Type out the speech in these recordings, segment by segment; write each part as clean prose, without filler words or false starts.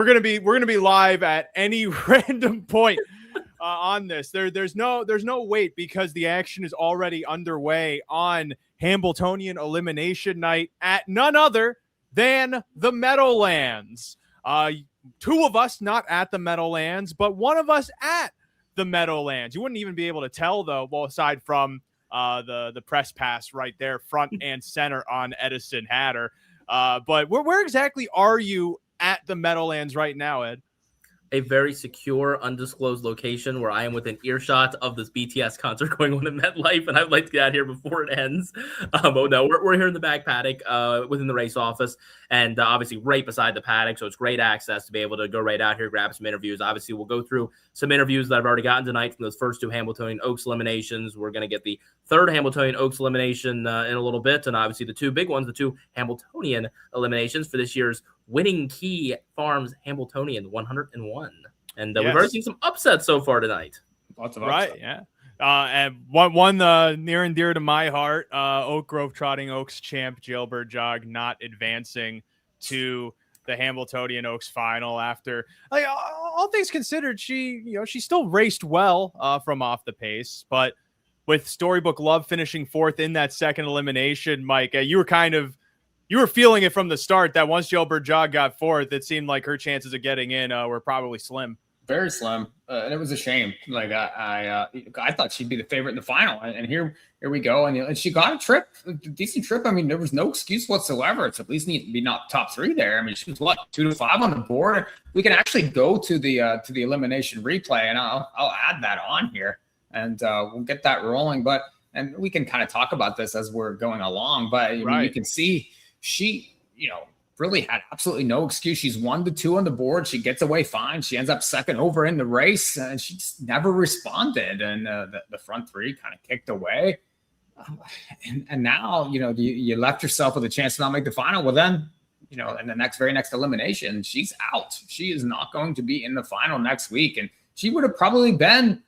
We're gonna be live at any random point on this. There's no wait because the action is already underway on Hambletonian Elimination Night at none other than the Meadowlands. Two of us not at the Meadowlands, but one of us at the Meadowlands. You wouldn't even be able to tell though, well, aside from the press pass right there, front and center on Edison Hatter. But where exactly are you at the Meadowlands right now, Ed? A very secure, undisclosed location where I am within earshot of this BTS concert going on in MetLife, and I'd like to get out here before it ends. Oh no, we're here in the back paddock within the race office, and obviously right beside the paddock, so it's great access to be able to go right out here, grab some interviews. Obviously, we'll go through some interviews that I've already gotten tonight from those first two Hambletonian Oaks eliminations. We're going to get the third Hambletonian Oaks elimination in a little bit, and obviously the two big ones, the two Hambletonian eliminations for this year's Winning Key Farms Hambletonian 101. And we've already seen some upsets so far tonight. Lots of upsets. Right, yeah. And one near and dear to my heart, Oak Grove Trotting Oaks champ Jailbird Jog not advancing to the Hambletonian Oaks final after, like, all things considered, she still raced well from off the pace, but with Storybook Love finishing fourth in that second elimination, Mike, you were feeling it from the start that once Jailbird Jog got fourth, it seemed like her chances of getting in were probably slim. Very slim, and it was a shame. Like I thought she'd be the favorite in the final, and here we go. And she got a decent trip. I mean, there was no excuse whatsoever. It's at least need to be not top three there. I mean, she was 2-5 on the board. We can actually go to the elimination replay, and I'll add that on here, and we'll get that rolling. And we can kind of talk about this as we're going along. But I mean, you can see. She, really had absolutely no excuse. She's 1-2 on the board. She gets away fine. She ends up second over in the race, and she just never responded. And the front three kind of kicked away. And now, you left yourself with a chance to not make the final. Well, then, in the very next elimination, she's out. She is not going to be in the final next week. And she would have probably been,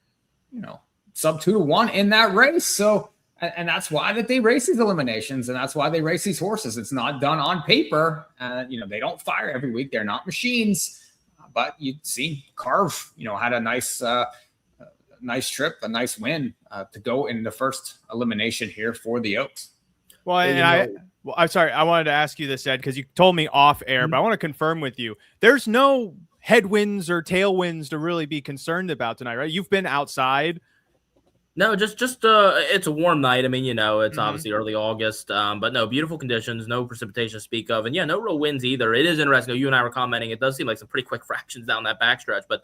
sub 2-1 in that race. So, and that's why that they race these eliminations, and that's why they race these horses. It's not done on paper. They don't fire every week. They're not machines. But you'd see Carve, had a nice trip, a nice win to go in the first elimination here for the Oaks. Well, I'm sorry. I wanted to ask you this, Ed, because you told me off air, but I want to confirm with you. There's no headwinds or tailwinds to really be concerned about tonight, right? You've been outside. No, just it's a warm night. I mean, it's obviously early August, but no, beautiful conditions, no precipitation to speak of, and no real winds either. It is interesting. You and I were commenting. It does seem like some pretty quick fractions down that backstretch, but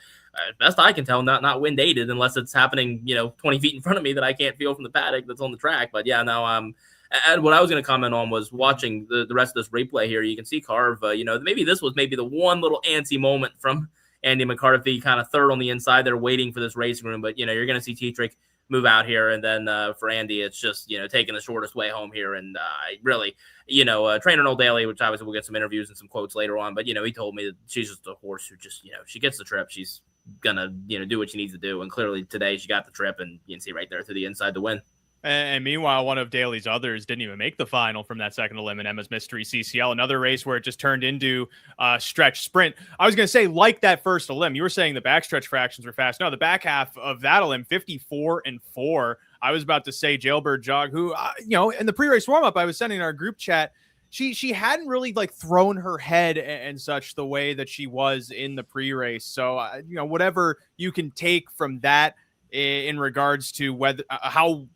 best I can tell, not wind aided unless it's happening, 20 feet in front of me that I can't feel from the paddock that's on the track. But and what I was going to comment on was watching the rest of this replay here. You can see Carve, maybe this was the one little antsy moment from Andy McCarthy, kind of third on the inside there waiting for this racing room. But, you're going to see Tetrick move out here. And then for Andy, it's just, taking the shortest way home here. And really, Trainer Noel Daly, which obviously we'll get some interviews and some quotes later on. But, he told me that she's just a horse who just, she gets the trip. She's going to, do what she needs to do. And clearly today she got the trip, and you can see right there to the inside to win. And meanwhile, one of Daly's others didn't even make the final from that second elim in Emma's Mystery CCL, another race where it just turned into a stretch sprint. I was going to say, like that first elim, you were saying the backstretch fractions were fast. No, the back half of that elim, 54-4. I was about to say Jailbird Jog, who, in the pre-race warm-up, I was sending in our group chat, she hadn't really thrown her head and such the way that she was in the pre-race. So, whatever you can take from that in regards to whether how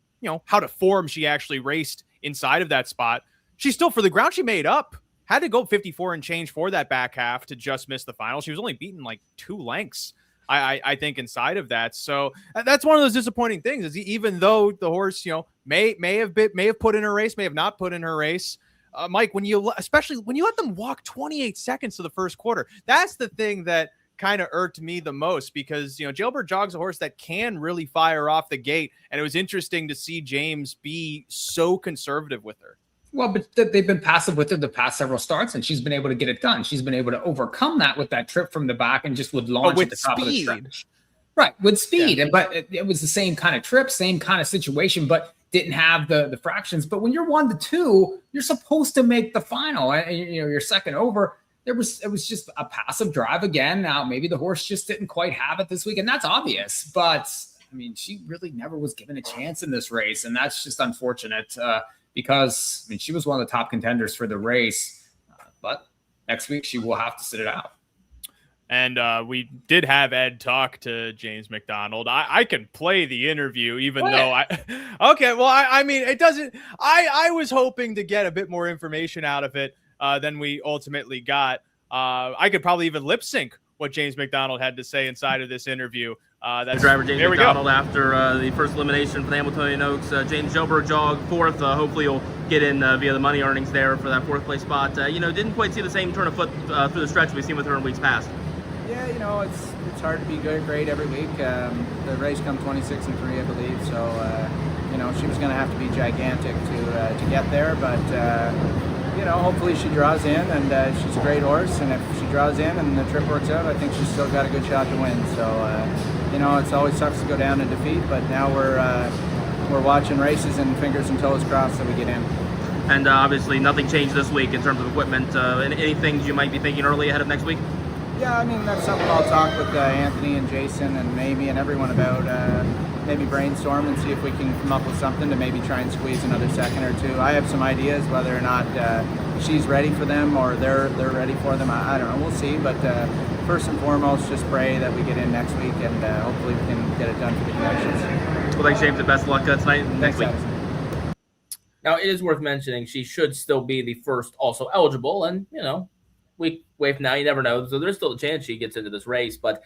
to form she actually raced inside of that spot. She's still, for the ground she made up, had to go 54 and change for that back half to just miss the final. She was only beaten 2 lengths, I think, inside of that. So that's one of those disappointing things, is even though the horse, may have put in her race, may have not put in her race. Mike, especially when you let them walk 28 seconds to the first quarter, that's the thing that kind of irked me the most, because Jailbird Jog's a horse that can really fire off the gate, and it was interesting to see James be so conservative with her. Well, but they've been passive with her the past several starts, and she's been able to get it done. She's been able to overcome that with that trip from the back and just would launch at the top of the stretch. Right, with speed. Yeah. But it was the same kind of trip, same kind of situation, but didn't have the fractions. But when you're 1-2, you're supposed to make the final. And, you're second over. it was just a passive drive again. Now, maybe the horse just didn't quite have it this week, and that's obvious. But, I mean, she really never was given a chance in this race, and that's just unfortunate because, I mean, she was one of the top contenders for the race. But next week, she will have to sit it out. And we did have Ed talk to James McDonald. I can play the interview, even though okay, well, I mean, it doesn't, I was hoping to get a bit more information out of it than we ultimately got. I could probably even lip sync what James McDonald had to say inside of this interview. That's driver James McDonald after the first elimination for the Hamiltonian Oaks. James Jober jogged fourth. Hopefully you'll get in via the money earnings there for that fourth place spot. Didn't quite see the same turn of foot through the stretch we've seen with her in weeks past. Yeah, it's hard to be great every week. The race come 26-3, I believe. So, she was going to have to be gigantic to get there. But, hopefully she draws in, and she's a great horse. And if she draws in and the trip works out, I think she's still got a good shot to win. So, it's always sucks to go down in defeat. But now we're watching races and fingers and toes crossed that we get in. And obviously nothing changed this week in terms of equipment. Any things you might be thinking early ahead of next week? Yeah, I mean, that's something I'll talk with Anthony and Jason and Mamie and everyone about, maybe brainstorm and see if we can come up with something to maybe try and squeeze another second or two. I have some ideas, whether or not she's ready for them or they're ready for them. I don't know, we'll see. But first and foremost, just pray that we get in next week and hopefully we can get it done for the connections. Well, thanks, James. The best of luck tonight and next week. Edison. Now, it is worth mentioning she should still be the first also eligible, and, week away from now, you never know. So there's still a chance she gets into this race. But,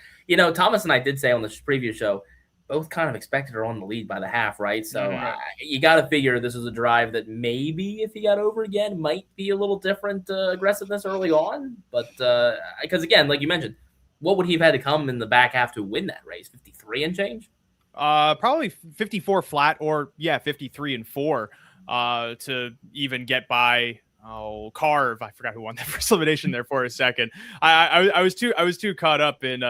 Thomas and I did say on the preview show, both kind of expected her on the lead by the half, right? So you got to figure this is a drive that maybe if he got over again, might be a little different aggressiveness early on. But because, again, like you mentioned, what would he have had to come in the back half to win that race? 53 and change? Probably 54 flat or, 53 and 4 to even get by. Oh, Carve! I forgot who won that first elimination there for a second. I was too caught up in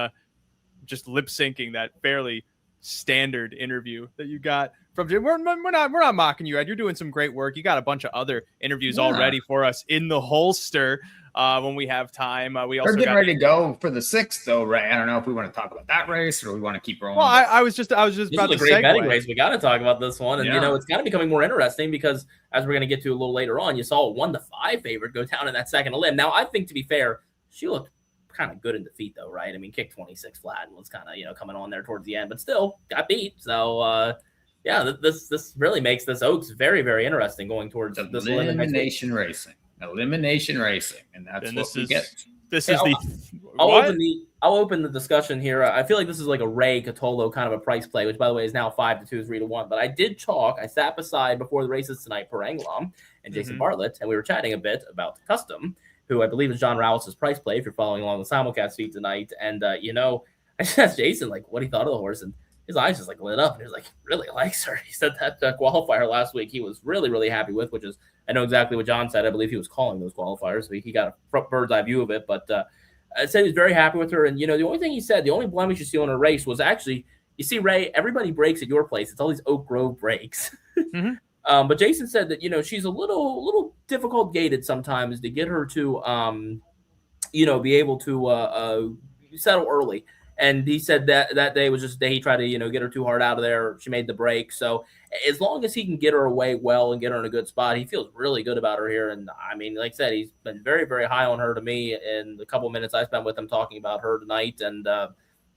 just lip syncing that fairly standard interview that you got from Jim. We're not mocking you, Ed. You're doing some great work. You got a bunch of other interviews already for us in the holster. When we have time, we also we're getting ready to go for the 6th, though, Ray. I don't know if we want to talk about that race or we want to keep rolling. Well, I was just about to segue. This is a great betting race. We got to talk about this one, and it's kind of becoming more interesting because, as we're going to get to a little later on, you saw a 1-5 favorite go down in that second elim. Now, I think to be fair, she looked kind of good in defeat, though, right? I mean, kicked 26 flat and was kind of coming on there towards the end, but still got beat. So. This really makes this Oaks very, very interesting going towards this elimination racing. Elimination racing, and that's what we get. This is I'll open the discussion here. I feel like this is like a Ray Catolo kind of a price play, which by the way is now 5-2, 3-1. But I did talk. I sat beside before the races tonight, Per Anglam and Jason Bartlett, and we were chatting a bit about the Custom, who I believe is John Rowles' price play. If you're following along the simulcast feed tonight, and I just asked Jason like what he thought of the horse, and his eyes just like lit up, and he was like, really likes her. He said that qualifier last week he was really, really happy with, which is, I know exactly what John said. I believe he was calling those qualifiers, so he got a bird's eye view of it. But I said he was very happy with her. And, the only thing he said, the only blemish you see on a race was actually, you see, Ray, everybody breaks at your place. It's all these Oak Grove breaks. But Jason said that, she's a little difficult gated sometimes to get her to, be able to settle early. And he said that day was just a day he tried to, get her too hard out of there. She made the break. So as long as he can get her away well and get her in a good spot, he feels really good about her here. And I mean, like I said, he's been very, very high on her to me in the couple minutes I spent with him talking about her tonight. And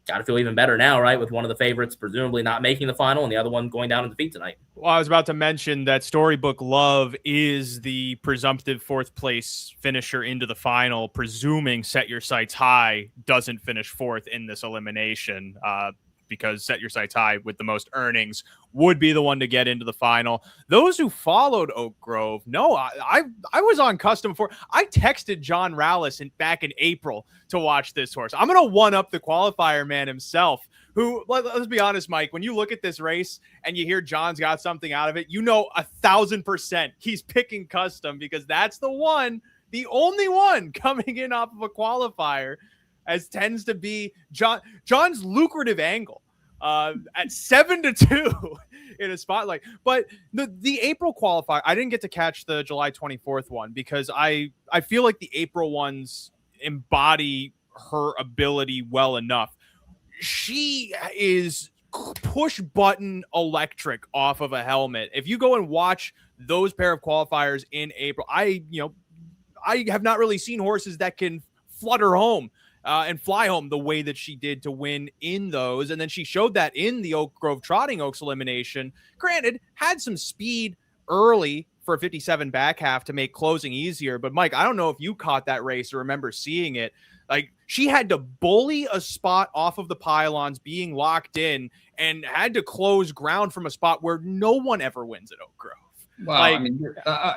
got to feel even better now, right? With one of the favorites presumably not making the final and the other one going down in defeat tonight. Well, I was about to mention that Storybook Love is the presumptive 4th place finisher into the final, presuming Set Your Sights High doesn't finish 4th in this elimination, because Set Your Sights High with the most earnings would be the one to get into the final. Those who followed Oak Grove, I was on Custom for. I texted John Rowles back in April to watch this horse. I'm going to one-up the qualifier man himself, who, let's be honest, Mike, when you look at this race and you hear John's got something out of it, 1,000% he's picking Custom because that's the only one coming in off of a qualifier, as tends to be John's lucrative angle at 7-2 in a spotlight. But the April qualifier, I didn't get to catch the July 24th one because I feel like the April ones, embody her ability well enough. She is push button electric off of a helmet. If you go and watch those pair of qualifiers in April, I have not really seen horses that can flutter home and fly home the way that she did to win in those. And then she showed that in the Oak Grove Trotting Oaks elimination. Granted, had some speed early for a 57 back half to make closing easier. But Mike, I don't know if you caught that race or remember seeing it. Like, she had to bully a spot off of the pylons being locked in and had to close ground from a spot where no one ever wins at Oak Grove. Well, I mean,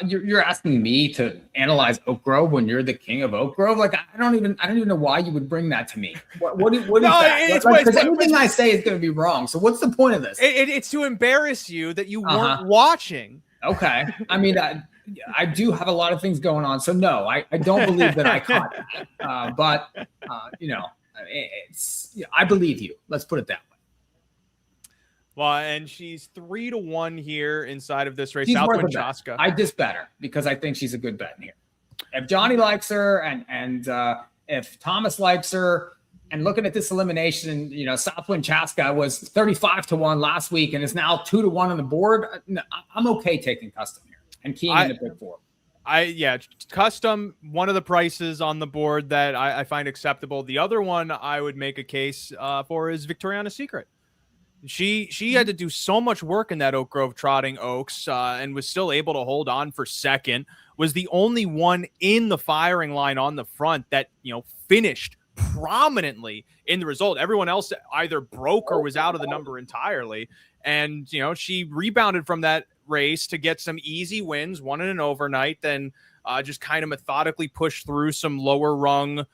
you're asking me to analyze Oak Grove when you're the king of Oak Grove. Like, I don't even know why you would bring that to me. What is that? Because anything I say is going to be wrong. So what's the point of this? It's to embarrass you that you weren't watching. Okay. I mean, I do have a lot of things going on. So no, I don't believe that I caught that. But I believe you. Let's put it that way. Well, and she's 3-1 here inside of this race. She's Southwind worth a bet. Chaska. I just bet her because I think she's a good bet in here. If Johnny likes her and if Thomas likes her, and looking at this elimination, Southwind Chaska was 35-1 last week and is now 2-1 on the board. I'm okay taking Custom here and keying in the big four. Custom, one of the prices on the board that I find acceptable. The other one I would make a case for is Victoriana's Secret. She had to do so much work in that Oak Grove Trotting Oaks and was still able to hold on for second. Was the only one in the firing line on the front that finished prominently in the result. Everyone else either broke or was out of the number entirely. And she rebounded from that race to get some easy wins, one in an overnight, then just kind of methodically pushed through some lower rung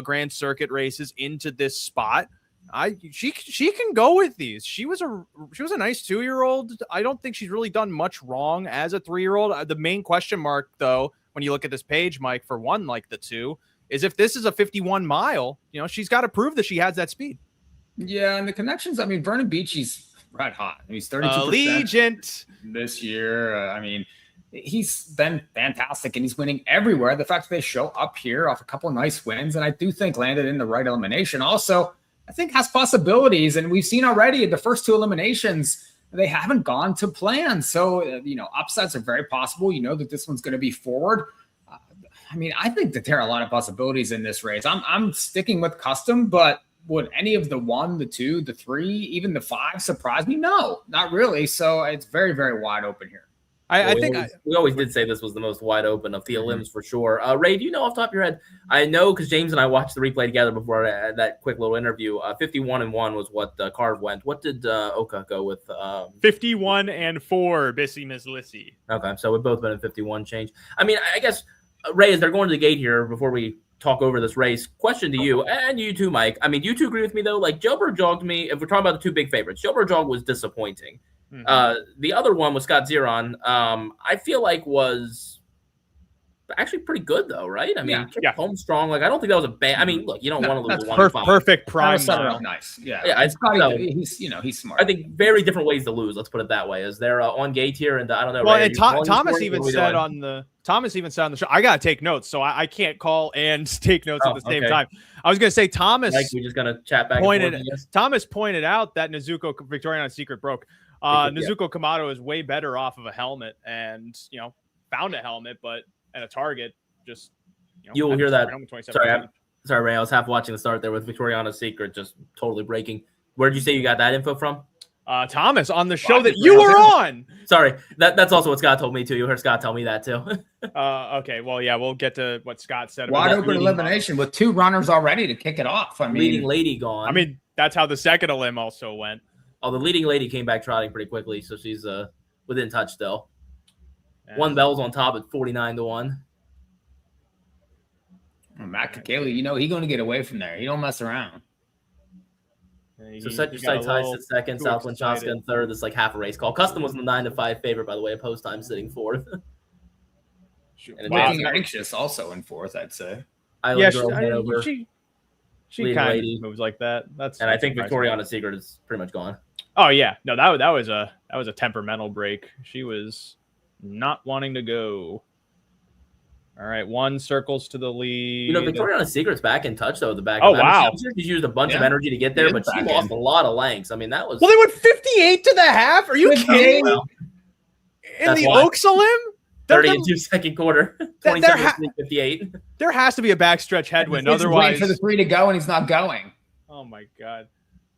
Grand Circuit races into this spot. She can go with these. She was a nice 2-year-old. I don't think she's really done much wrong as a 3-year-old. The main question mark, though, when you look at this page, Mike, for one like the two, is if this is a 51 mile, she's got to prove that she has that speed. Yeah, and the connections. I mean, Vernon Beachy's red hot. I mean, he's 32% Allegiant this year. He's been fantastic, and he's winning everywhere. The fact that they show up here off a couple of nice wins, and I do think landed in the right elimination. Also, I think has possibilities, and we've seen already the first 2 eliminations, they haven't gone to plan. So, upsets are very possible. That this one's going to be forward. I think that there are a lot of possibilities in this race. I'm sticking with Custom, but would any of the 1, the 2, the 3, even the 5 surprise me? No, not really. So it's very, very wide open here. We always did say this was the most wide open of the Elims for sure. Ray, do you know off the top of your head? I know because James and I watched the replay together before that quick little interview. 51-1 was what Carve went. What did Oka go with? 51-4, Bissy Miss Lissy. Okay, so we've both been in 51 change. I guess Ray, as they're going to the gate here before we talk over this race, question to you and you too, Mike. Do you two agree with me though? Like Jailbird Jogged me. If we're talking about the 2 big favorites, Jailbird Jog was disappointing. The other one was Scott Zeron. I feel like was actually pretty good though, right? Home strong. Like I don't think that was a bad. Look, you don't want to lose the 1-5. Perfect prime. Nice. Yeah. It's he's smart. I think very different ways to lose. Let's put it that way. Is there on gate here? And I don't know. Well, Ray, and Thomas even said on the show, I gotta take notes, so I can't call and take notes at the same time. I was gonna say Thomas. Like we're just gonna chat back. Thomas pointed out that Victoriana's Secret broke. Nezuko Kamado is way better off of a helmet, and found a helmet, but at a target, just you will hear that. Sorry, Ray. I was half watching the start there with Victoriana's Secret, just totally breaking. Where did you say you got that info from? Thomas on the show that you were on. Sorry, that's also what Scott told me too. You heard Scott tell me that too. Okay, well, yeah, we'll get to what Scott said. Wide open elimination with 2 runners already to kick it off. Leading lady gone. That's how the second elim also went. Oh, the leading lady came back trotting pretty quickly, so she's within touch still. One Bell's on top at 49-1. Matt Kakele, he's going to get away from there. He don't mess around. So set your sights high, sit second. Southwind Chaska in third. That's like half a race call. Custom was the 9-5 favorite, by the way. Post time sitting fourth. And looking anxious also in fourth, I'd say. She kind of moves like that. I think Victoriana's Secret is pretty much gone. Oh yeah, no, that was a temperamental break. She was not wanting to go. All right, 1 circles to the lead. You know, Victoria's Secret's back in touch though. The back. Oh, I mean, wow. I'm sure she's used a bunch of energy to get there, but she lost a lot of lengths. I mean, that was. Well, they went 58 to the half. Are you kidding? Well, in the Oaks Elim? 32 second quarter, 27-58. There has to be a backstretch headwind. Otherwise, for the 3 to go, and he's not going. Oh my God!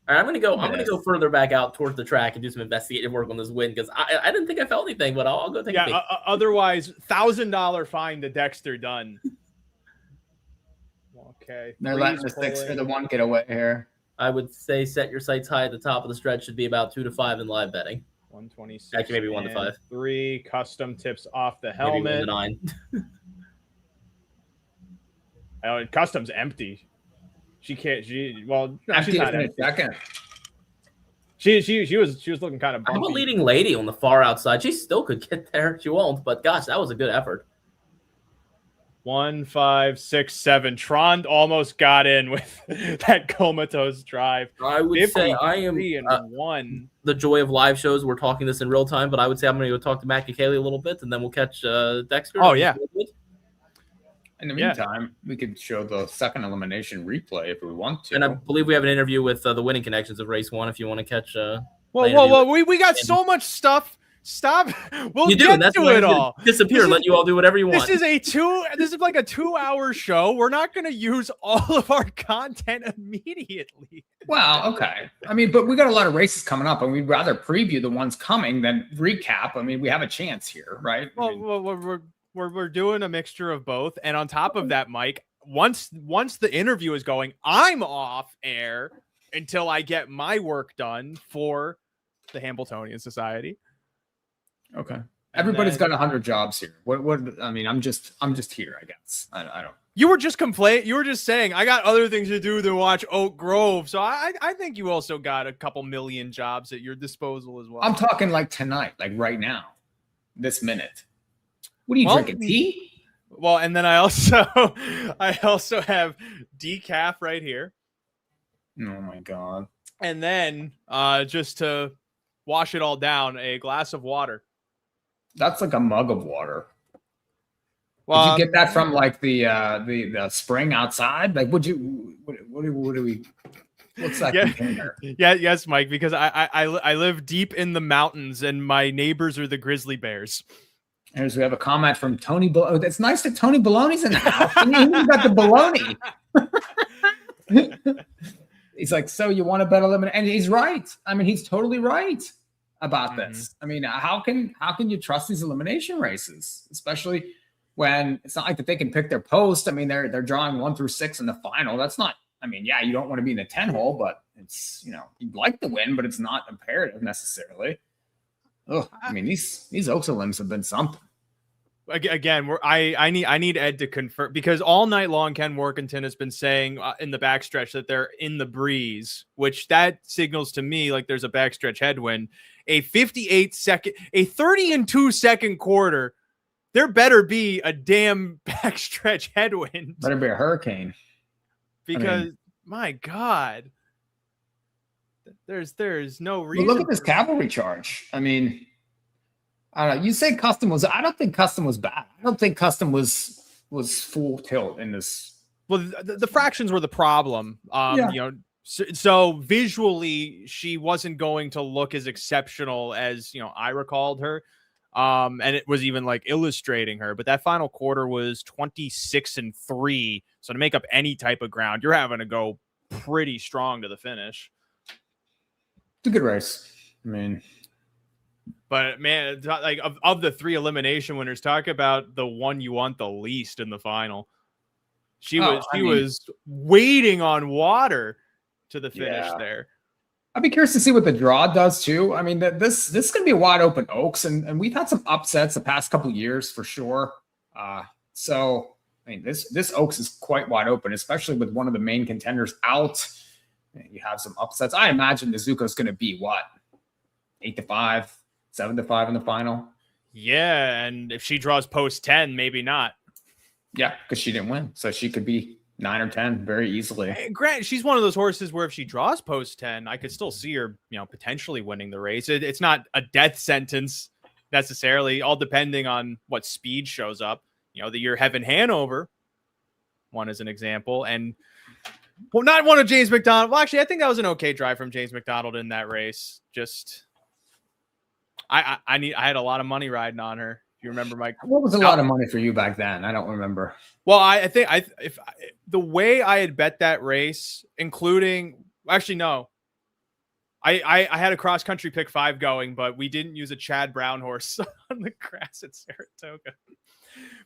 All right, I'm gonna go further back out towards the track and do some investigative work on this win because I didn't think I felt anything, but I'll go take a peek. Otherwise, $1,000 fine to Dexter done. Okay, they're letting the 6 or the 1 get away here. I would say set your sights high at the top of the stretch should be about 2 to 5 in live betting. 126. Actually, maybe 1 to 5. 3 custom tips off the helmet. Maybe 1 to 9. Custom's empty. She can't. No, empty she's not in a empty. second. She was looking kind of bumpy. I'm a leading lady on the far outside. She still could get there. She won't, but gosh, that was a good effort. 1, 5, 6, 7. Trond almost got in with that comatose drive. I would say I am 1. The joy of live shows. We're talking this in real time, but I would say I'm going to go talk to Matt Kaylee a little bit, and then we'll catch Dexter. Oh yeah. In the meantime, we could show the second elimination replay if we want to. And I believe we have an interview with the winning connections of race 1 if you want to catch. Whoa! We got so much stuff. Stop. We'll get to it all. Disappear. Let you all do whatever you want. This is like a 2-hour show. We're not going to use all of our content immediately. Well, okay. I mean, but we got a lot of races coming up, and we'd rather preview the ones coming than recap. I mean, we have a chance here, right? Well, we're doing a mixture of both, and on top of that, Mike, once the interview is going, I'm off air until I get my work done for the Hambletonian Society. Okay. Everybody's got 100 jobs here. What I mean, I'm just here, I guess. I don't. You were just you were just saying I got other things to do than watch Oak Grove. So I think you also got a couple million jobs at your disposal as well. I'm talking like tonight, like right now, this minute. What are you drinking? Tea? Well, and then I also have decaf right here. Oh my God. And then just to wash it all down, a glass of water. That's like a mug of water. Well, did you get that from like the spring outside? Like, what do we? What's that container? Yeah, yes, Mike. Because I live deep in the mountains, and my neighbors are the grizzly bears. We have a comment from Tony. It's nice that Tony Baloney's in the house. He's got the baloney. He's like, so you want to bet eliminate? And he's right. I mean, he's totally right about this. I mean, how can you trust these elimination races, especially when it's not like that they can pick their post? I mean, they're drawing 1 through 6 in the final. That's not. I mean, yeah, you don't want to be in the 10 hole, but it's you'd like to win, but it's not imperative necessarily. Oh, I mean, these Oaks Elims have been something. Again, I need Ed to confirm, because all night long Ken Workington has been saying in the backstretch that they're in the breeze, which that signals to me like there's a backstretch headwind. A 30-2 second quarter, there better be a damn backstretch headwind. Better be a hurricane. Because my God, there's no reason. Well, look at this cavalry charge. I mean, I don't know. You say custom was. I don't think custom was bad. I don't think custom was full tilt in this. Well, the fractions were the problem. So visually, she wasn't going to look as exceptional as I recalled her. And it was even like illustrating her. But that final quarter was 26-3. So to make up any type of ground, you're having to go pretty strong to the finish. It's a good race. I mean. But man, like of the 3 elimination winners, talk about the one you want the least in the final. She was waiting on water to the finish there. I'd be curious to see what the draw does too. I mean, this is going to be a wide open Oaks, and we've had some upsets the past couple of years for sure. So I mean, this Oaks is quite wide open, especially with one of the main contenders out. You have some upsets. I imagine Nezuko's going to be 8-5. 7-5 in the final. Yeah, and if she draws post 10, maybe not. Yeah, because she didn't win, so she could be 9 or 10 very easily. Grant, she's one of those horses where if she draws post 10, I could still see her, potentially winning the race. It's not a death sentence necessarily, all depending on what speed shows up. the year Heaven Hanover won as an example. And well, not one of James McDonald. Well, actually, I think that was an okay drive from James McDonald in that race. Just, I had a lot of money riding on her. If you remember, Mike. What was a lot of money for you back then? I don't remember. Well, I think if the way I had bet that race, including actually no, I had a cross country pick 5 going, but we didn't use a Chad Brown horse on the grass at Saratoga.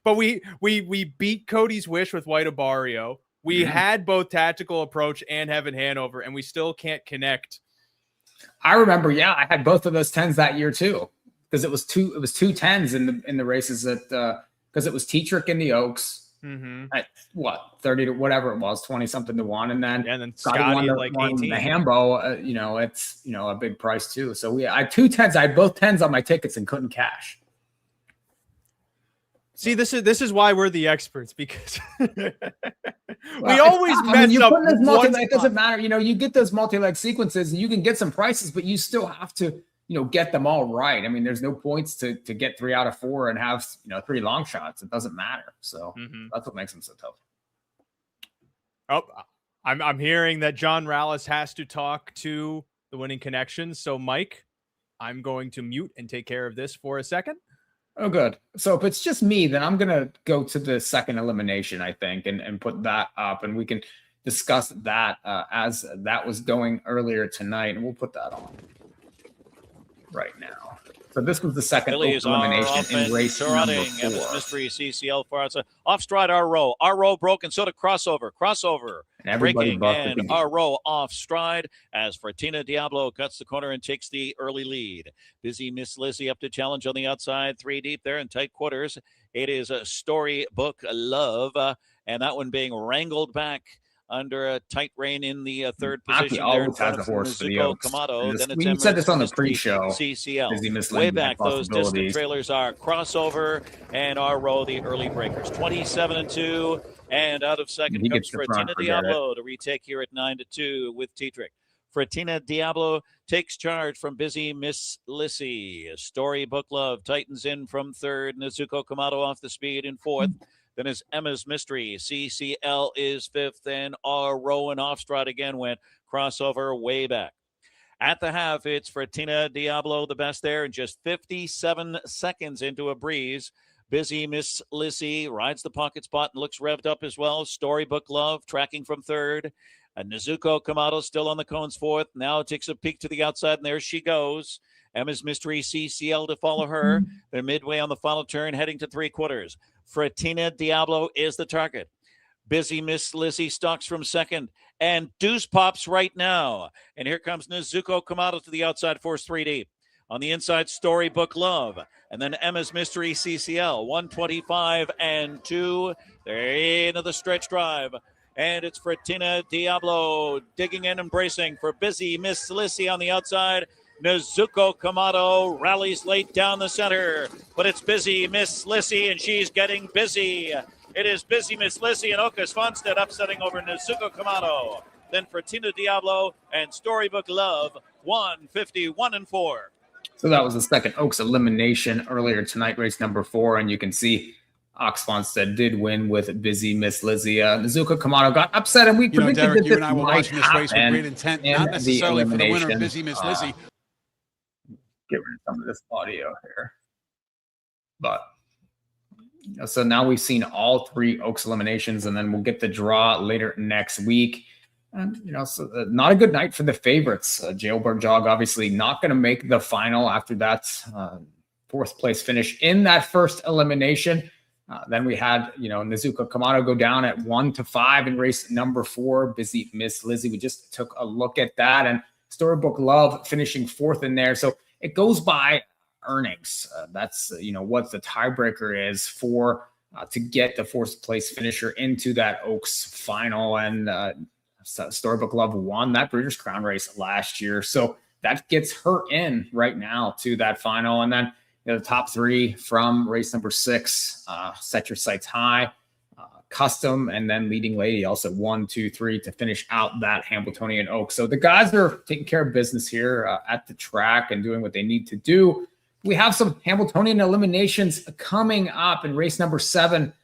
But we beat Cody's Wish with White Abario. We had both Tactical Approach and Heaven Hanover, and we still can't connect. I remember, I had both of those 10s that year too, because it was two 10s in the races because it was Tetrick in the Oaks at what 30 to whatever it was, 20 something to 1, and then Scotty at like 18. The Hambo, it's a big price too. So I had 2 10s. I had both 10s on my tickets and couldn't cash. See, this is why we're the experts, because we always mess up. It doesn't matter. You get those multi-leg sequences and you can get some prices, but you still have to, get them all right. I mean, there's no points to get 3 out of 4 and have, 3 long shots. It doesn't matter. So that's what makes them so tough. Oh, I'm hearing that John Rallis has to talk to the Winning Connections. So, Mike, I'm going to mute and take care of this for a second. Oh, good. So if it's just me, then I'm going to go to the second elimination, I think, and put that up, and we can discuss that as that was going earlier tonight, and we'll put that on right now. So this was the second elimination in race number 4. Mystery CCL far outside. Off stride our row broke, and so did crossover. Breaking, and our row off stride as Fortina Diablo cuts the corner and takes the early lead. Busy Miss Lizzie up to challenge on the outside, 3 deep there in tight quarters. It is a Storybook Love, and that one being wrangled back under a tight rein in the third position. Always has a horse for the Oaks. We said this on the pre-show. CCL. Way back, those distant trailers are Crossover and our row, the early breakers. 27-2, and out of second comes Fratina Diablo to retake here at 9-2 with Tetrick. Fratina Diablo takes charge from Busy Miss Lissy. Storybook Love tightens in from third. Nezuko Kamado off the speed in fourth. Then is Emma's Mystery. CCL is fifth, and our Rowan Offstrad again went crossover way back. At the half, it's Fratina Diablo, the best there, and just 57 seconds into a breeze. Busy Miss Lissy rides the pocket spot and looks revved up as well. Storybook Love tracking from third. And Nezuko Kamado still on the cones fourth. Now takes a peek to the outside, and there she goes. Emma's Mystery CCL to follow her. They're midway on the final turn, heading to 3/4. Fratina Diablo is the target. Busy Miss Lizzie stalks from second, and Deuce pops right now. And here comes Nezuko Kamado to the outside, force 3 deep. On the inside, Storybook Love. And then Emma's Mystery CCL, 125-2. They're into the stretch drive. And it's Fratina Diablo digging in and bracing for Busy Miss Lizzie on the outside. Nezuko Kamado rallies late down the center, but it's Busy Miss Lissy, and she's getting busy. It is Busy Miss Lissy and Okas Fonstead upsetting over Nezuko Kamado. Then Fratina Diablo and Storybook Love, 151-4. So that was the second Oaks elimination earlier tonight, race number 4, and you can see Ox Fonstead did win with Busy Miss Lizzie. Nezuko Kamado got upset, and we predicted Derek, that you and I were watching this race with great intent, not necessarily for the winner, Busy Miss Lizzie. Get rid of some of this audio here. But so now we've seen all 3 Oaks eliminations, and then we'll get the draw later next week. And, so not a good night for the favorites. Jailbird Jog obviously not going to make the final after that 4th place finish in that first elimination. Then we had, Nezuko Kamado go down at 1-5 in race number 4. Busy Miss Lizzie. We just took a look at that, and Storybook Love finishing 4th in there. So it goes by earnings. That's, what the tiebreaker is for to get the 4th place finisher into that Oaks final. And Storybook Love won that Breeders' Crown race last year. So that gets her in right now to that final. And then the top 3 from race number 6, Set Your Sights High, Custom, and then Leading Lady also 1, 2, 3 to finish out that Hambletonian Oaks. So the guys are taking care of business here at the track and doing what they need to do. we have some Hamiltonian eliminations coming up in race number 7.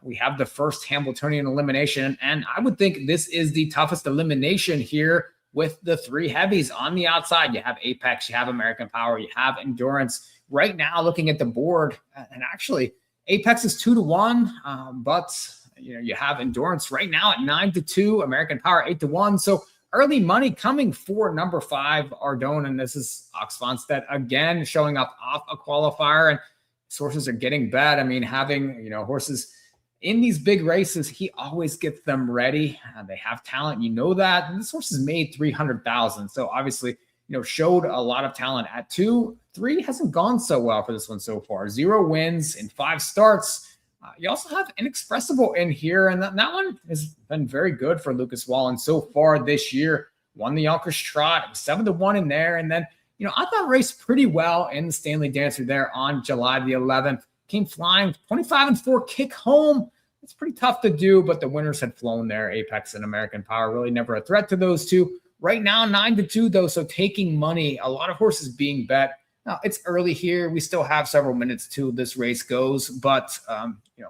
We have the first Hamiltonian elimination, and I would think this is the toughest elimination here with the 3 heavies on the outside. You have Apex, you have American Power, you have Endurance. Right now, looking at the board, and actually Apex is 2-1, but you have Endurance right now at 9-2, American Power 8-1. So early money coming for number 5, Ardone, and this is Ox Fonstedt again showing up off a qualifier, and sources are getting bet. I mean, having horses in these big races, he always gets them ready. They have talent, that. And this horse has made 300,000, so obviously showed a lot of talent at 2. 3 hasn't gone so well for this one so far. 0 wins in 5 starts. You also have Inexpressible in here, and that one has been very good for Lucas Wallen so far this year. Won the Yonkers Trot, 7-1 in there, and then I thought raced pretty well in the Stanley Dancer there on July the 11th. Came flying, 25-4 kick home. It's pretty tough to do, but the winners had flown there. Apex and American Power really never a threat to those 2. Right now, 9-2 though, so taking money. A lot of horses being bet. Now it's early here. We still have several minutes till this race goes, but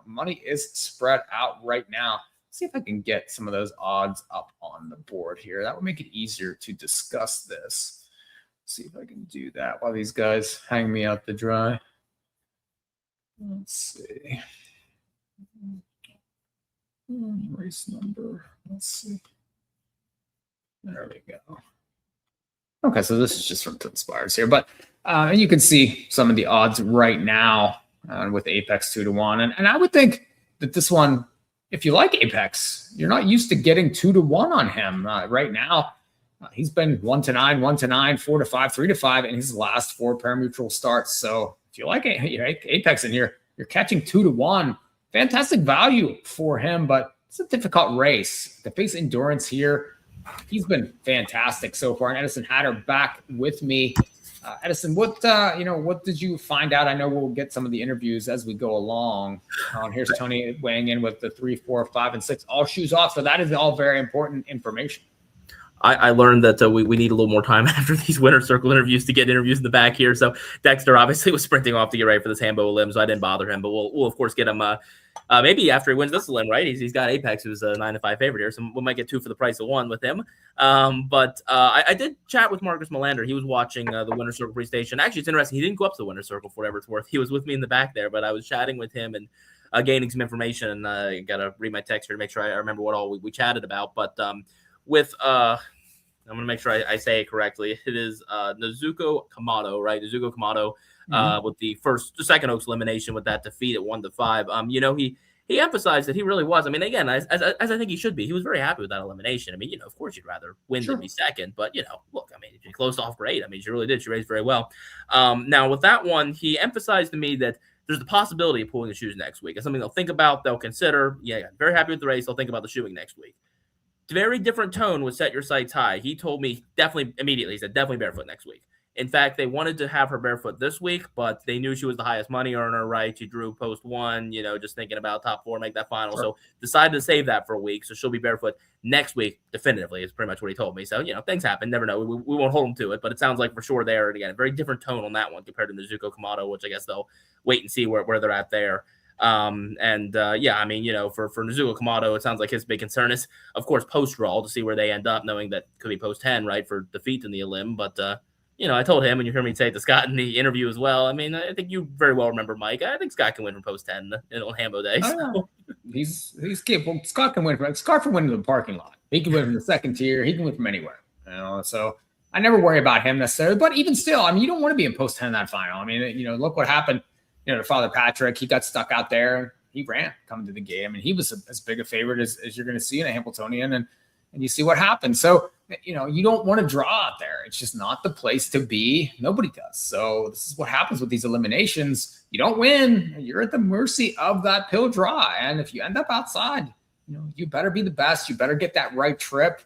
money is spread out right now. Let's see if I can get some of those odds up on the board here. That would make it easier to discuss this. Let's see if I can do that while these guys hang me out to dry. Let's see. Race number. Let's see. There we go. Okay, so this is just from Inspires here, but and you can see some of the odds right now with Apex 2-1, and I would think that this one, if you like Apex, you're not used to getting 2-1 on him right now. He's been 1-9, 1-9, 4-5, 3-5 in his last 4 parimutuel starts. So if you like Apex in here, you're catching 2-1. Fantastic value for him, but it's a difficult race. To face Endurance here, he's been fantastic so far. And Edison Hatter back with me. Edison, what did you find out? I know we'll get some of the interviews as we go along. Here's Tony weighing in with the 3, 4, 5, and 6, all shoes off. So that is all very important information. I learned that we need a little more time after these winner circle interviews to get interviews in the back here. So Dexter obviously was sprinting off to get ready for this Hambo Elims, so I didn't bother him. But we'll of course get him maybe after he wins this Elim, right? He's got Apex, who's a 9-5 favorite here, so we might get 2 for the price of 1 with him. But I did chat with Marcus Melander. He was watching the winner circle pre-station. Actually, it's interesting. He didn't go up to the winner circle for whatever it's worth. He was with me in the back there, but I was chatting with him and gaining some information. And got to read my text here to make sure I remember what all we chatted about. But with I'm going to make sure I say it correctly. It is Nezuko Kamado, right? Nezuko Kamado with the second Oaks elimination with that defeat at 1-5. He emphasized that he really was. I mean, again, as I think he should be, he was very happy with that elimination. I mean, of course you'd rather win than be second, but look, I mean, she closed off great. I mean, she really did. She raced very well. Now with that one, he emphasized to me that there's the possibility of pulling the shoes next week. It's something they'll think about, they'll consider. Yeah, very happy with the race. They'll think about the shoeing next week. Very different tone with Set Your Sights High. He told me immediately, he said, definitely barefoot next week. In fact, they wanted to have her barefoot this week, but they knew she was the highest money earner, right? She drew post 1, just thinking about top 4, make that final. Sure. So decided to save that for a week. So she'll be barefoot next week, definitively, is pretty much what he told me. So, things happen. Never know. We won't hold him to it, but it sounds like for sure there. And again, a very different tone on that one compared to Nezuko Kamado, which I guess they'll wait and see where they're at there. For Nezuko Kamado, it sounds like his big concern is, of course, post-draw to see where they end up, knowing that could be post-10, right, for defeat in the Elim. But, I told him, and you heard me say it to Scott in the interview as well. I mean, I think you very well remember, Mike. I think Scott can win from post-10 on Hambo Day. So. He's capable. Scott can win from the parking lot. He can win from the second tier. He can win from anywhere. So I never worry about him necessarily. But even still, I mean, you don't want to be in post-10 in that final. I mean, look what happened. To Father Patrick, he got stuck out there. He ran coming to the gate. I mean, he was as big a favorite as you're going to see in a Hamiltonian, and you see what happened. So, you don't want to draw out there. It's just not the place to be. Nobody does. So this is what happens with these eliminations. You don't win. You're at the mercy of that pill draw. And if you end up outside, you better be the best. You better get that right trip.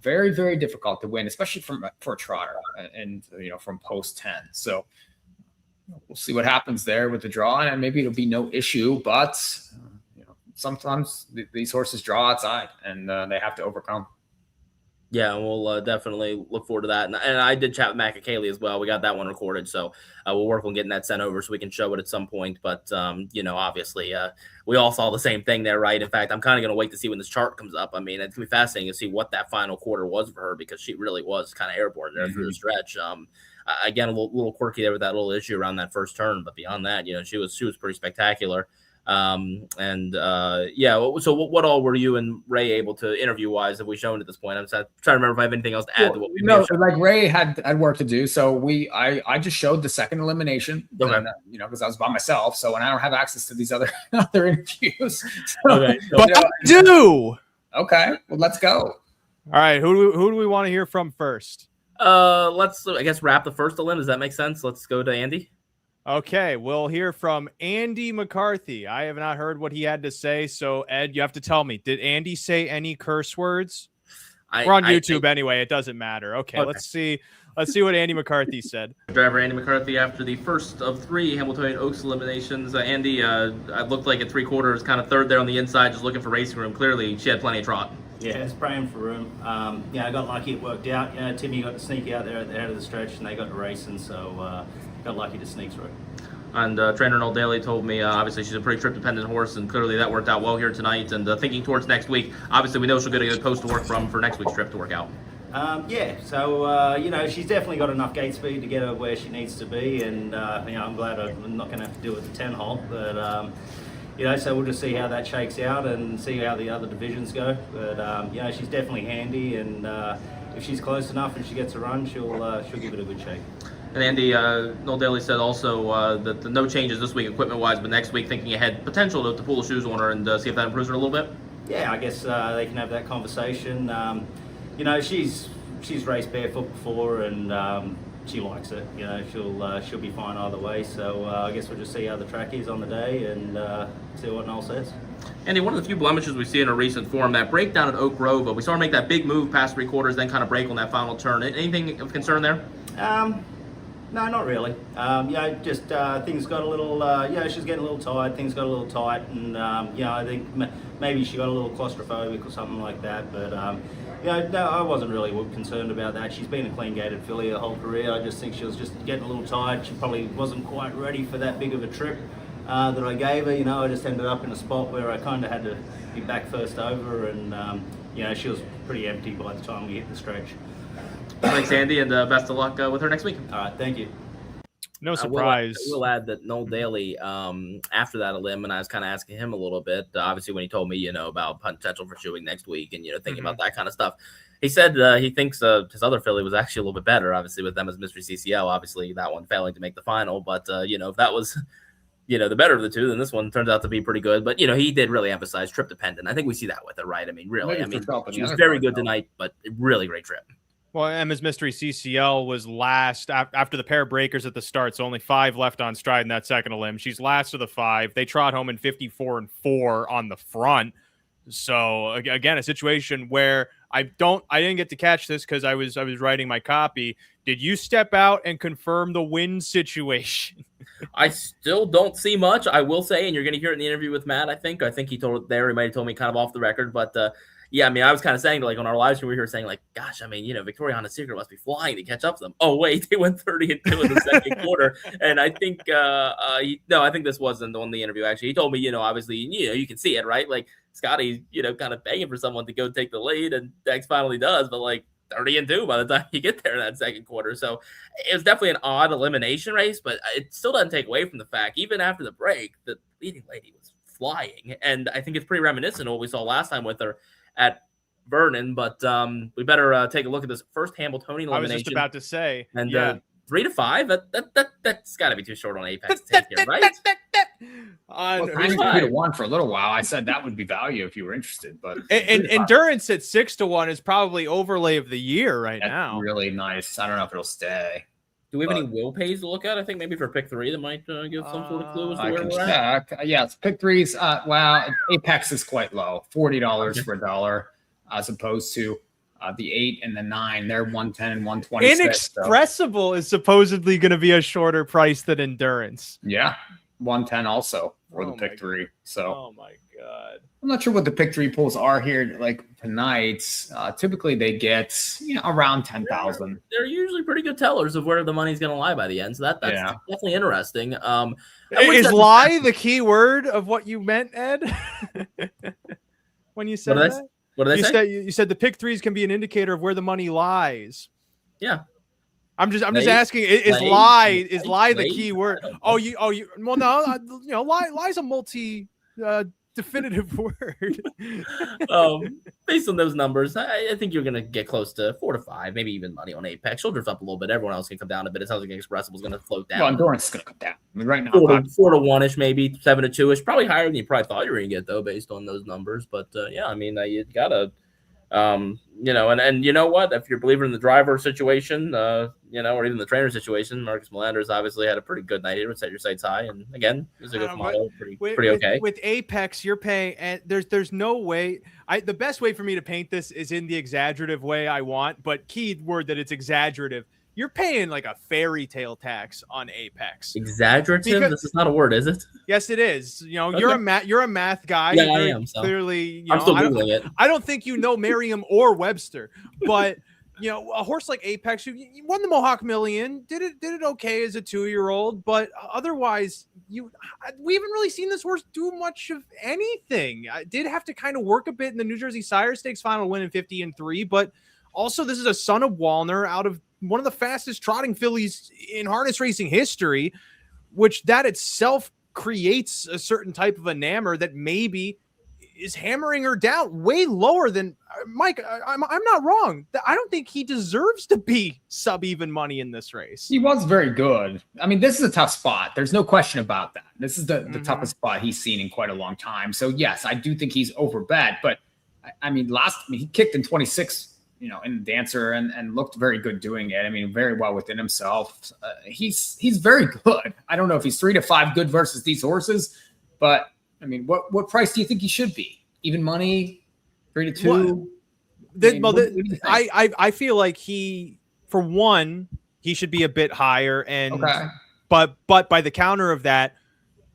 Very, very difficult to win, especially for a trotter and from post 10. So we'll see what happens there with the draw, and maybe it'll be no issue. But sometimes these horses draw outside, and they have to overcome. Yeah, we'll definitely look forward to that. And I did chat with Mac and Kaylee as well. We got that one recorded, so we'll work on getting that sent over so we can show it at some point. But, obviously, we all saw the same thing there, right? In fact, I'm kind of going to wait to see when this chart comes up. I mean, it's going to be fascinating to see what that final quarter was for her because she really was kind of airborne there through the stretch. Again, a little quirky there with that little issue around that first turn. But beyond that, she was pretty spectacular. So what all were you and Ray able to interview wise have we shown at this point? I'm trying to remember if I have anything else to add to what we like Ray had work to do. So I just showed the second elimination, okay. Because I was by myself. So when I don't have access to these other interviews, okay. But I do. Okay, well, let's go. All right, who do we want to hear from first? Let's I guess wrap the first elim. Does that make sense? Let's go to Andy. Okay, we'll hear from Andy McCarthy. I have not heard what he had to say, so Ed, you have to tell me. Did Andy say any curse words? We're on YouTube anyway. It doesn't matter. Okay, let's see what Andy McCarthy said. Driver Andy McCarthy after the first of 3 Hamiltonian Oaks eliminations. Andy, I looked like at 3/4, kind of third there on the inside, just looking for racing room. Clearly, she had plenty of trot. Yeah, it's praying for room. I got lucky it worked out. Timmy got to sneak out there at the end of the stretch, and they got to racing, so got lucky to sneak through. And trainer Noel Daly told me, obviously, she's a pretty trip-dependent horse, and clearly that worked out well here tonight. And thinking towards next week, obviously, we know she'll get a post to work from for next week's trip to work out. She's definitely got enough gate speed to get her where she needs to be, and I'm glad I'm not going to have to deal with the 10 hole, but so we'll just see how that shakes out and see how the other divisions go. But she's definitely handy, and if she's close enough and she gets a run, she'll give it a good shake. And Andy, Noel Daly said also that the no changes this week equipment-wise, but next week thinking ahead, potential to pull the shoes on her and see if that improves her a little bit. Yeah, I guess they can have that conversation. She's raced barefoot before, and she likes it. She'll be fine either way. So I guess we'll just see how the track is on the day and see what Noel says. Andy, one of the few blemishes we see in her recent form, that breakdown at Oak Grove, we saw her make that big move past 3/4, then kind of break on that final turn. Anything of concern there? No, not really. Things got a little, she's getting a little tired, things got a little tight, and, I think maybe she got a little claustrophobic or something like that, but, no, I wasn't really concerned about that. She's been a clean-gated filly her whole career. I just think she was just getting a little tired. She probably wasn't quite ready for that big of a trip that I gave her. I just ended up in a spot where I kind of had to be back first over, and, she was pretty empty by the time we hit the stretch. Thanks, Andy, and best of luck with her next week. All right, thank you. No surprise. I will add that Noel Daly, after that elim, and I was kind of asking him a little bit, obviously when he told me, about potential for shoeing next week and, thinking about that kind of stuff. He said he thinks his other filly was actually a little bit better, obviously, with them as Mystery CCL, obviously that one failing to make the final. But, if that was, the better of the two, then this one turns out to be pretty good. But, he did really emphasize trip dependent. I think we see that with her, right? I mean, really. She was very good tonight, but really great trip. Well, Emma's Mystery CCL was last after the pair of breakers at the start, so only 5 left on stride in that second elim. She's last of the 5. They trot home in 54-4 on the front. So again, a situation where I didn't get to catch this because I was writing my copy. Did you step out and confirm the win situation? I still don't see much, I will say, and you're going to hear it in the interview with Matt. I think he told there. He might have told me kind of off the record, but. Yeah, I mean, I was kind of saying, like, on our live stream, we were saying, like, gosh, I mean, Victoriana's Secret must be flying to catch up to them. Oh, wait, they went 30-2 in the second quarter. And I think, I think this wasn't on the interview, actually. He told me, obviously, you can see it, right? Like, Scotty's, kind of begging for someone to go take the lead, and Dex finally does, but, like, 30-2 by the time you get there in that second quarter. So it was definitely an odd elimination race, but it still doesn't take away from the fact, even after the break, the leading lady was flying. And I think it's pretty reminiscent of what we saw last time with her at Vernon, but we better take a look at this first Hamiltonian elimination. I was just about to say, and 3-5. That's got to be too short on Apex to take here, right? On 3-1 for a little while. I said that would be value if you were interested, but Endurance at 6-1 is probably overlay of the year right now. Really nice. I don't know if it'll stay. Do we have any will pays to look at? I think maybe for pick 3 that might give some sort of clue as to where we're at. Yeah, it's pick 3s. Apex is quite low, $40 for $1, as opposed to the 8 and the 9. They're 110 and 126. Inexpressible is supposedly going to be a shorter price than Endurance. Yeah, 110 also for the pick 3. So, oh my God. I'm not sure what the pick 3 pools are here like tonight. Typically they get around 10,000. They're usually pretty good tellers of where the money's going to lie by the end. So that's definitely interesting. Is lie the key word of what you meant, Ed? When you said that? What did I say? You said the pick 3s can be an indicator of where the money lies. Yeah. I'm just asking, is lie the key word? Well, no, lie's a multi definitive word. Based on those numbers, I think you're going to get close to 4 to 5, maybe even money on Apex. She'll drift up a little bit. Everyone else can come down a bit. It sounds like Expressible is going to float down. Well, Endurance is going to come down. I mean, right now, 4 to 1-ish, maybe 7 to 2-ish. Probably higher than you probably thought you were going to get, though, based on those numbers. But you got to. And you know what? If you're believing in the driver situation, or even the trainer situation, Marcus Melanders obviously had a pretty good night. He would set your sights high, and again, it was a good model, pretty okay. With Apex, you're paying, and there's no way. The best way for me to paint this is in the exaggerative way I want, but key word that it's exaggerative. You're paying like a fairy tale tax on Apex. Exaggerative? This is not a word, is it? Yes, it is. Okay. You're a math guy. Yeah, I am. So. Clearly, I'm still Googling it. I don't think you know Merriam or Webster, but a horse like Apex, you won the Mohawk Million, did it okay as a 2-year-old, but otherwise, we haven't really seen this horse do much of anything. I did have to kind of work a bit in the New Jersey Sire Stakes final win in 50-3, but also this is a son of Wallner out of one of the fastest trotting fillies in harness racing history, which that itself creates a certain type of enamor that maybe is hammering her down way lower than Mike. I'm not wrong. I don't think he deserves to be sub even money in this race. He was very good. I mean, this is a tough spot. There's no question about that. This is the toughest spot he's seen in quite a long time. So yes, I do think he's overbet, but I mean, he kicked in 26, in the Dancer and looked very good doing it. I mean, very well within himself. He's very good. I don't know if he's 3 to 5 good versus these horses, but I mean, what price do you think he should be? Even money, 3 to 2. I feel like he should be a bit higher, and but by the counter of that,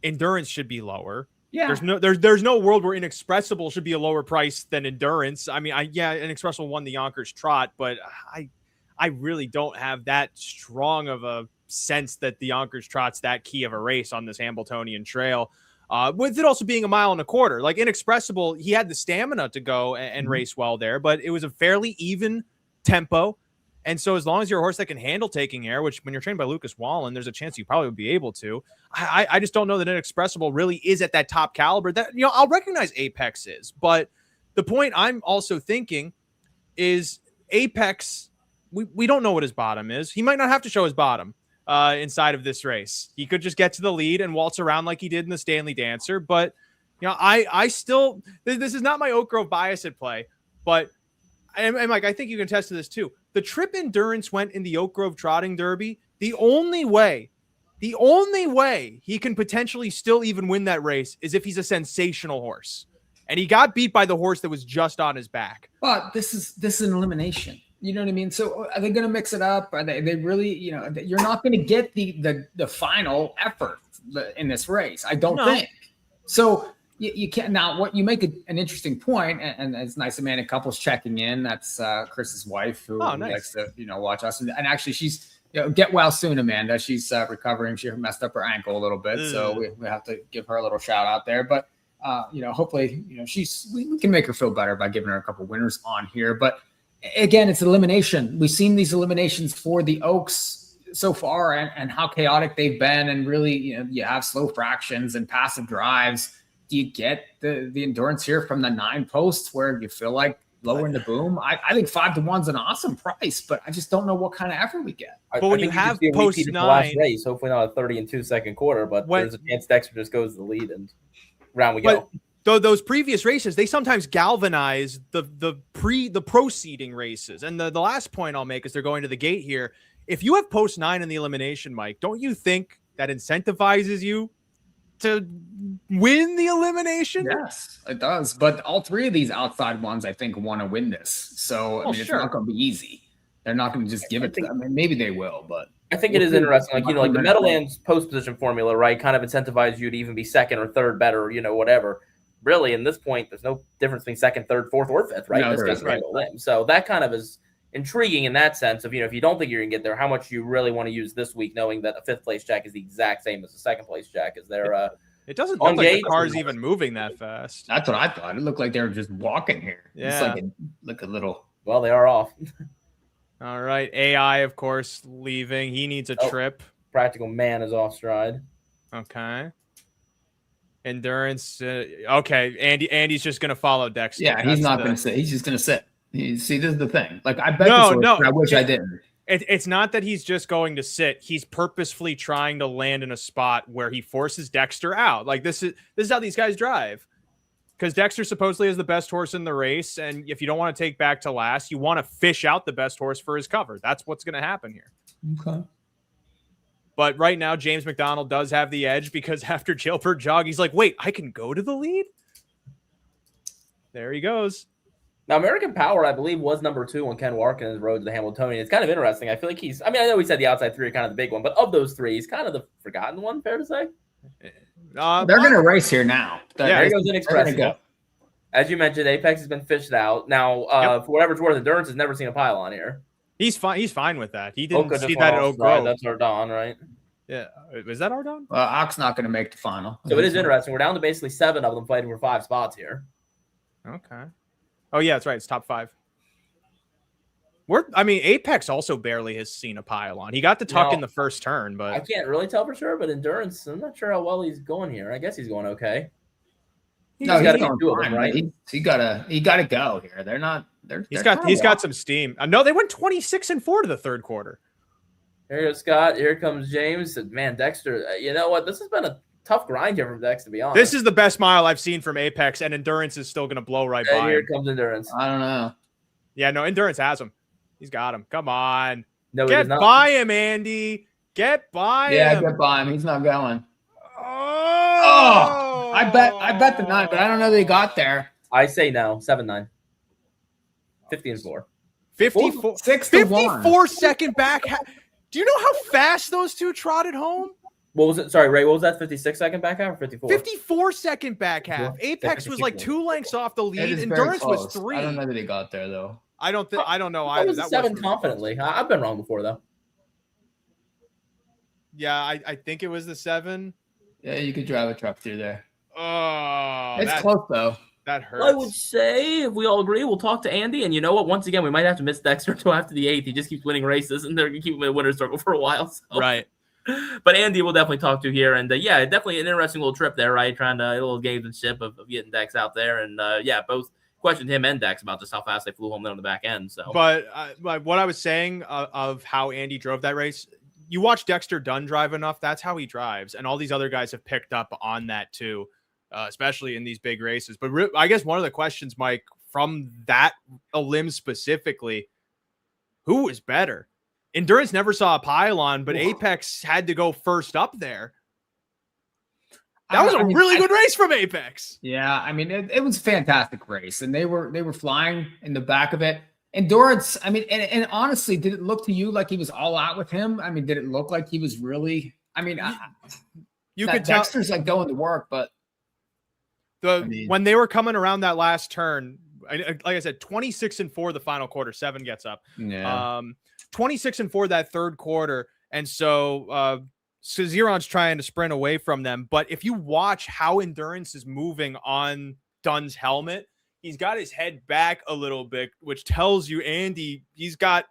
Endurance should be lower. Yeah, there's no world where Inexpressible should be a lower price than Endurance. I mean, Inexpressible won the Yonkers Trot, but I really don't have that strong of a sense that the Yonkers Trot's that key of a race on this Hambletonian trail. With it also being a 1.25 miles, like Inexpressible, he had the stamina to go and race well there, but it was a fairly even tempo. And so as long as you're a horse that can handle taking air, which when you're trained by Lucas Wallen, there's a chance you probably would be able to. I just don't know that Inexpressible really is at that top caliber that, I'll recognize Apex is, but the point I'm also thinking is Apex, we don't know what his bottom is. He might not have to show his bottom inside of this race. He could just get to the lead and waltz around like he did in the Stanley Dancer. But, I still, this is not my Oak Grove bias at play, but and Mike, I think you can attest to this too. The trip Endurance went in the Oak Grove Trotting Derby. The only way he can potentially still even win that race is if he's a sensational horse. And he got beat by the horse that was just on his back. But this is an elimination. You know what I mean? So are they going to mix it up? Are they really, you're not going to get the final effort in this race. I don't think. So you can't. Now, what you make an interesting point, and it's nice Amanda Couples checking in. That's Chris's wife who likes to watch us, and actually she's get well soon, Amanda. She's recovering. She messed up her ankle a little bit, so we have to give her a little shout out there. But hopefully we can make her feel better by giving her a couple winners on here. But again, it's elimination. We've seen these eliminations for the Oaks so far, and how chaotic they've been, and really you have slow fractions and passive drives. Do you get the Endurance here from the 9 posts where you feel like lowering the boom? I think 5 to 1's an awesome price, but I just don't know what kind of effort we get. But when you have post 9, last race, hopefully not a 30-2 second quarter, but there's a chance Dexter just goes to the lead and round we go. Though those previous races, they sometimes galvanize the proceeding races. And the last point I'll make is they're going to the gate here. If you have post 9 in the elimination, Mike, don't you think that incentivizes you to win the elimination? Yes, it does. But all 3 of these outside ones, I think, want to win this. So it's not going to be easy. They're not going to just give it to them. I mean, maybe they will, but I think it is interesting. Like the Meadowlands post position formula, right? Kind of incentivizes you to even be second or third better, whatever. really, in this point, there's no difference between second, third, fourth, or fifth, right? No, This doesn't right. Limb. So that kind of is intriguing in that sense of, if you don't think you're going to get there, how much you really want to use this week, knowing that a fifth place jack is the exact same as a second place jack. Is there it doesn't look like the car's even moving that fast. That's what I thought. It looked like they were just walking here. Yeah. It's like a little. Well, they are off. All right. AI, of course, leaving. He needs a trip. Practical Man is off stride. Okay. Endurance. Okay. Andy's just going to follow Dexter. Yeah, he's not going to sit. He's just going to sit. See, this is the thing. Like, I bet I wish I didn't. It's not that he's just going to sit. He's purposefully trying to land in a spot where he forces Dexter out. Like, this is how these guys drive. Because Dexter supposedly is the best horse in the race, and if you don't want to take back to last, you want to fish out the best horse for his cover. That's what's going to happen here. Okay. But right now, James McDonald does have the edge because after Jailbird Jog, he's like, wait, I can go to the lead? There he goes. Now, American Power, I believe, was number 2 when Ken Warkin rode to the Hamiltonian. It's kind of interesting. I feel like I know we said the outside 3 are kind of the big one, but of those 3, he's kind of the forgotten one, fair to say? They're going to race here now. There goes Inexpressible. As you mentioned, Apex has been fished out. Now, for whatever it's worth, Endurance has never seen a pylon here. He's fine. He's fine with that. He didn't see that at Oak Grove. That's Ardon, right? Yeah. Is that Ardon? Well, Ock's not going to make the final. So it is interesting. We're down to basically 7 of them fighting for 5 spots here. Okay. Oh, yeah, that's right. It's top 5. Apex also barely has seen a pylon. He got the tuck in the first turn, but I can't really tell for sure. But Endurance, I'm not sure how well he's going here. I guess he's going okay. He's got to get 2 of them, right? He gotta go here. They're not. He's got some steam. No, they went 26-4 to the third quarter. Here goes Scott. Here comes James. Man, Dexter. You know what? This has been a tough grind here from Dex, to be honest. This is the best mile I've seen from Apex, and Endurance is still going to blow right by here him. Comes Endurance. I don't know. Yeah, no, Endurance has him. He's got him. Come on. No, get by him, Andy. Get by him. Yeah, get by him. He's not going. Oh, I bet the 9, but I don't know they got there. I say no. 7-9. 50-4. 54. 54-second back. Do you know how fast those two trotted home? What was it? Sorry, Ray. What was that? 56-second back half or 54? 54-second back half. Apex was like 2 lengths off the lead. Endurance was 3. I don't know that he got there though. I don't know either. That was 7 confidently. I've been wrong before though. Yeah, I think it was the 7. Yeah, you could drive a truck through there. Oh, it's close though. That hurts. I would say, if we all agree, we'll talk to Andy. And you know what? Once again, we might have to miss Dexter until after the 8th. He just keeps winning races, and they're going to keep him in the winner's circle for a while. So. Right. But Andy we'll definitely talk to here. And, yeah, definitely an interesting little trip there, right? Trying to a little gamesmanship of getting Dex out there. And, yeah, both questioned him and Dex about just how fast they flew home there on the back end. So, But what I was saying of how Andy drove that race, you watch Dexter Dunn drive enough, that's how he drives. And all these other guys have picked up on that too. Especially in these big races. But I guess one of the questions, Mike, from that Elims specifically, who is better? Endurance never saw a pylon, but Apex had to go first up there. That was a really good race from Apex. Yeah, I mean, it was a fantastic race, and they were flying in the back of it. Endurance, I mean, and honestly, did it look to you like he was all out with him? I mean, did it look like he was really? I mean, you could tell Dexter's like going to work, but. When they were coming around that last turn, like I said, 26-4 the final quarter, 7 gets up. Yeah. 26-4 that third quarter, and so Zeron's trying to sprint away from them. But if you watch how Endurance is moving on Dunn's helmet, he's got his head back a little bit, which tells you Andy he's got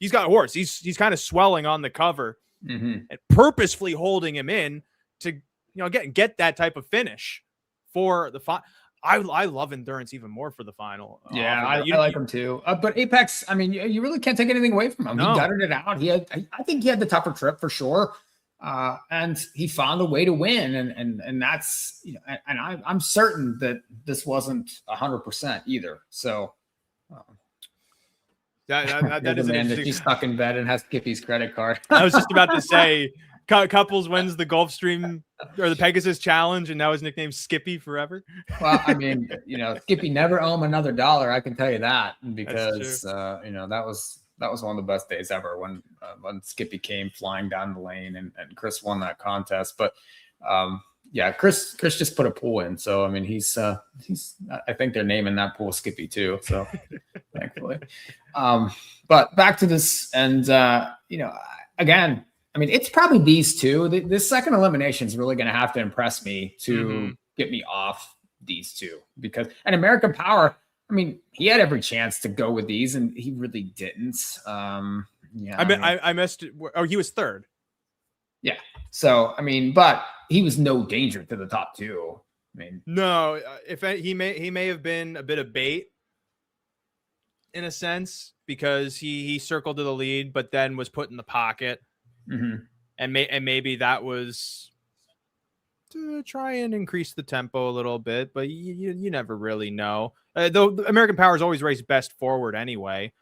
a horse. He's kind of swelling on the cover and purposefully holding him in to get that type of finish. For the final, I love Endurance even more for the final. Yeah, I like him too. But Apex, I mean, you really can't take anything away from him. No. He gutted it out. I think he had the tougher trip for sure, and he found a way to win. And that's and I'm certain that this wasn't 100% either. So that is the man that he's stuck in bed and has Skippy's credit card. I was just about to say. Couples wins the Gulfstream or the Pegasus Challenge, and now his nickname's Skippy forever. Well, I mean, Skippy never owe him another $1. I can tell you that because that was one of the best days ever when Skippy came flying down the lane and Chris won that contest. But Yeah, Chris just put a pool in, so I mean he's I think they're naming that pool Skippy too. So thankfully, but back to this, and again, I mean it's probably these two. This second elimination is really going to have to impress me to get me off these two, because and American Power, I mean he had every chance to go with these, and he really didn't. I missed it. Oh, he was third. Yeah. So, I mean, but he was no danger to the top two. I mean, no, if he may have been a bit of bait in a sense, because he circled to the lead, but then was put in the pocket. And maybe that was to try and increase the tempo a little bit, but you never really know. Though American Power is always raced best forward anyway,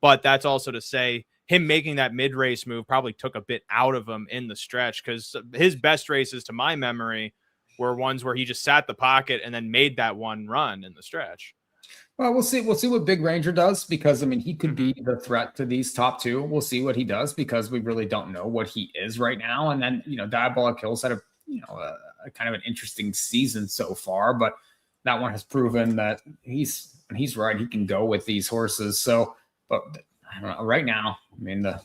but that's also to say him making that mid-race move probably took a bit out of him in the stretch, because his best races, to my memory, were ones where he just sat the pocket and then made that one run in the stretch. Well, we'll see what Big Ranger does, because I mean he could be the threat to these top two. We'll see what he does, because we really don't know what he is right now. And then Diabolic Hills had a kind of an interesting season so far, but that one has proven that he's right. He can go with these horses. So, but I don't know. Right now, I mean, the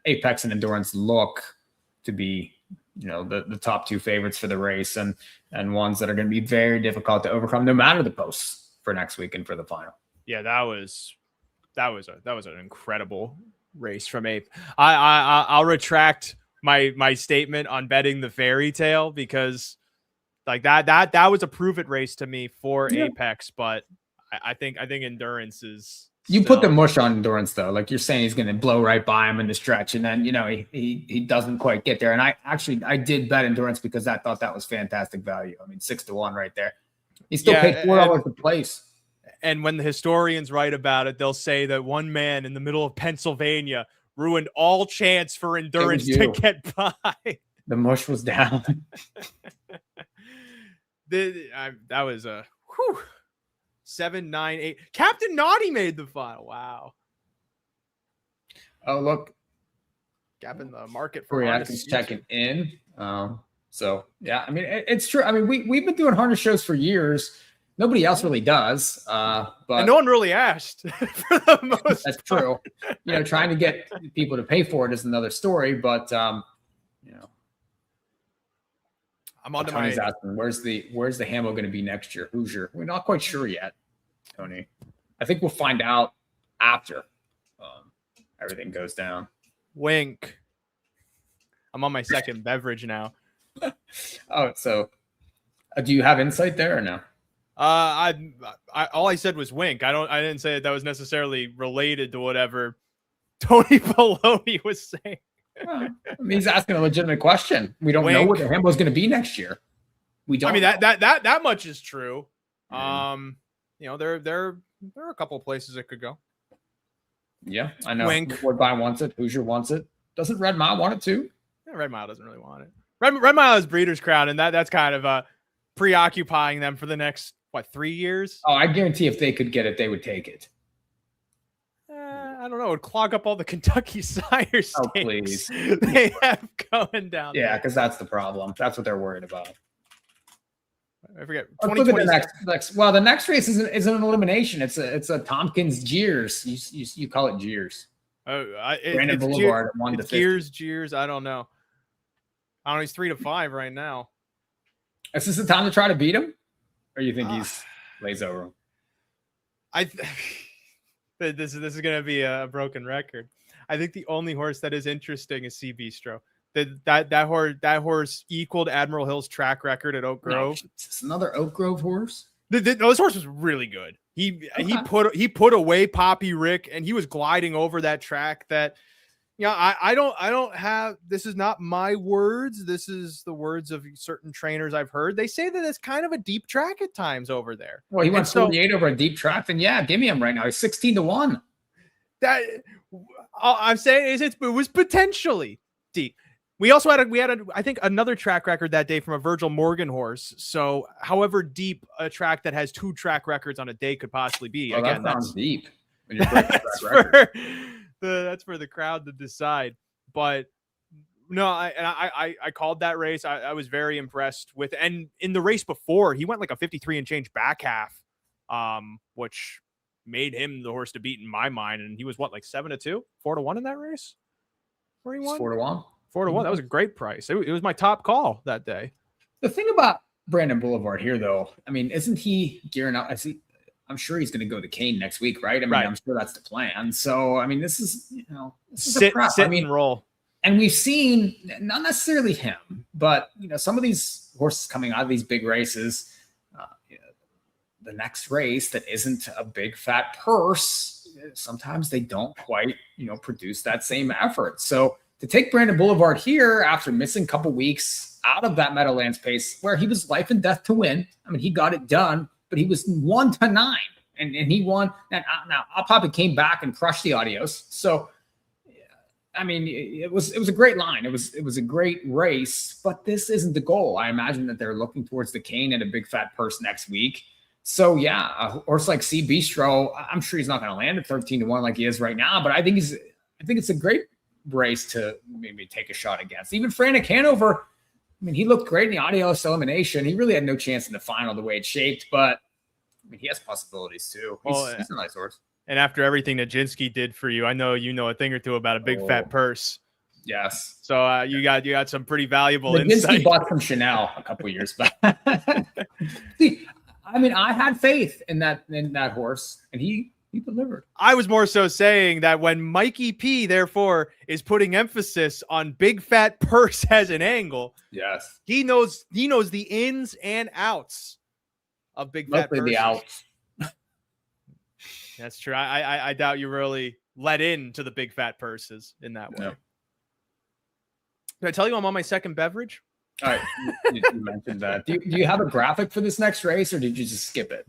Apex and Endurance look to be, the top two favorites for the race, and ones that are going to be very difficult to overcome, no matter the posts for next week and for the final. Yeah, that was an incredible race from Ape. I'll retract my statement on betting the fairy tale, because like that was a prove it race to me for Apex, but I think Endurance is. You put the mush on Endurance, though. Like you're saying, he's going to blow right by him in the stretch, and then he doesn't quite get there. And I did bet Endurance because I thought that was fantastic value. I mean, 6-1 right there. He still paid $4 to place. And when the historians write about it, they'll say that one man in the middle of Pennsylvania ruined all chance for Endurance to get by. The mush was down. That was a 7, 9, 8. Captain Naughty made the final. Wow. Oh, look. Gap in the market for Reaction's checking in. So, yeah, I mean, it's true. I mean, we've been doing harness shows for years. Nobody else really does. But and no one really asked for the most. That's true. Trying to get people to pay for it is another story. But, I'm on to Tony's asking, where's the Hambo going to be next year? Hoosier. We're not quite sure yet, Tony. I think we'll find out after everything goes down. Wink. I'm on my second beverage now. Oh, so do you have insight there or no? I all I said was wink. I didn't say that was necessarily related to whatever Tony Poloni was saying. Well, I mean, he's asking a legitimate question. We don't know what the Hambo is going to be next year. We don't. I mean, that much is true. There are a couple of places it could go. Yeah, I know. Wink. Woodbine wants it. Hoosier wants it. Doesn't Red Mile want it too? Yeah, Red Mile doesn't really want it. Red Mile is Breeders' Crown, and that's kind of preoccupying them for the next 3 years. Oh, I guarantee if they could get it, they would take it. I don't know. It would clog up all the Kentucky Sire stakes. Oh, please. They have going down. Yeah, because that's the problem. That's what they're worried about. I forget. Look at the next. Well, the next race isn't an elimination. It's a Tompkins Jeers. You call it Jeers. Brandon Boulevard 1 to 50. Jeers. I don't know. He's 3-5 right now. Is this the time to try to beat him, or you think he's lays over him? This is going to be a broken record. I think the only horse that is interesting is Sea Bistro. That horse equaled Admiral Hill's track record at Oak Grove. No, is this another Oak Grove horse? This horse was really good. He put away Poppy Rick, and he was gliding over that track. That I don't have. This is not my words. This is the words of certain trainers I've heard. They say that it's kind of a deep track at times over there. Well, he went 48 over a deep track, then give me him right now. He's 16-1. That I'm saying it was potentially deep. We also had I think another track record that day from a Virgil Morgan horse. So, however deep a track that has 2 track records on a day could possibly be. Well, again, that sounds deep. That's for the crowd to decide. But No, I called that race. I was very impressed with, and in the race before, he went like a 53 and change back half, which made him the horse to beat in my mind. And he was what, like 7-2, 4-1 in that race, where he won 4-1. 4-1. That was a great price. It was my top call that day. The thing about Brandon Boulevard here, though, I mean, isn't he gearing up? I'm sure he's going to go to Kane next week, right? I mean, I'm sure that's the plan. So, I mean, this is sit and roll. And we've seen, not necessarily him, but, some of these horses coming out of these big races, the next race that isn't a big fat purse, sometimes they don't quite, produce that same effort. So to take Brandon Boulevard here after missing a couple weeks out of that Meadowlands pace where he was life and death to win. I mean, he got it done, but he was 1-9 and he won. And now Papa came back and crushed the Audios. So, I mean, it was a great line. It was a great race, but this isn't the goal. I imagine that they're looking towards the Cane and a big fat purse next week. So yeah, a horse like C Bistro, I'm sure he's not going to land at 13-1 like he is right now, but I think it's a great race to maybe take a shot against. Even Frantic Hanover, I mean, he looked great in the Audios elimination. He really had no chance in the final the way it's shaped, but I mean, he has possibilities too. He's a nice horse. And after everything Nijinsky did for you, I know you know a thing or two about a big fat purse. Yes. So you got some pretty valuable insight. Nijinsky bought from Chanel a couple of years back. See, I mean, I had faith in that horse, and he delivered. I was more so saying that when Mikey P, therefore, is putting emphasis on big fat purse as an angle, yes, he knows the ins and outs of big fat purses. The outs. That's true. I doubt you really let into the big fat purses in that way. No. Did I tell you I'm on my second beverage? All right, you mentioned that. Do you have a graphic for this next race, or did you just skip it?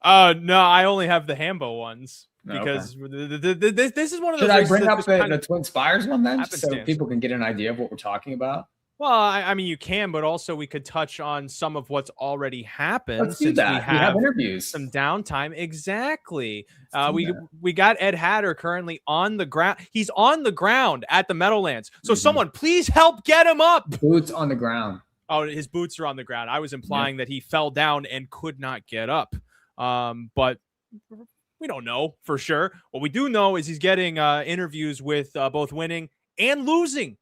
No, I only have the Hambo ones because this is one of those. Should I bring up the Twin Spires one then, so people can get an idea of what we're talking about? Well, I mean, you can, but also we could touch on some of what's already happened. Let's do that. We have interviews, some downtime. Exactly. We got Ed Hatter currently on the ground. He's on the ground at the Meadowlands. So someone please help get him up. Boots on the ground. Oh, his boots are on the ground. I was implying that he fell down and could not get up. But we don't know for sure. What we do know is he's getting interviews with both winning and losing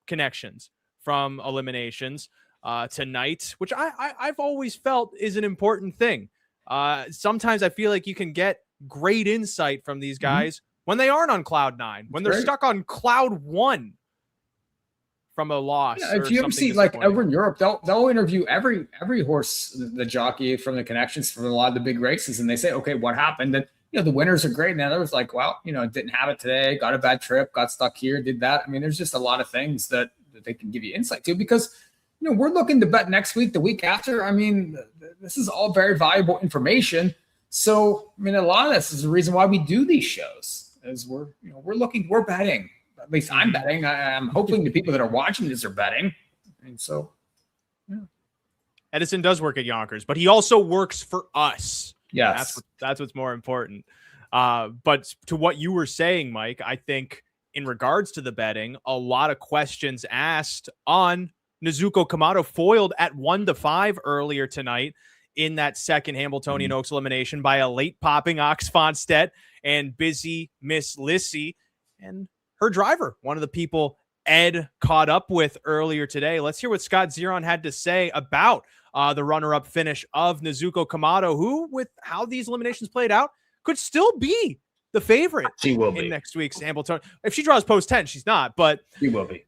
connections from eliminations tonight, which I've always felt is an important thing. Sometimes I feel like you can get great insight from these guys when they aren't on cloud 9, when they're stuck on cloud 1 from a loss. Yeah, if you ever see, like over in Europe, they'll interview every horse, the jockey from the connections from a lot of the big races, and they say, okay, what happened? And the winners are great. And the others like, well, didn't have it today, got a bad trip, got stuck here, did that. I mean, there's just a lot of things that they can give you insight to, because we're looking to bet next week, the week after. I mean, this is all very valuable information. So I mean, a lot of this is the reason why we do these shows, is we're betting. At least I'm betting. I'm hoping the people that are watching this are betting. And so Edison does work at Yonkers, but he also works for us. Yes, that's what's more important. But to what you were saying, Mike, I think in regards to the betting, a lot of questions asked on Nezuko Kamado, foiled at 1-5 earlier tonight in that second Hambletonian Oaks elimination by a late popping Ox Fonstedt and busy Miss Lissy and her driver, one of the people Ed caught up with earlier today. Let's hear what Scott Zeron had to say about the runner-up finish of Nezuko Kamado, who, with how these eliminations played out, could still be the favorite. She will be in next week's Hambletonian. If she draws post 10, she's not, but she will be.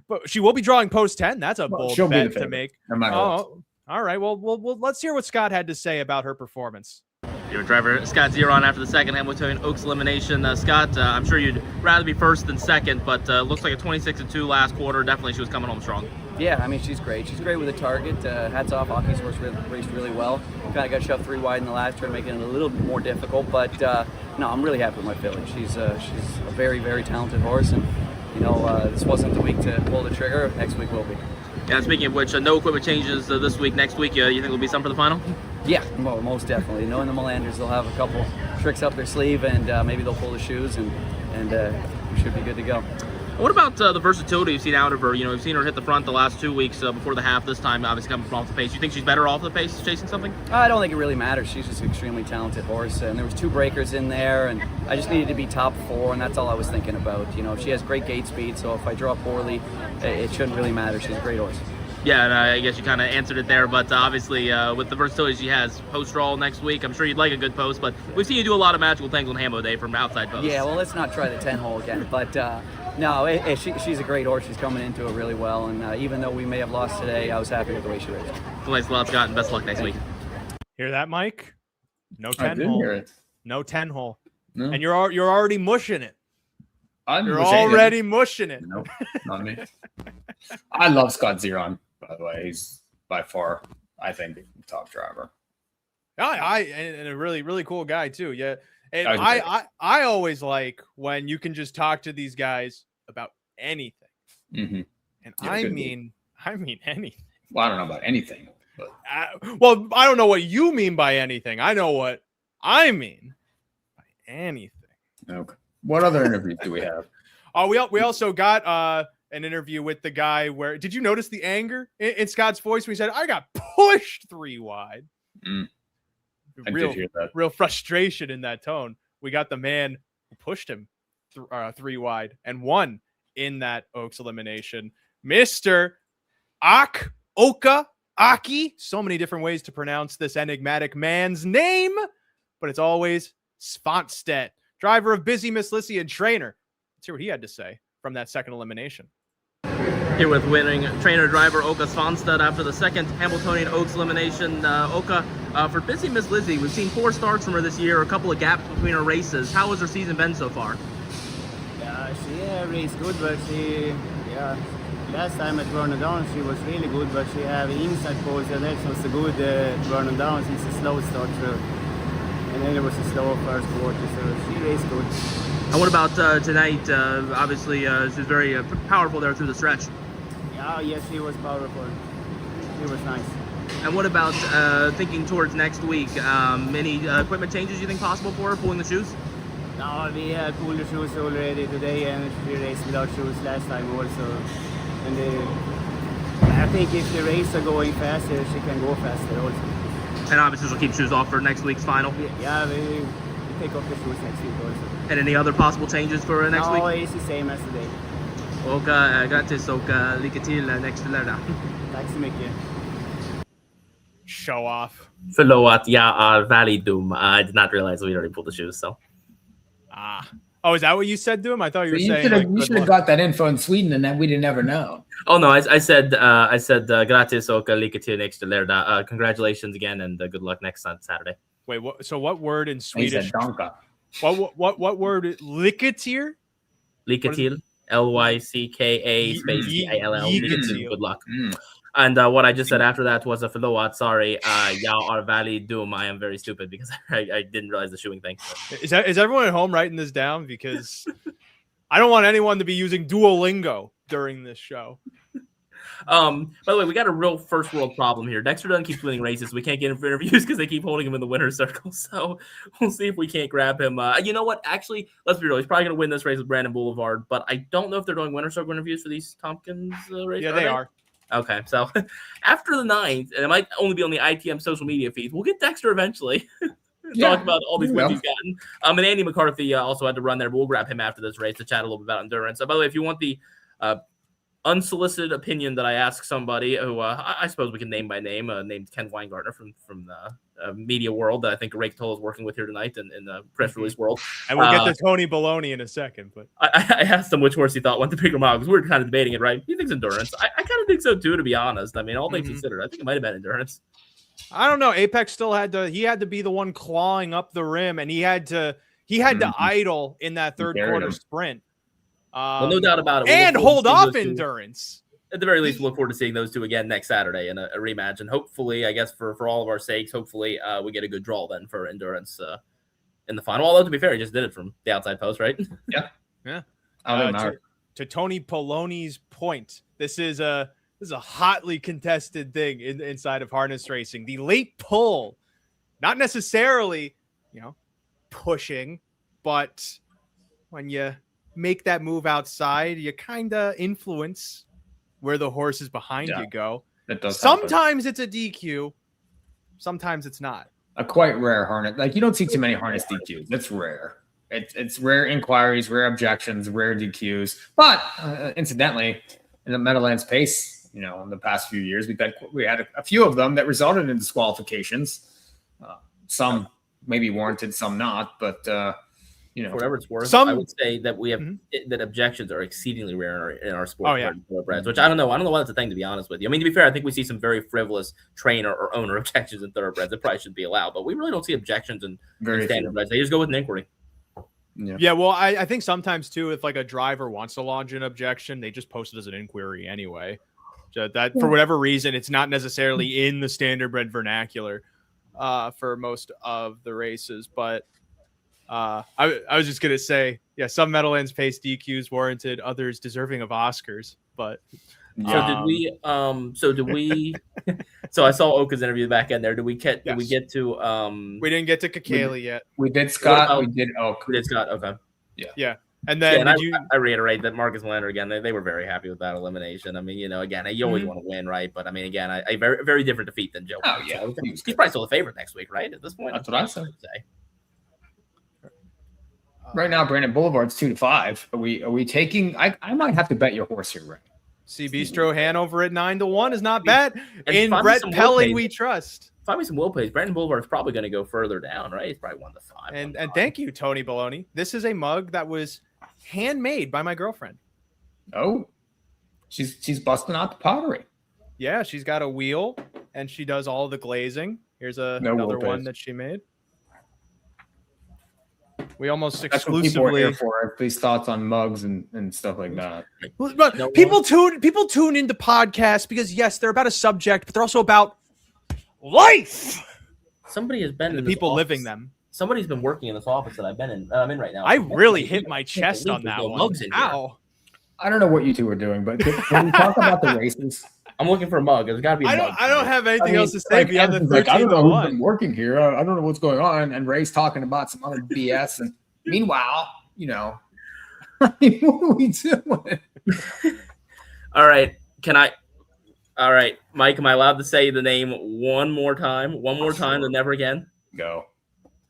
But she will be drawing post 10. That's a bold bet to make. All right. Well, let's hear what Scott had to say about her performance. Your driver, Scott Zeron, after the second Hamiltonian Oaks elimination. Scott, I'm sure you'd rather be first than second, but looks like a 26-2 last quarter. Definitely she was coming home strong. Yeah, I mean, she's great. She's great with a target. Hats off. Hockey's horse raced really well. Kind of got shoved 3 wide in the last turn, making it a little bit more difficult. But, no, I'm really happy with my filly. She's a very, very talented horse. And, this wasn't the week to pull the trigger. Next week will be. Yeah, speaking of which, no equipment changes this week. Next week, you think there'll be some for the final? Yeah, most definitely. Knowing the Melanders, they'll have a couple tricks up their sleeve, and maybe they'll pull the shoes, and we should be good to go. What about the versatility you've seen out of her? You know, we've seen her hit the front the last 2 weeks before the half. This time, obviously coming from off the pace. You think she's better off the pace, chasing something? I don't think it really matters. She's just an extremely talented horse, and there was 2 breakers in there, and I just needed to be top 4, and that's all I was thinking about. You know, she has great gate speed, so if I draw poorly, it shouldn't really matter. She's a great horse. Yeah, and I guess you kind of answered it there, but obviously with the versatility she has, post draw next week, I'm sure you'd like a good post, but we've seen you do a lot of magical things on Hambo Day from outside posts. Yeah, well, let's not try the 10-hole again, but no, she's a great horse. She's coming into it really well, and even though we may have lost today, I was happy with the way she raced. Thanks a lot, Scott, and best of luck next week. Hear that, Mike? No I did 10-hole. hear it. No 10-hole. No. And you're already mushing it. You're already mushing it. No, not me. I love Scott Zeron, by the way. He's by far, I think, the top driver. And a really, really cool guy too. Yeah. And I always like when you can just talk to these guys about anything. Mm-hmm. And yeah, I mean anything. Well, I don't know about anything. But I don't know what you mean by anything. I know what I mean by anything. Okay. What other interviews do we have? We also got an interview with the guy where, did you notice the anger in Scott's voice when he said, I got pushed 3 wide? I did hear that. Real frustration in that tone. We got the man who pushed him 3 wide and won in that Oaks elimination, Mr. Oka Aki. So many different ways to pronounce this enigmatic man's name, but it's always Svanstedt, driver of Busy Miss Lissy and trainer. Let's hear what he had to say from that second elimination. Here with winning trainer driver Oka Svanstedt after the second Hamiltonian Oaks elimination. Oka, for Busy Miss Lizzie, we've seen 4 starts from her this year, a couple of gaps between her races. How has her season been so far? Yeah, she raced good, but last time at Vernon Downs she was really good, but she have inside poles, and that was a good Vernon Downs. It's a slow start through. And then it was a slow first quarter, so she raced good. And what about tonight? Obviously, she was very powerful there through the stretch. Yes, she was powerful. She was nice. And what about thinking towards next week? Any equipment changes you think possible for her, pulling the shoes? No, we pulled the shoes already today, and she raced without shoes last time also. And I think if the race are going faster, she can go faster also. And obviously she'll keep shoes off for next week's final? Yeah, we take off the shoes next week also. And any other possible changes for next week? No, it's the same as today. Oka, gratis och lycka till nästa lördag. Tack så mycket. Show off. Förlåt, jag väldigt dum. I did not realize we already pulled the shoes, so. Oh, is that what you said to him? I thought you were saying you should have got that info in Sweden, and then we'd never know. Oh no, I said gratis och lycka till nästa lördag. Congratulations again, and good luck next Saturday. Wait, what word in Swedish? He said donka. What word? Lyckatil? Lyckatil. Lycka space Till. Good luck. And what I just said after that was a förlåt. Sorry, jag är väldigt dum. I am very stupid because I didn't realize the shoeing thing. Is everyone at home writing this down? Because I don't want anyone to be using Duolingo during this show. By the way, we got a real first world problem here. Dexter Dunn keeps winning races. We can't get him for interviews because they keep holding him in the winner's circle. So we'll see if we can't grab him. You know what? Actually, let's be real. He's probably going to win this race with Brandon Boulevard, but I don't know if they're doing winner's circle interviews for these Tompkins races. Yeah, they are. Okay, so after the 9th, and it might only be on the ITM social media feeds, we'll get Dexter eventually. Talk about all these wins he's gotten. And Andy McCarthy also had to run there, but we'll grab him after this race to chat a little bit about endurance. By the way, if you want the unsolicited opinion that I asked somebody who I suppose we can name by name, named Ken Weingartner from the media world that I think Ray Catola is working with here tonight in the press release world. And we'll get to Tony Baloney in a second. But I asked him which horse he thought went the bigger mile because we were kind of debating it, right? He thinks endurance. I kind of think so too, to be honest. I mean, all things considered, I think it might have been endurance. I don't know. Apex still had to be the one clawing up the rim, and he had to idle in that third quarter sprint. Well, no doubt about it. And hold off endurance. At the very least, we'll look forward to seeing those two again next Saturday in a rematch. And hopefully, I guess for all of our sakes, hopefully we get a good draw then for endurance in the final. Although, to be fair, he just did it from the outside post, right? Yeah. To Tony Poloni's point, this is a hotly contested thing inside of harness racing. The late pull, not necessarily, pushing, but when you make that move outside, you kind of influence where the horses behind you go. That does sometimes it's a DQ, sometimes it's not. A quite rare harness. Like, you don't see too many harness DQs. That's rare. It's rare inquiries, rare objections, rare DQs. But incidentally, in the Meadowlands pace, in the past few years, we had a few of them that resulted in disqualifications. Some maybe warranted, some not. But for whatever it's worth, I would say that we have that objections are exceedingly rare in our sport. Thoroughbreds, which I don't know why that's a thing, to be honest with you. I mean, to be fair, I think we see some very frivolous trainer or owner objections in thoroughbreds that probably should be allowed, but we really don't see objections in standardbreds. They just go with an inquiry. Yeah, well, I think sometimes too, if like a driver wants to launch an objection, they just post it as an inquiry anyway. So that for whatever reason, it's not necessarily in the standardbred vernacular for most of the races. But I was just gonna say, yeah, some Meadowlands pace DQs warranted, others deserving of Oscars. But so did we? So I saw Oka's interview back in there. Did we get to? We didn't get to Kakali yet. We did Scott. We did Oak. We did Scott. Okay. Yeah. And then I reiterate that Marcus Lander again. They were very happy with that elimination. I mean, again, you always want to win, right? But I mean, again, a very very different defeat than Joe. Oh yeah, so he's probably still the favorite next week, right? At this point, that's what I say. Right now, Brandon Boulevard's 2-5. Are we taking? I might have to bet your horse here, Ray. C Bistro Hanover at 9-1 is not bad. In Brett Pelling, we trust. Find me some will pays. Brandon Boulevard's probably going to go further down, right? He's probably 1-5. And thank you, Tony Baloney. This is a mug that was handmade by my girlfriend. Oh, she's busting out the pottery. Yeah, she's got a wheel and she does all the glazing. Here's another one that she made. We almost exclusively for these thoughts on mugs and stuff like that. But people tune into podcasts because yes, they're about a subject, but they're also about life. Somebody has been and the people living them. Somebody's been working in this office that I'm in right now. I really hit my chest on that one. Ow. I don't know what you two are doing, but when we talk about the races, I'm looking for a mug. There's got to be a mug. I don't have anything else to say beyond the 13 I don't know who's been working here. I don't know what's going on. And Ray's talking about some other BS. And meanwhile, what are we doing? All right. All right, Mike, am I allowed to say the name one more time? One more time, then never again? Go.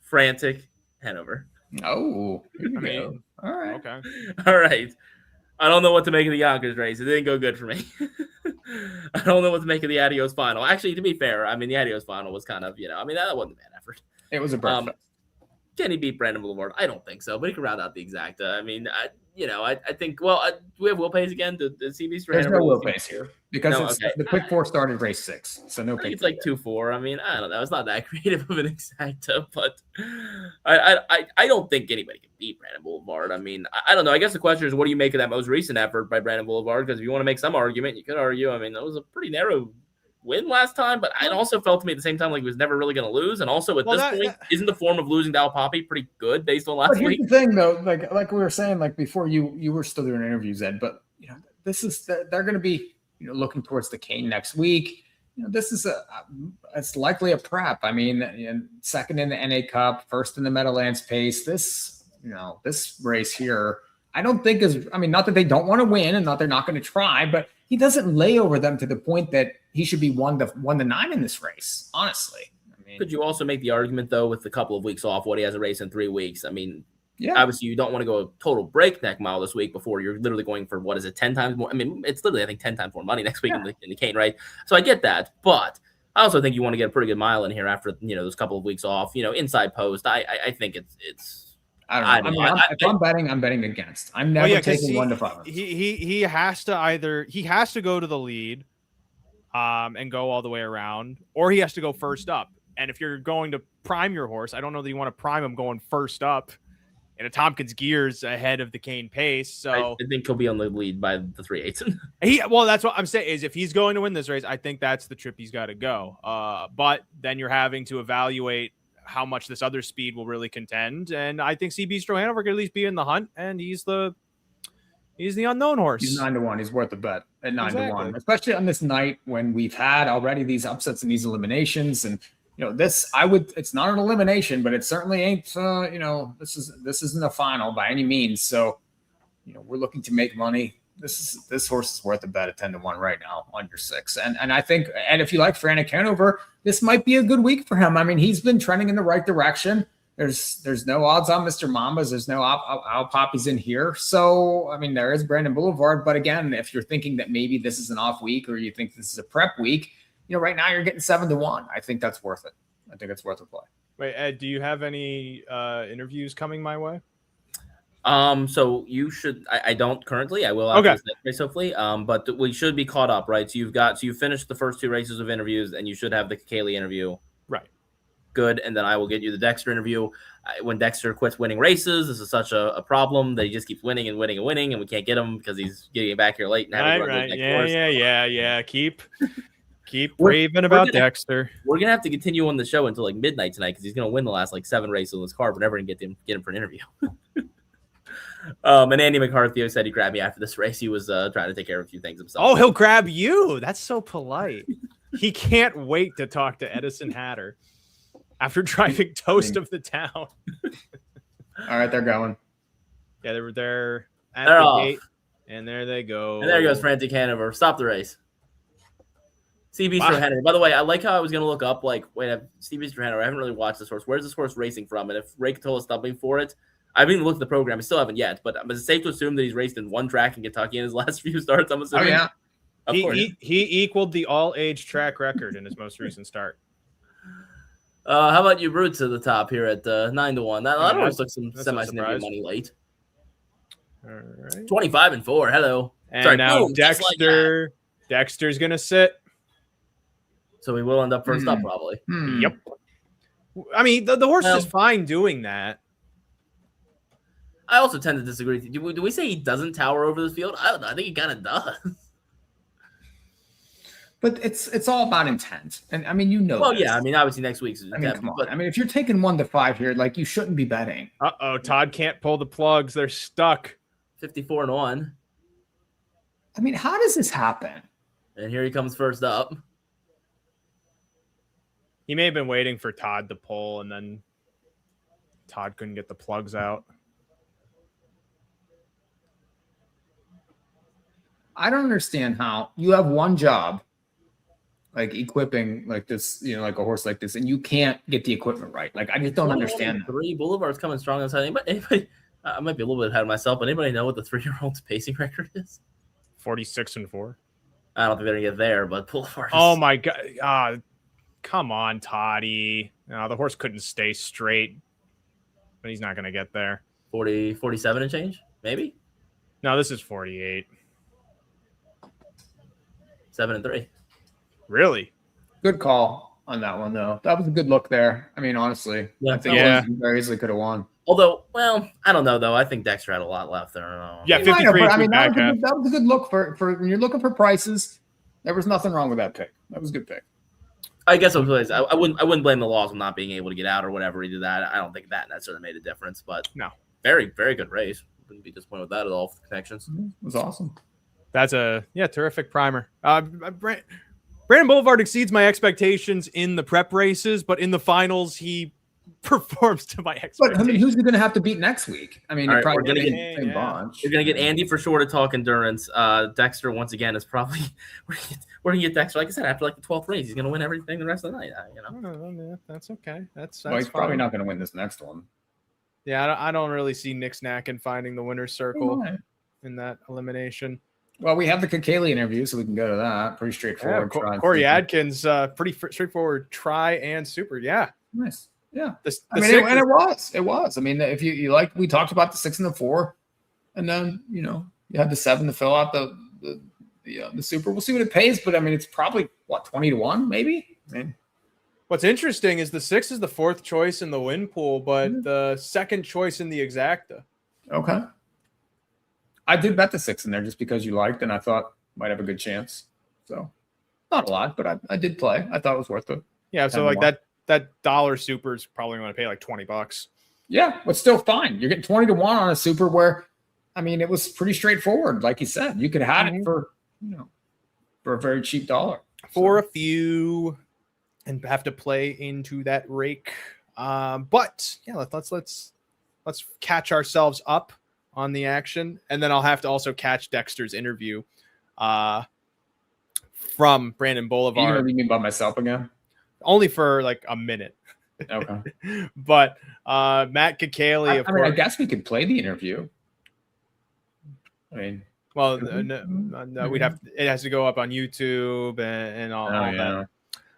Frantic Hanover. Oh, go. All right. Okay. All right. I don't know what to make of the Yonkers race. It didn't go good for me. I don't know what to make of the Adios final. Actually, to be fair, I mean, the Adios final was kind of, that wasn't a bad effort. It was a breakfast. Can he beat Brandon Boulevard? I don't think so, but he can round out the exacta. I mean, I think, do we have Will Pace again? Did CB There's no Will Pace here because the quick four started race 6. So no pick. It's like 2-4. I mean, I don't know. It's not that creative of an exacta, but I don't think anybody can beat Brandon Boulevard. I mean, I don't know. I guess the question is, what do you make of that most recent effort by Brandon Boulevard? Because if you want to make some argument, you could argue. I mean, that was a pretty narrow win last time, but I also felt to me at the same time like he was never really going to lose. And also at this point, isn't the form of losing to Al Poppy pretty good based on last week? The thing though, like we were saying, like before you were still doing interviews, Ed, but this is they're going to be looking towards the cane next week. This is it's likely a prep. I mean, second in the NA Cup, first in the Meadowlands pace. This race here, I don't think is. I mean, not that they don't want to win and not they're not going to try, but he doesn't lay over them to the point that he should be 1-9 in this race. Honestly, I mean, could you also make the argument though with a couple of weeks off, what he has a race in 3 weeks? I mean, yeah, obviously you don't want to go a total breakneck mile this week before you're literally going for 10 times more. I mean, it's literally I think 10 times more money next week in the cane, right? So I get that, but I also think you want to get a pretty good mile in here after those couple of weeks off. Inside post, I think it's. I don't know. If I'm betting, I'm betting against. I'm never taking 1-5. He has to go to the lead, and go all the way around, or he has to go first up. And if you're going to prime your horse, I don't know that you want to prime him going first up in a Tompkins gears ahead of the cane pace. So I think he'll be on the lead by the 3/8. Well, that's what I'm saying is if he's going to win this race, I think that's the trip he's got to go. But then you're having to evaluate how much this other speed will really contend. And I think CB Strohanover could at least be in the hunt, and he's the unknown horse. He's 9-1. He's worth a bet at 9-1, especially on this night when we've had already these upsets and these eliminations. And it's not an elimination, but it certainly ain't. This isn't a final by any means. So we're looking to make money. This horse is worth a bet at 10-1 right now on your 6. And I think, and if you like Frantic Hanover, this might be a good week for him. I mean, he's been trending in the right direction. There's no odds on Mr. Mambas. There's no Al Poppies in here. So, I mean, there is Brandon Boulevard. But again, if you're thinking that maybe this is an off week or you think this is a prep week, right now you're getting 7-1. I think that's worth it. I think it's worth a play. Wait, Ed, do you have any interviews coming my way? So you should. I don't currently. I will after this next race, hopefully. But we should be caught up, right? So you finished the first 2 races of interviews, and you should have the Kaylee interview. Right. Good, and then I will get you the Dexter interview. When Dexter quits winning races, this is such a problem that he just keeps winning and winning and winning, and we can't get him because he's getting back here late. And right. Yeah. Keep raving about Dexter. We're gonna have to continue on the show until like midnight tonight because he's gonna win the last 7 races on this card. We're never gonna get him for an interview. And Andy McCarthy said he grabbed me after this race. He was trying to take care of a few things himself. Oh, he'll grab you. That's so polite. He can't wait to talk to Edison Hatter after driving toast of the town. All right, they're going. Yeah, they're at the gate, and there they go. And there goes Frantic Hanover. Stop the race. CB Hanover. By the way, I like how I was going to look up, CB Hanover. I haven't really watched this horse. Where's this horse racing from? And if Ray Catola's stumping for it, I haven't even looked at the program. I still haven't yet, but it's safe to assume that he's raced in 1 track in Kentucky in his last few starts. I'm assuming. Oh, yeah. He equaled the all-age track record in his most recent start. How about you, Brutes, at the top here at 9-1? That almost looks some semi-significant money late. All right. 25-4. Hello. And now Dexter. Dexter's gonna sit. So we will end up first up, probably. Yep. I mean, the horse is fine doing that. I also tend to disagree. Do we say he doesn't tower over this field? I don't know. I think he kind of does. But it's all about intent, and I mean, Well, yeah. I mean, obviously next week's. Come on. I mean, if you're taking 1-5 here, you shouldn't be betting. Todd can't pull the plugs. They're stuck. 54-1. I mean, how does this happen? And here he comes first up. He may have been waiting for Todd to pull, and then Todd couldn't get the plugs out. I don't understand how you have one job, equipping this, like a horse like this, and you can't get the equipment right. I just don't understand that. 3 Boulevard's coming strong inside. Anybody, I might be a little bit ahead of myself, but anybody know what the 3-year-old's pacing record is? 46-4. I don't think they're gonna get there, but Boulevard. Oh my God! Come on, Toddy. No, the horse couldn't stay straight, but he's not gonna get there. 47 and change, maybe. No, this is 48. 7-3. Really? Good call on that one, though. That was a good look there. I mean, honestly, I think he very easily could have won. Although, I don't know, though. I think Dexter had a lot left there. Yeah, 53. I mean, that was a good look for when you're looking for prices. There was nothing wrong with that pick. That was a good pick. I guess I wouldn't blame the laws on not being able to get out or whatever he did that. I don't think that necessarily made a difference, but no, very, very good race. Wouldn't be disappointed with that at all for the connections. It was awesome. That's a terrific primer. Brandon Boulevard exceeds my expectations in the prep races, but in the finals he performs to my expectations. But I mean, who's he going to have to beat next week? I mean, right, probably we're going to get Andy for sure to talk endurance. Dexter once again is probably we're going to get Dexter. Like I said, after the 12th race, he's going to win everything the rest of the night. That's okay. That's he's probably not going to win this next one. Yeah, I don't really see Nick Snacken finding the winner's circle in that elimination. Well, we have the Kakeli interview, so we can go to that. Pretty straightforward. Yeah, Corey Adkins, pretty straightforward try and super. Yeah. Nice. Yeah. It was. I mean, if you like, we talked about the 6 and the 4, and then, you had the 7 to fill out the super. We'll see what it pays, but I mean, it's probably 20-1, maybe. I mean, what's interesting is the 6 is the 4th choice in the win pool, but the 2nd choice in the exacta. Okay. I did bet the 6 in there just because you liked, and I thought might have a good chance. So not a lot, but I did play. I thought it was worth it. Yeah. So that dollar super is probably going to pay $20. Yeah, but still fine. You're getting 20-1 on a super where, I mean, it was pretty straightforward. Like you said, you could have had it for a very cheap dollar. For a few, and have to play into that rake. But yeah, let's catch ourselves up on the action. And then I'll have to also catch Dexter's interview from Brandon Boulevard. You interview me by myself again? Only for like a minute. Okay. But Matt Kakaley, I mean, I guess we could play the interview. I mean, well, no, we'd have it has to go up on YouTube and all that.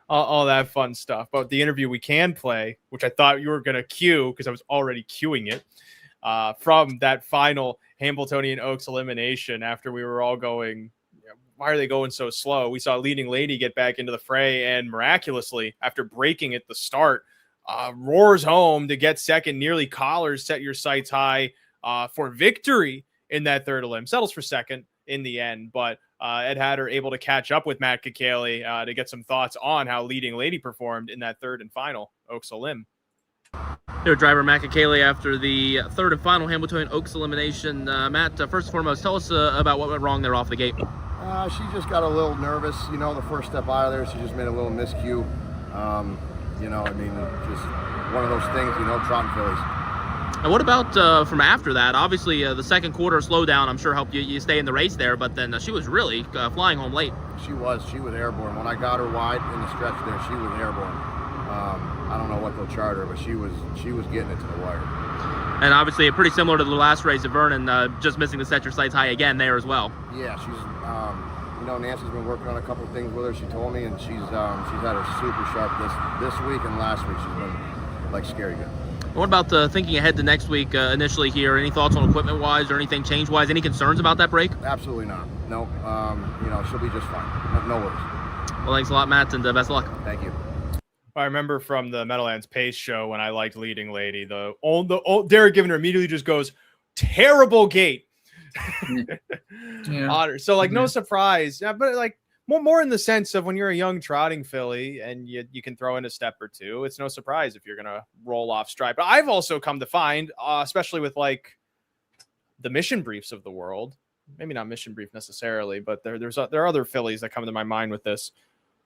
All that fun stuff. But the interview we can play, which I thought you were going to cue because I was already queuing it, from that final Hambletonian Oaks elimination after we were all going, why are they going so slow? We saw Leading Lady get back into the fray and miraculously, after breaking at the start, roars home to get second, nearly collars Set Your Sights High for victory in that third elim. Settles for second in the end, but Ed Hatter able to catch up with Matt Kakaley to get some thoughts on how Leading Lady performed in that third and final Oaks elim. Here, driver Matt Kakaley after the third and final Hambletonian Oaks elimination. Matt, first and foremost, tell us about what went wrong there off the gate. She just got a little nervous, the first step out of there. She just made a little miscue. Just one of those things, trotting fillies. And what about from after that? Obviously, the second quarter slowdown, I'm sure, helped you stay in the race there, but then she was really flying home late. She was airborne. When I got her wide in the stretch there, she was airborne. I don't know what they'll chart her, but she was getting it to the wire. And obviously, pretty similar to the last race of Vernon, just missing the Set Your Sights High again there as well. Yeah, she's, Nancy's been working on a couple of things with her, she told me, and she's had her super sharp this week and last week. She's been like scary good. What about thinking ahead to next week initially here? Any thoughts on equipment-wise or anything change-wise? Any concerns about that break? Absolutely not. No. She'll be just fine. No worries. Well, thanks a lot, Matt, and best of luck. Thank you. I remember from the Meadowlands Pace show when I liked Leading Lady, the old Derek Givner immediately just goes, terrible gate. Yeah. So like, no surprise. Yeah, but like more in the sense of when you're a young trotting filly and you can throw in a step or two, it's no surprise if you're going to roll off stride. But I've also come to find, especially with like the Mission Briefs of the world, maybe not Mission Brief necessarily, but there are other fillies that come to my mind with this.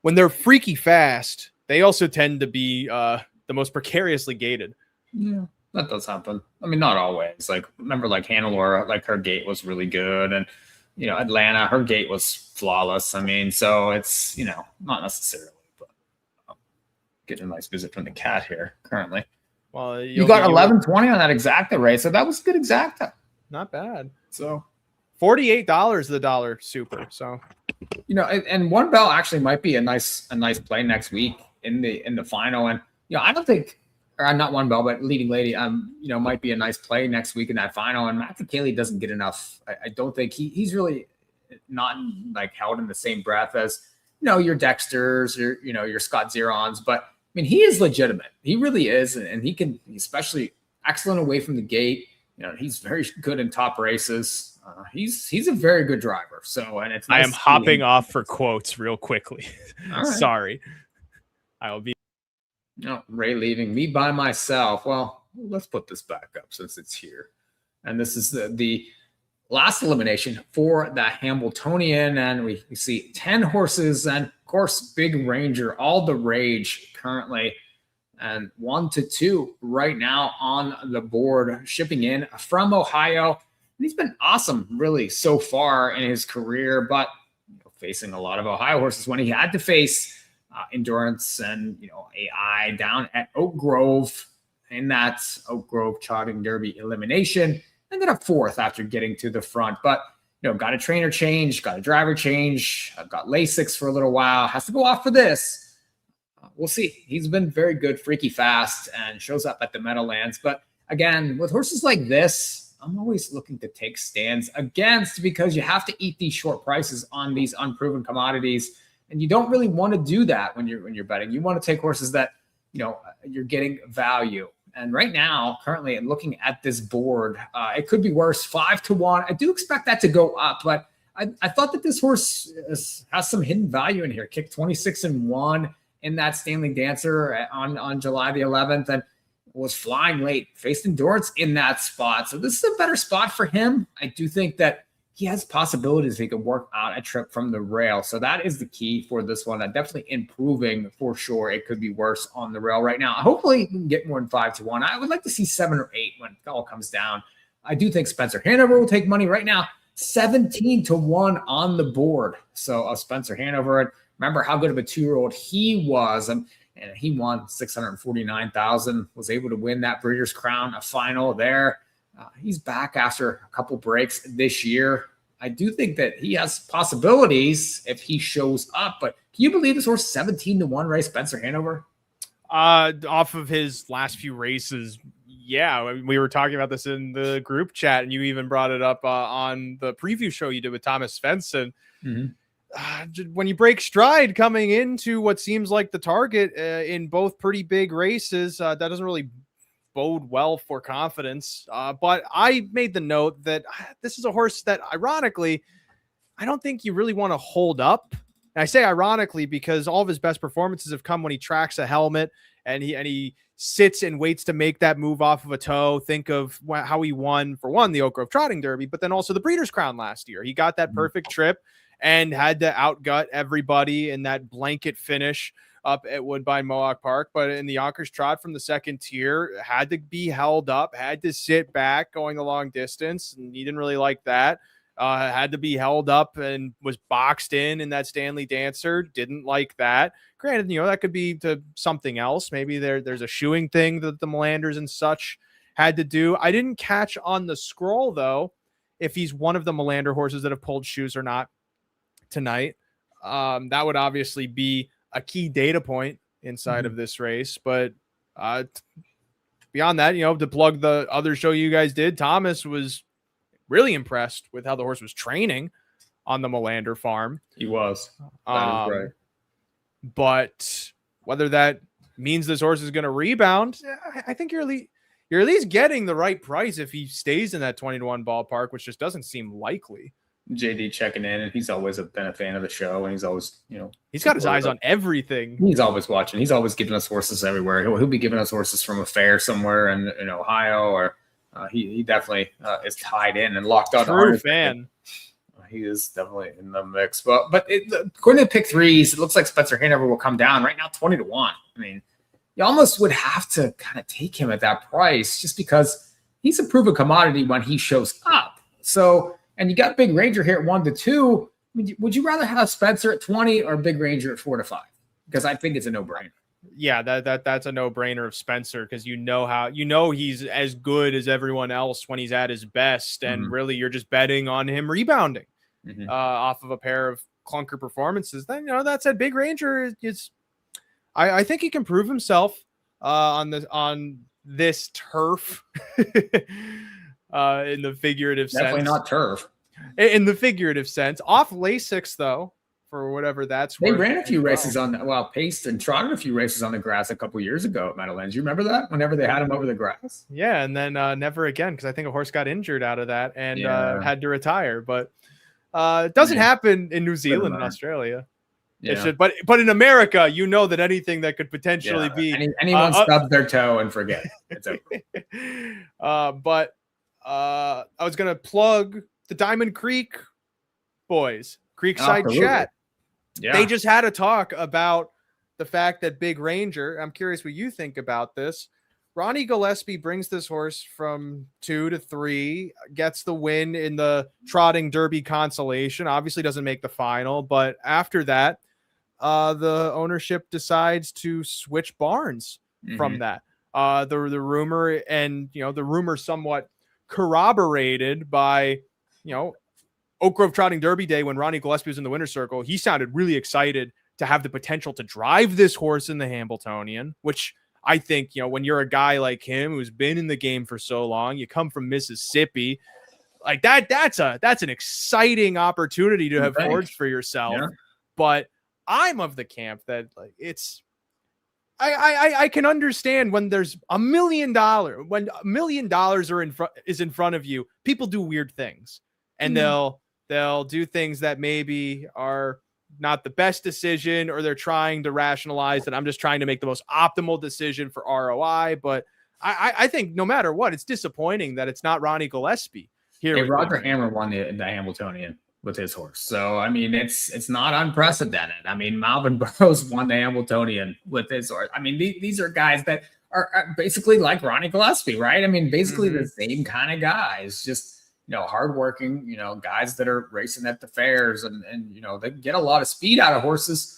When they're freaky fast, they also tend to be the most precariously gated. Yeah, that does happen. I mean, not always. Like, remember, like Hannelore, like her gait was really good, and Atlanta, her gait was flawless. I mean, so it's not necessarily, but getting a nice visit from the cat here currently. Well, you got 11.20 on that exacta race, so that was a good exacta. Not bad. So $48 the dollar super. So and One Bell actually might be a nice play next week in the final. And I don't think, or not One Bell, but Leading Lady, might be a nice play next week in that final. And Matt Kakaley doesn't get enough. I don't think he's really not like held in the same breath as your Dexters or your Scott Zerons. But I mean, he is legitimate. He really is, and he can, especially excellent away from the gate. He's very good in top races. He's a very good driver. So, and it's nice. I am hopping off for quotes real quickly. Right. Sorry. I will be. Ray leaving me by myself. Well, let's put this back up since it's here. And this is the last elimination for the Hambletonian. And we see 10 horses and, of course, Big Ranger, all the rage currently. And 1-2 right now on the board, shipping in from Ohio. And he's been awesome, really, so far in his career, but facing a lot of Ohio horses when he had to face Endurance and AI down at Oak Grove in that Oak Grove Trotting Derby elimination. Ended up fourth after getting to the front, but got a trainer change, got a driver change, got Lasix for a little while, has to go off for this. We'll see. He's been very good, freaky fast, and shows up at the Meadowlands. But again, with horses like this, I'm always looking to take stands against, because you have to eat these short prices on these unproven commodities. And you don't really want to do that when you're betting. You want to take horses that, you're getting value. And right now, currently, looking at this board, it could be worse, 5-1. I do expect that to go up, but I thought that this horse has some hidden value in here. Kicked 26-1 in that Stanley Dancer on July the 11th, and was flying late. Faced Endurance in that spot, so this is a better spot for him. I do think that he has possibilities he could work out a trip from the rail. So that is the key for this one. Definitely improving for sure. It could be worse on the rail right now. Hopefully we can get more than 5-1. I would like to see 7 or 8 when it all comes down. I do think Spencer Hanover will take money right now. 17-1 on the board. So Spencer Hanover, and remember how good of a 2-year-old he was. And he won $649,000, was able to win that Breeders' Crown, a final there. He's back after a couple breaks this year. I do think that he has possibilities if he shows up, but can you believe this horse 17-1 race, Spencer Hanover? Off of his last few races, yeah. We were talking about this in the group chat, and you even brought it up on the preview show you did with Thomas Svensson. When you break stride coming into what seems like the target in both pretty big races, that doesn't really bode well for confidence. But I made the note that this is a horse that, ironically, I don't think you really want to hold up. And I say ironically because all of his best performances have come when he tracks a helmet and he sits and waits to make that move off of a toe. Think of how he won, for one, the Oak Grove Trotting Derby, but then also the Breeders' Crown last year. He got that perfect trip and had to outgut everybody in that blanket finish up at Woodbine Mohawk Park. But in the Yonkers Trot from the second tier, had to be held up, had to sit back going the long distance, and he didn't really like that. Had to be held up and was boxed in that Stanley Dancer. Didn't like that. Granted, that could be to something else. Maybe there's a shoeing thing that the Melanders and such had to do. I didn't catch on the scroll, though, if he's one of the Melander horses that have pulled shoes or not tonight. That would obviously be a key data point inside of this race. But beyond that, to plug the other show you guys did, Thomas was really impressed with how the horse was training on the Melander farm. He was. That is right. But whether that means this horse is going to rebound, I think you're at least getting the right price if he stays in that 20-1 ballpark, which just doesn't seem likely. JD checking in, and he's always been a fan of the show, and he's always, he's got his eyes on everything. He's always watching. He's always giving us horses everywhere. He'll be giving us horses from a fair somewhere in Ohio, or he definitely is tied in and locked on. True fan. He is definitely in the mix. But according to pick threes, it looks like Spencer Hanover will come down right now 20-1. I mean, you almost would have to kind of take him at that price just because he's a proven commodity when he shows up. So, and you got Big Ranger here at 1-2. Would you rather have Spencer at 20 or Big Ranger at 4-5? Because I think it's a no-brainer. Yeah, that's a no-brainer of Spencer, because he's as good as everyone else when he's at his best, and really you're just betting on him rebounding off of a pair of clunker performances. Then that said, Big Ranger is I think he can prove himself on this turf in the figurative sense. Definitely not turf. In the figurative sense, off Lasix though. For whatever that's worth. They ran a few races paced and trotted a few races on the grass a couple years ago at Meadowlands. You remember that? Whenever they had him over the grass? Yeah, and then never again, because I think a horse got injured out of that and had to retire. But it doesn't happen in New Zealand and Australia. Yeah. It should, but in America, that anything that could potentially be anyone stubs their toe and forget it's over. But I was gonna plug the Diamond Creek boys, Creekside Chat. Yeah. They just had a talk about the fact that Big Ranger, I'm curious what you think about this. Ronnie Gillespie brings this horse from 2 to 3, gets the win in the Trotting Derby Consolation, obviously doesn't make the final, but after that, the ownership decides to switch barns from that. The rumor, and the rumor somewhat corroborated by Oak Grove Trotting Derby Day, when Ronnie Gillespie was in the winner's circle, he sounded really excited to have the potential to drive this horse in the Hambletonian, which I think, when you're a guy like him who's been in the game for so long, you come from Mississippi, like that's an exciting opportunity to have forged for yourself. Yeah. But I'm of the camp that I can understand when there's $1 million, when $1 million is in front of you, people do weird things, and they'll do things that maybe are not the best decision, or they're trying to rationalize that I'm just trying to make the most optimal decision for ROI. But I think no matter what, it's disappointing that it's not Ronnie Gillespie here. Hey, Roger Hammer won the Hambletonian with his horse. So, I mean, it's not unprecedented. I mean, Malvin Burrows won the Hambletonian with his horse. I mean, these are guys that are basically like Ronnie Gillespie, right? I mean, basically the same kind of guys, just, hardworking, guys that are racing at the fairs and they get a lot of speed out of horses.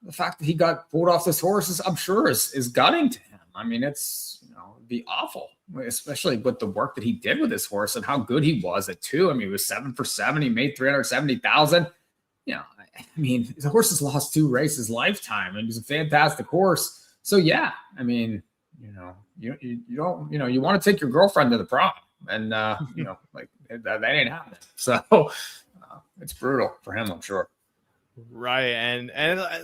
The fact that he got pulled off this horse I'm sure is gutting to him. I mean, it's, it'd be awful, especially with the work that he did with this horse and how good he was at 2. I mean, he was 7 for 7. He made 370,000. I mean, the horse has lost 2 races lifetime, and he's a fantastic horse. So yeah, I mean, you don't, you want to take your girlfriend to the prom, and like that ain't happening. So it's brutal for him, I'm sure. Right, and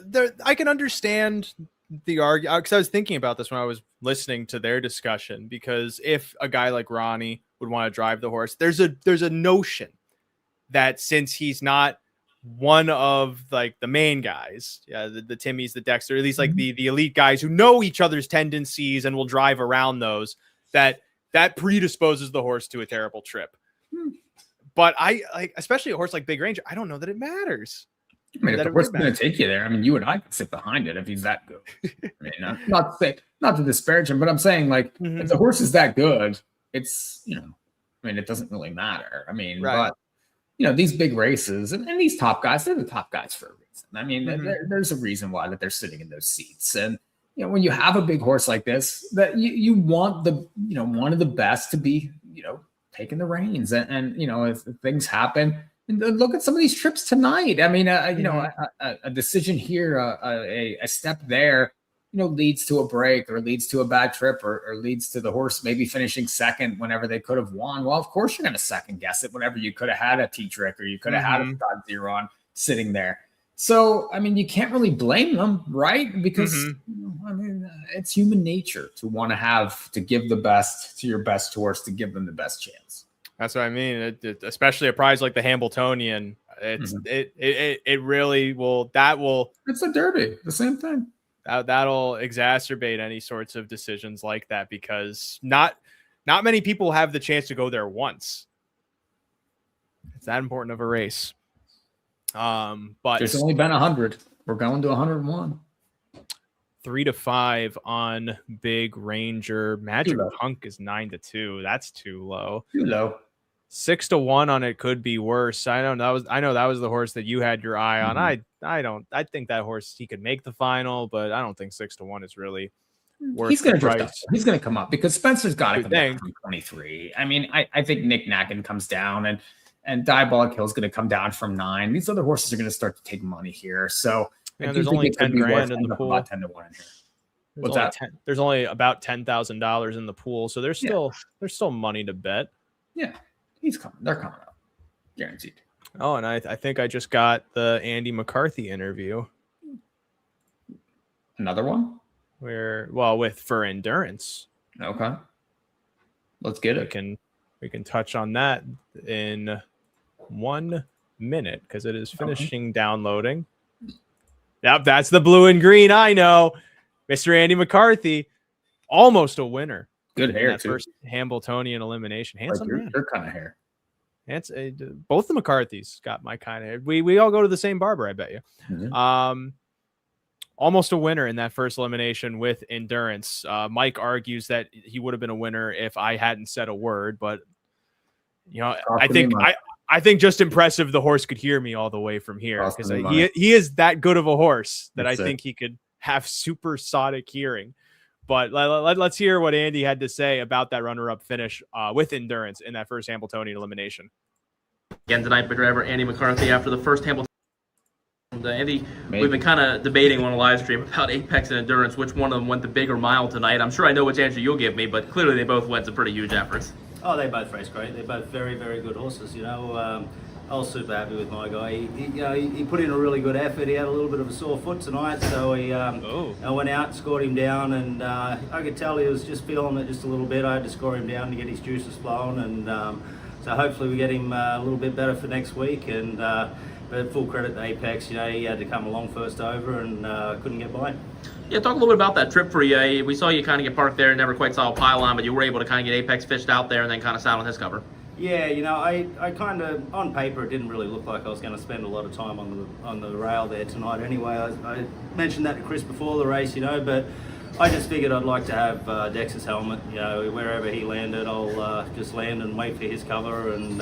there, I can understand the argument, because I was thinking about this when I was listening to their discussion, because if a guy like Ronnie would want to drive the horse, there's a notion that since he's not one of like the main guys, the Timmys, the Dexter, at least like the elite guys who know each other's tendencies and will drive around those, that predisposes the horse to a terrible trip. But I like, especially a horse like Big Ranger, I don't know that it matters. I mean, if the horse is going to take you there, I mean, you and I can sit behind it if he's that good. I mean, not to disparage him, but I'm saying, like, if the horse is that good, it's, I mean, it doesn't really matter. I mean, but, these big races and these top guys, they're the top guys for a reason. I mean, there's a reason why that they're sitting in those seats. And, when you have a big horse like this, that you want the, one of the best to be, taking the reins. And if things happen, and look at some of these trips tonight. I mean, a decision here, a step there, leads to a break or leads to a bad trip or leads to the horse maybe finishing second whenever they could have won. Well, of course you're going to second guess it whenever you could have had a T-Trick or you could have had a Scott Zeron sitting there. So, I mean, you can't really blame them, right? Because, I mean, it's human nature to want to give the best to your best horse, to give them the best chance. That's what I mean. Especially a prize like the Hambletonian, it really will. It's a derby, the same thing. That'll exacerbate any sorts of decisions like that, because not many people have the chance to go there once. It's that important of a race. But there's only been 100. We're going to 101. 3-5 on Big Ranger. Magic Punk is 9-2. That's too low. Too low. 6-1 on it could be worse. I know that was the horse that you had your eye on. I think that horse, he could make the final, but I don't think 6-1 is really worth. He's going to drift up. He's going to come up because Spencer's got to come down from 23. I mean, I think Nick Nacken comes down and Diabolic Hill's going to come down from 9. These other horses are going to start to take money here. So there's only 10 grand in the pool. About 10 to 1 in here. What's that? There's only about $10,000 in the pool, so there's still money to bet. Yeah. He's coming. They're coming up. Guaranteed. Oh, and I think I just got the Andy McCarthy interview. Another one? For endurance. Okay. Let's get it. We can touch on that in 1 minute because it is finishing downloading. Yep, that's the blue and green. I know. Mr. Andy McCarthy, almost a winner. Good hair, too. First Hambletonian elimination. Handsome man. Your kind of hair. Both the McCarthys got my kind of hair. We all go to the same barber, I bet you. Mm-hmm. Almost a winner in that first elimination with endurance. Mike argues that he would have been a winner if I hadn't said a word, but I think just impressive the horse could hear me all the way from here, because he is that good of a horse that I think he could have supersonic hearing. But let's hear what Andy had to say about that runner-up finish with endurance in that first Hambletonian elimination. Again tonight, big driver Andy McCarthy after the first Hambletonian. Andy, we've been kind of debating on a live stream about Apex and Endurance, which one of them went the bigger mile tonight. I'm sure I know which answer you'll give me, but clearly they both went some pretty huge efforts. Oh, they both raced great. They're both very, very good horses. I was super happy with my guy. He put in a really good effort. He had a little bit of a sore foot tonight, so I went out and scored him down, and I could tell he was just feeling it just a little bit. I had to score him down to get his juices flowing, and so hopefully we get him a little bit better for next week. And but full credit to Apex. He had to come along first over and couldn't get by. Yeah, talk a little bit about that trip for you. We saw you kind of get parked there, never quite saw a pylon, but you were able to kind of get Apex fished out there and then kind of sat on his cover. Yeah, I kind of, on paper, it didn't really look like I was going to spend a lot of time on the rail there tonight anyway. I mentioned that to Chris before the race, but I just figured I'd like to have Dex's helmet. You know, wherever he landed, I'll just land and wait for his cover, and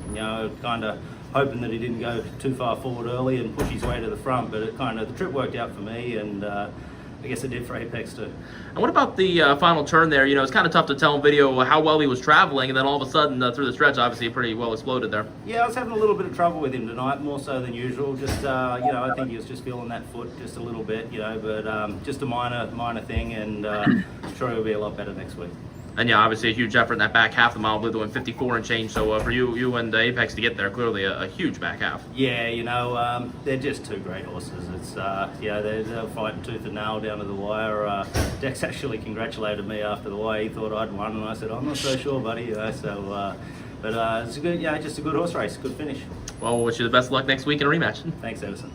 you know, kind of hoping that he didn't go too far forward early and push his way to the front. But it kind of, the trip worked out for me, and I guess it did for Apex too. And what about the final turn there? You know, it's kind of tough to tell in video how well he was traveling, and then all of a sudden through the stretch, obviously pretty well exploded there. Yeah, I was having a little bit of trouble with him tonight, more so than usual. Just you know, I think he was just feeling that foot just a little bit, you know, but just a minor thing, and I'm sure he'll be a lot better next week. And yeah, obviously a huge effort in that back half of the Mile Blue, doing 54 and change. So for you and Apex to get there, clearly a huge back half. Yeah, you know, they're just two great horses. It's yeah, they're fighting tooth and nail down to the wire. Dex actually congratulated me after the wire. He thought I'd won, and I said, I'm not so sure, buddy. You know, so, but it's a good, yeah, just a good horse race, good finish. Well, we'll wish you the best of luck next week in a rematch. Thanks, Edison.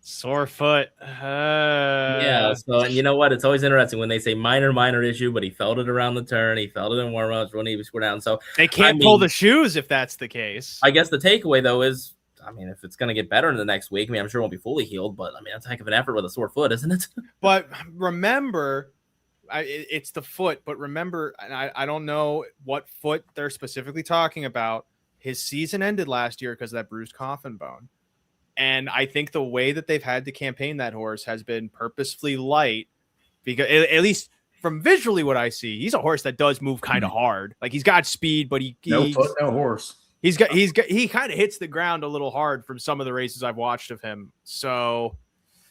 Sore foot. Yeah, so and you know what? It's always interesting when they say minor issue, but he felt it around the turn. He felt it in warm-ups when he was scored down. So they can't pull the shoes if that's the case. I guess the takeaway, though, is, I mean, if it's going to get better in the next week, I mean, I'm sure it won't be fully healed, but I mean, that's a heck of an effort with a sore foot, isn't it? But remember, it's the foot. But remember, and I don't know what foot they're specifically talking about. His season ended last year because of that bruised coffin bone. And I think the way that they've had to campaign that horse has been purposefully light, because at least from visually what I see, he's a horse that does move kind of hard. Like he's got speed, but no foot, no horse. He kind of hits the ground a little hard from some of the races I've watched of him. So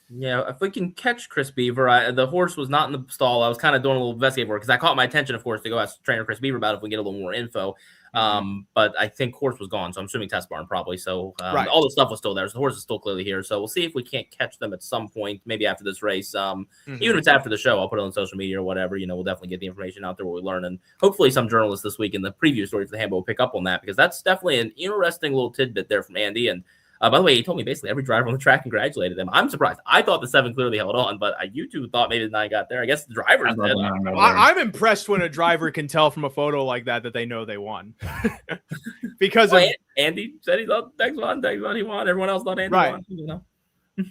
yeah, if we can catch Chris Beaver, the horse was not in the stall. I was kind of doing a little investigative work because I caught my attention, of course, to go ask trainer Chris Beaver about it if we get a little more info. But I think horse was gone, so I'm assuming test barn probably. So right. All the stuff was still there. So the horse is still clearly here. So we'll see if we can't catch them at some point, maybe after this race. Even if it's after the show, I'll put it on social media or whatever. You know, we'll definitely get the information out there what we learn. And hopefully some journalists this week in the preview story for the Hambo will pick up on that, because that's definitely an interesting little tidbit there from Andy. And by the way, he told me basically every driver on the track congratulated him. I'm surprised. I thought the 7 clearly held on, but you two thought maybe the 9 got there. I guess the drivers did. I'm impressed when a driver can tell from a photo like that they know they won. Because Andy said he thought Dex won. He won. Everyone else thought Andy won. You know?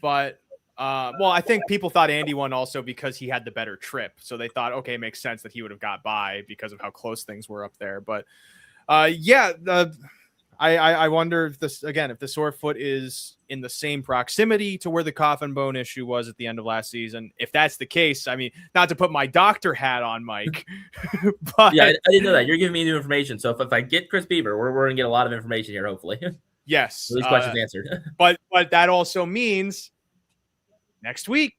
But well, I think people thought Andy won also because he had the better trip. So they thought, okay, it makes sense that he would have got by because of how close things were up there. But I wonder if if the sore foot is in the same proximity to where the coffin bone issue was at the end of last season. If that's the case, I mean, not to put my doctor hat on, Mike, but yeah, I didn't know that. You're giving me new information. So if I get Chris Beaver, we're going to get a lot of information here, hopefully. Yes. These questions answered. but that also means next week,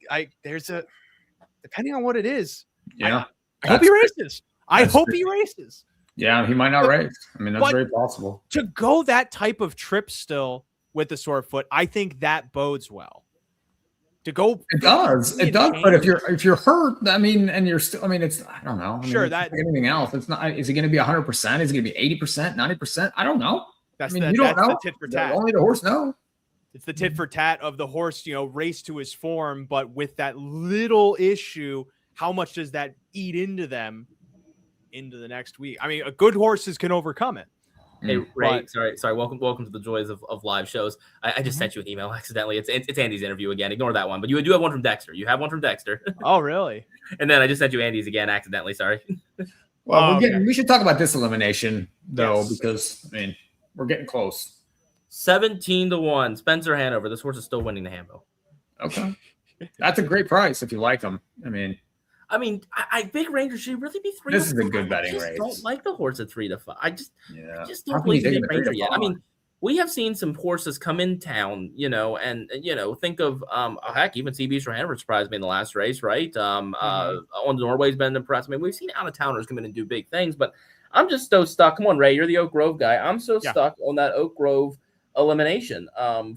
depending on what it is. Yeah. I hope he races. I hope he races. Yeah, he might not race. I mean, that's very possible. To go that type of trip still with the sore foot, I think that bodes well. To go, it does. But if you're hurt, I mean, and you're still, I mean, it's, I don't know. I mean, sure, that like anything else. It's not. Is it going to be 100%? Is it going to be 80%, 90%? I don't know. That's you don't know. The tit for tat. Only the horse knows. It's the tit for tat of the horse, race to his form, but with that little issue, how much does that eat into them into the next week? I mean, good horses can overcome it. Hey, Ray, sorry. Welcome to the joys of live shows. I just sent you an email accidentally. It's Andy's interview again. Ignore that one. But you do have one from Dexter. You have one from Dexter. Oh, really? And then I just sent you Andy's again accidentally. Sorry. Well, we should talk about this elimination though, because I mean, we're getting close. 17-1. Spencer Hanover. This horse is still winning the Hambo. Okay, that's a great price if you like him. I mean, Big Ranger should really be 3. This is a good betting race. I don't like the horse at 3 to 5. I just How don't believe Big Ranger yet. I mean, we have seen some horses come in town, and think of heck, even CB Hanover surprised me in the last race, right? On Norway's been impressed. I mean, we've seen out of towners come in and do big things, but I'm just so stuck. Come on, Ray, you're the Oak Grove guy. I'm so stuck on that Oak Grove elimination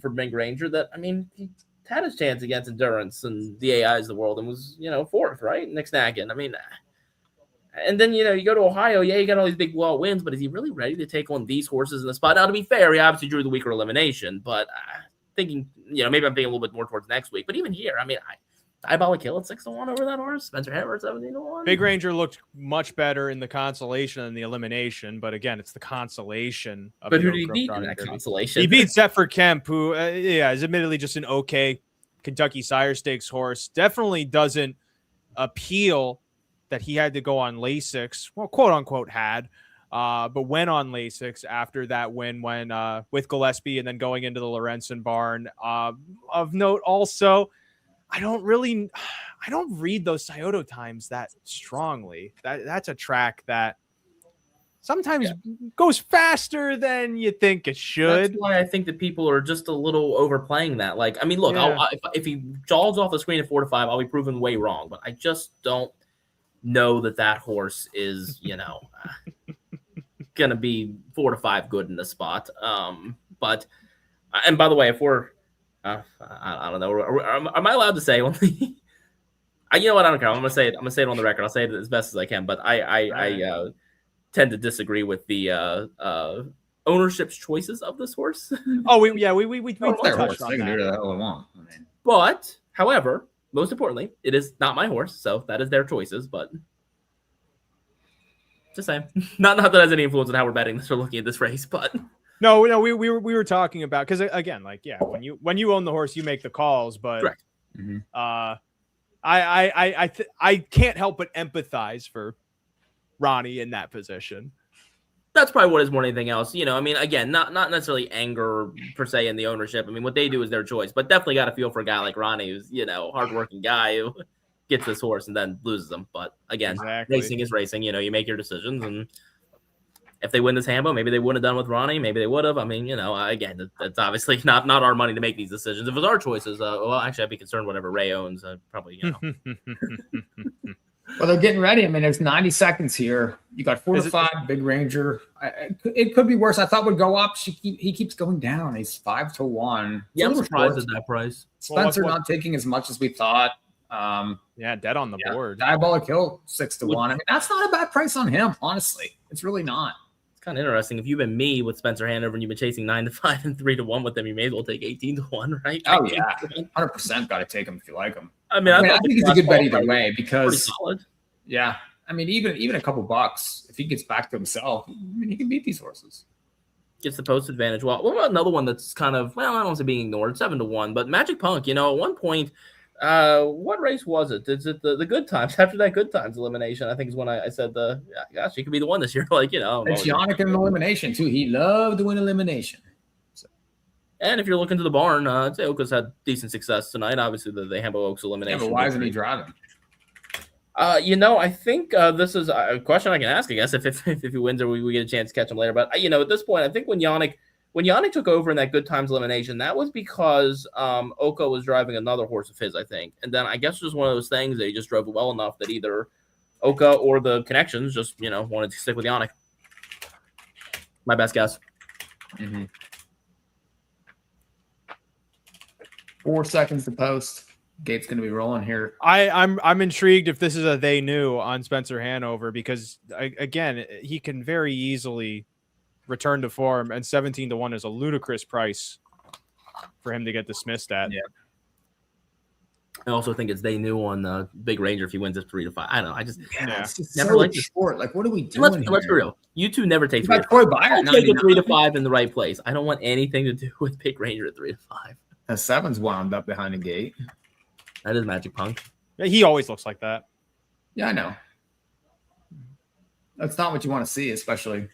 for Big Ranger that, I mean, he had his chance against Endurance and the AIs of the world and was, 4th, right? Nick Snaggin. I mean, and then, you go to Ohio. Yeah, you got all these big blowout wins, but is he really ready to take on these horses in the spot? Now, to be fair, he obviously drew the weaker elimination, but thinking, maybe I'm thinking a little bit more towards next week. But even here, I mean, Diabolic Hill at 6-1 over that horse. Spencer Hanover 17-1. Big Ranger looked much better in the consolation than the elimination, but again, it's the consolation. But who did he beat in that consolation? He beat Zephyr Kemp, who, is admittedly just an okay Kentucky Sire Stakes horse. Definitely doesn't appeal that he had to go on Lasix, well, quote unquote but went on Lasix after that win when with Gillespie and then going into the Lorenzen barn. Of note also, I don't read those Scioto times that strongly. That's a track that sometimes goes faster than you think it should. That's why I think that people are just a little overplaying that. Like, I mean, look, if he jogs off the screen at 4 to 5, I'll be proven way wrong. But I just don't know that horse is, going to be 4 to 5 good in the spot. But, and by the way, if we're, I don't know, am I allowed to say only? You know what? I don't care. I'm gonna say it on the record. I'll say it as best as I can. But I tend to disagree with the ownership's choices of this horse. Oh, we touched on They can do that. the hell they want. But, however, most importantly, it is not my horse, so that is their choices. But just saying, not that has any influence on how we're betting this or looking at this race, but. No, we were talking about, because again, like, when you own the horse, you make the calls, but correct. I can't help but empathize for Ronnie in that position. That's probably what is more than anything else. I mean, again, not necessarily anger per se in the ownership. I mean, what they do is their choice, but definitely got to feel for a guy like Ronnie, who's, hardworking guy who gets this horse and then loses them. But again, Racing is racing. You make your decisions, and if they win this Hambo, maybe they wouldn't have done with Ronnie. Maybe they would have. I mean, again, that's obviously not our money to make these decisions. If it was our choices, well, actually, I'd be concerned whatever Ray owns. Probably, Well, they're getting ready. I mean, there's 90 seconds here. You got 4 to 5, Big Ranger. It could be worse. I thought would go up. He keeps going down. He's 5 to 1. Yeah, I'm surprised at that price. Spencer not taking as much as we thought. Dead on the board. Diabolic Hill 6 to 1. I mean, that's not a bad price on him. Honestly, it's really not. It's kind of interesting. If you've been me with Spencer Hanover and you've been chasing 9 to 5 and 3 to 1 with them, you may as well take 18 to 1, right? Oh yeah, 100% got to take him if you like him. I mean, I think it's a good bet either way because pretty solid. Yeah, I mean, even a couple bucks if he gets back to himself, I mean, he can beat these horses. Gets the post advantage. Well, what about another one that's kind of, well, I don't want to say being ignored, 7 to 1, but Magic Punk. At one point, what race was it? Is it the Good Times? After that Good Times elimination, I think is when I said gosh, he could be the one this year. Like, It's Yannick in elimination too. He loved to win elimination. And if you're looking to the barn, I'd say Oka's had decent success tonight. Obviously, the Hambo Oaks elimination. Yeah, but why isn't he driving? I think this is a question I can ask, I guess, if he wins or we get a chance to catch him later. But, at this point, I think when Yannick took over in that Good Times elimination, that was because Oka was driving another horse of his, I think. And then I guess it was one of those things that he just drove well enough that either Oka or the connections just, wanted to stick with Yannick. My best guess. 4 seconds to post. Gate's going to be rolling here. I'm intrigued if this is a they knew on Spencer Hanover because again he can very easily return to form, and 17 to 1 is a ludicrous price for him to get dismissed at. Yeah. I also think it's they knew on Big Ranger if he wins it 3 to 5. I don't know. I just it's just never so liked short. Like, what are we doing? Let's be real. You two never take 3 to 5. Troy Byer, Take a 3 to 5 in the right place. I don't want anything to do with Big Ranger at 3 to 5. The 7's wound up behind the gate. That is Magic Punk. Yeah, he always looks like that. Yeah, I know. That's not what you want to see, especially.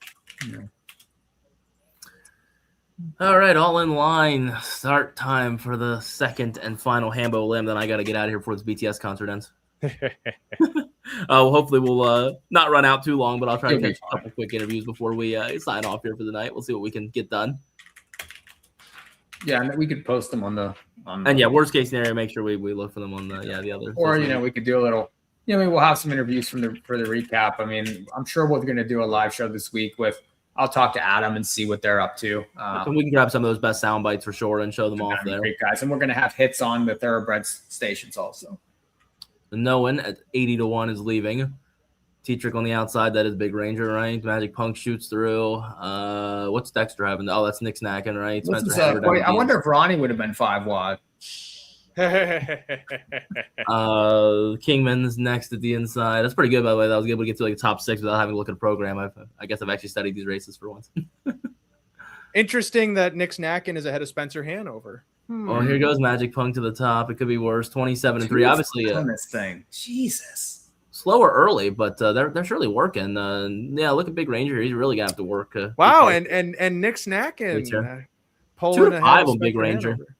All right, all in line. Start time for the second and final Hambo limb. Then I got to get out of here before this BTS concert ends. Hopefully we'll not run out too long, but I'll try to catch a couple quick interviews before we sign off here for the night. We'll see what we can get done. Yeah, and we could post them on the worst case scenario, make sure we look for them on the other. Or we could do a little. We'll have some interviews for the recap. I mean, I'm sure we're going to do a live show this week with. I'll talk to Adam and see what they're up to. And we can grab some of those best sound bites for sure and show them off there. Great guys, and we're going to have hits on the thoroughbred stations also. No one at 80 to 1 is leaving. T-Trick on the outside, that is Big Ranger, right? Magic Punk shoots through. What's Dexter having? Oh, that's Nick Snacking, right? I wonder if Ronnie would have been 5 wide. Kingman's next at the inside. That's pretty good, by the way. I was able to get to like the top 6 without having to look at a program. I guess I've actually studied these races for once. Interesting that Nick Snackin is ahead of Spencer Hanover. Oh, here goes Magic Punk to the top. It could be worse. 27-3. Obviously, on this thing. Jesus. Slower early, but they're surely working. Yeah, look at Big Ranger. He's really gonna have to work. Wow, and Nick Snackin pulling 2 to 5 ahead on Big Ranger. Hanover.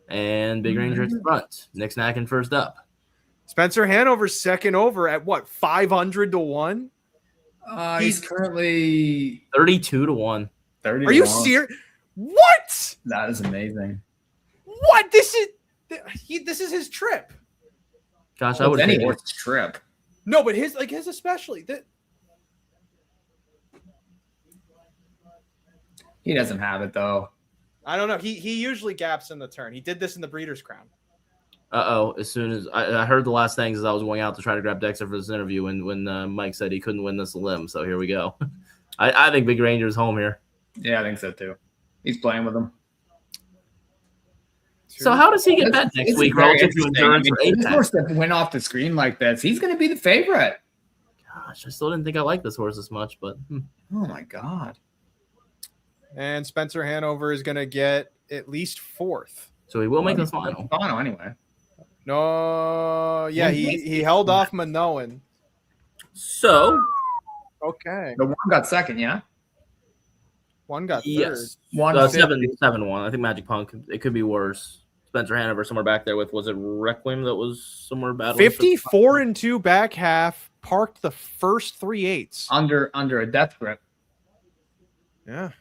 And Big Ranger at the front. Nick Snackin first up. Spencer Hanover's second over at what, 500 to 1? He's currently 32 to 1. 30. Are you serious? What? That is amazing. What? This is his trip. Gosh, I would any horse's trip. No, but his especially. He doesn't have it though. I don't know. He usually gaps in the turn. He did this in the Breeders' Crown. As soon as I heard the last things as I was going out to try to grab Dexter for this interview when Mike said he couldn't win this limb. So here we go. I think Big Ranger's home here. Yeah, I think so too. He's playing with him. So how does he get bet next week relative to endurance or This horse that went off the screen like this, he's going to be the favorite. Gosh, I still didn't think I liked this horse as much, but oh my God. And Spencer Hanover is going to get at least 4th. So he will make the final. Final anyway. No, yeah, he held off Minoan. So okay, the one got second, yeah. One got third. Yes, 7-1. I think Magic Punk. It could be worse. Spencer Hanover somewhere back there with, was it Requiem that was somewhere battling? 54-2 back half, parked the first 3/8 under a death grip. Yeah.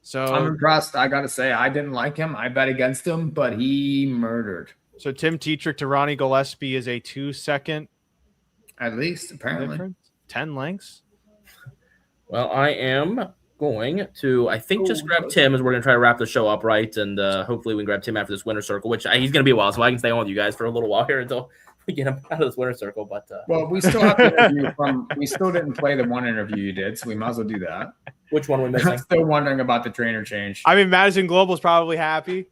So I'm impressed. I got to say, I didn't like him. I bet against him, but he murdered. So Tim Tetrick to Ronnie Gillespie is a 2-second at least, apparently difference. 10 lengths. Well, I am going to, I think, just grab Tim as we're going to try to wrap the show up, right? And hopefully we can grab Tim after this winter circle, which he's going to be a while, so I can stay on with you guys for a little while here until we get him out of this winter circle. But well, we still have to interview we still didn't play the one interview you did, so we might as well do that. Which one are we missing? I'm still wondering about the trainer change. I mean, Madison Global's probably happy.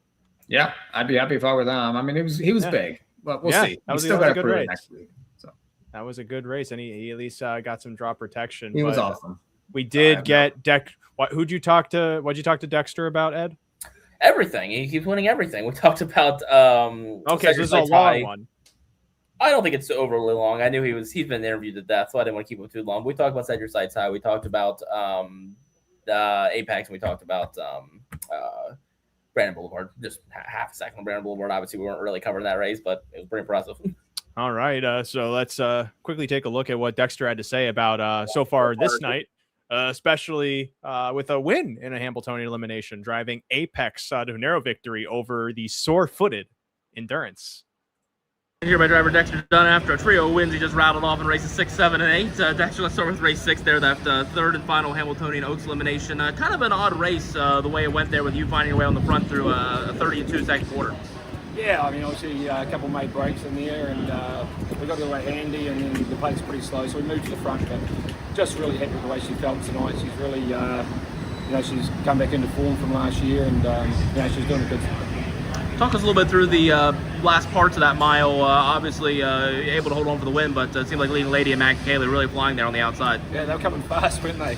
Yeah, I'd be happy if I were them. I mean, he was big, but we'll see. That was still got a good to prove race. it next week. So that was a good race, and he at least got some drop protection. He was awesome. We did get Who'd you talk to? What'd you talk to Dexter about, Ed? Everything. He keeps winning everything. We talked about okay, so this is a long one. I don't think it's overly long. I knew he's been interviewed to death, so I didn't want to keep him too long. We talked about Set Your Sights High. We talked about Apex, and we talked about Brandon Boulevard. Just half a second on Brandon Boulevard. Obviously, we weren't really covering that race, but it was pretty impressive. All right, so let's quickly take a look at what Dexter had to say about so far this night, especially with a win in a Hambletonian elimination, driving Apex to a narrow victory over the sore-footed Endurance. Here by driver Dexter Dunn after a trio of wins. He just rattled off in races 6, 7, and 8. Dexter, let's start with race 6 there, that third and final Hambletonian Oaks elimination. Kind of an odd race the way it went there with you finding your way on the front through a 32 second quarter. Yeah, I mean, obviously a couple made breaks in there, and we got the way handy, and then the pace pretty slow, so we moved to the front. But just really happy with the way she felt tonight. She's really, she's come back into form from last year, and she's doing a good job. Talk us a little bit through the last parts of that mile. Obviously, able to hold on for the win, but it seemed like Leading Lady and Mac Kaylee really flying there on the outside. Yeah, they were coming fast, weren't they?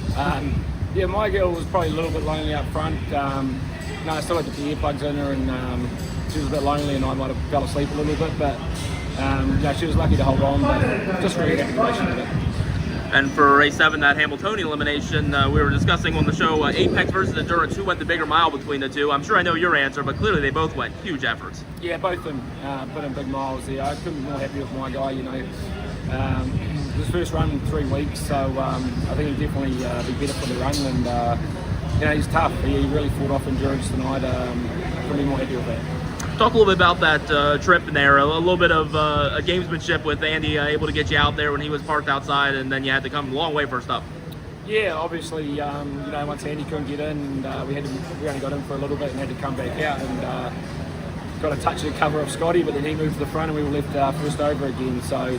Yeah, my girl was probably a little bit lonely up front. I still had the earplugs in her, and she was a bit lonely, and I might have fell asleep a little bit, but she was lucky to hold on, but just really happy with the way. And for race 7, that Hambletonian elimination, we were discussing on the show Apex versus Endurance. Who went the bigger mile between the two? I'm sure I know your answer, but clearly they both went huge efforts. Yeah, both of them put in big miles there. I couldn't be more happy with my guy. His first run in 3 weeks, so I think he'll definitely be better for the run. And he's tough. He really fought off Endurance tonight. Couldn't be more happy with that. Talk a little bit about that trip in there, a little bit of a gamesmanship with Andy able to get you out there when he was parked outside, and then you had to come a long way first up. Yeah, obviously, once Andy couldn't get in, we only got in for a little bit and had to come back out, and got a touch of the cover of Scotty, but then he moved to the front and we were left first over again, so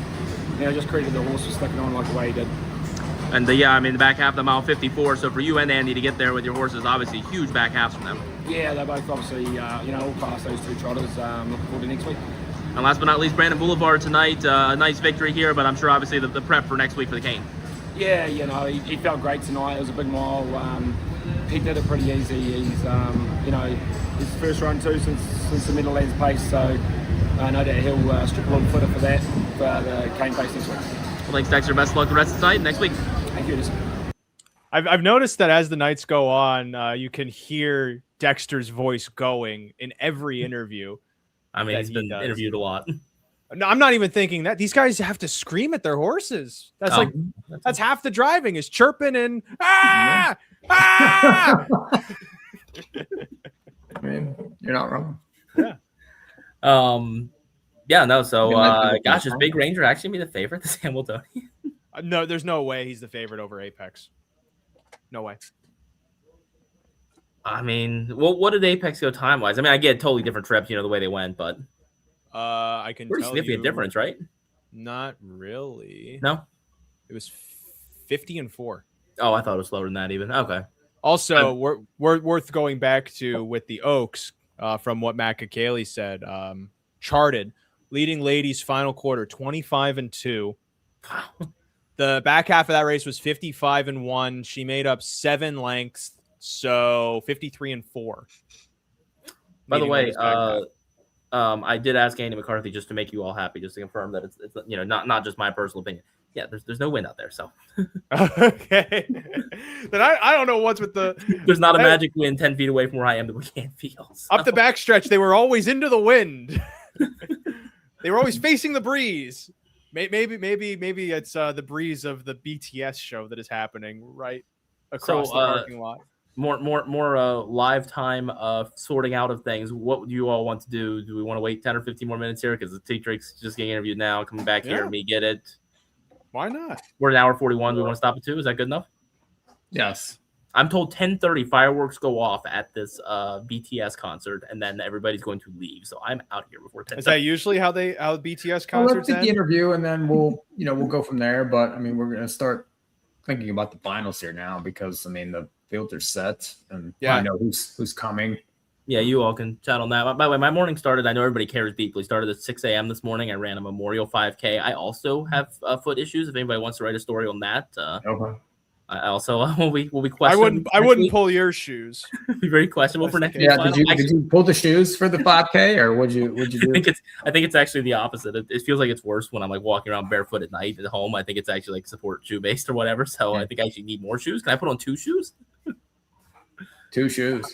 just credited the horse for sticking on like the way he did. And the back half of the mile 54, so for you and Andy to get there with your horses, obviously huge back halves from them. Yeah, they're both obviously, all past those two trotters. Looking forward to next week. And last but not least, Brandon Boulevard tonight. A nice victory here, but I'm sure obviously the prep for next week for the cane. Yeah, he felt great tonight. It was a big mile. he did it pretty easy. He's, his first run too since the Meadowlands pace, so no doubt he'll strip a little footer for that for the Cane pace this week. Well, thanks, Dexter. Best of luck the rest of the night next week. Thank you. I've noticed that as the nights go on, you can hear Dexter's voice going in every interview. I mean, he's been interviewed a lot. No, I'm not even thinking that. These guys have to scream at their horses. That's half the driving is chirping and ah! I mean, you're not wrong. Yeah. So gosh, is Big Ranger actually be the favorite this Hamiltonian? No, there's no way he's the favorite over Apex. No way. I mean, what did Apex go time wise? I mean, I get totally different trips, the way they went, but I can pretty tell significant you, difference, right? Not really. No, it was 50-4. Oh, I thought it was slower than that even. Okay. Also, we're worth going back to with the Oaks from what Matt Kakali said. Charted leading ladies final quarter 25-2. The back half of that race was 55-1. She made up 7 lengths, so 53-4. By the way, I did ask Andy McCarthy just to make you all happy, just to confirm that it's not just my personal opinion. Yeah, there's no wind out there, so okay. Then I don't know what's with the. There's not a magic wind 10 feet away from where I am that we can't feel. So. Up the backstretch, they were always into the wind. They were always facing the breeze. Maybe it's the breeze of the BTS show that is happening right across the parking lot. More live time sorting out of things. What do you all want to do? Do we want to wait 10 or 15 more minutes here? Because the T-Drake's just getting interviewed now, coming back here and me get it. Why not? We're at an hour 41. Do we want to stop at 2? Is that good enough? Yes. I'm told 10:30 fireworks go off at this BTS concert, and then everybody's going to leave. So I'm out here before 10:30. Is that usually how BTS concerts let's get end? the interview, and then we'll go from there. But I mean, we're gonna start thinking about the finals here now because I mean the fields are set, and I know who's coming. Yeah, you all can chat on that. By the way, my morning started. I know everybody cares deeply. Started at 6 a.m. this morning. I ran a Memorial 5K. I also have foot issues. If anybody wants to write a story on that, okay. I also will be questionable. I wouldn't pull your shoes. Be very questionable for next week. Yeah, did you pull the shoes for the 5K or would you do? I think it's actually the opposite. It feels like it's worse when I'm like walking around barefoot at night at home. I think it's actually like support shoe based or whatever. So I think I actually need more shoes. Can I put on 2 shoes? 2 shoes,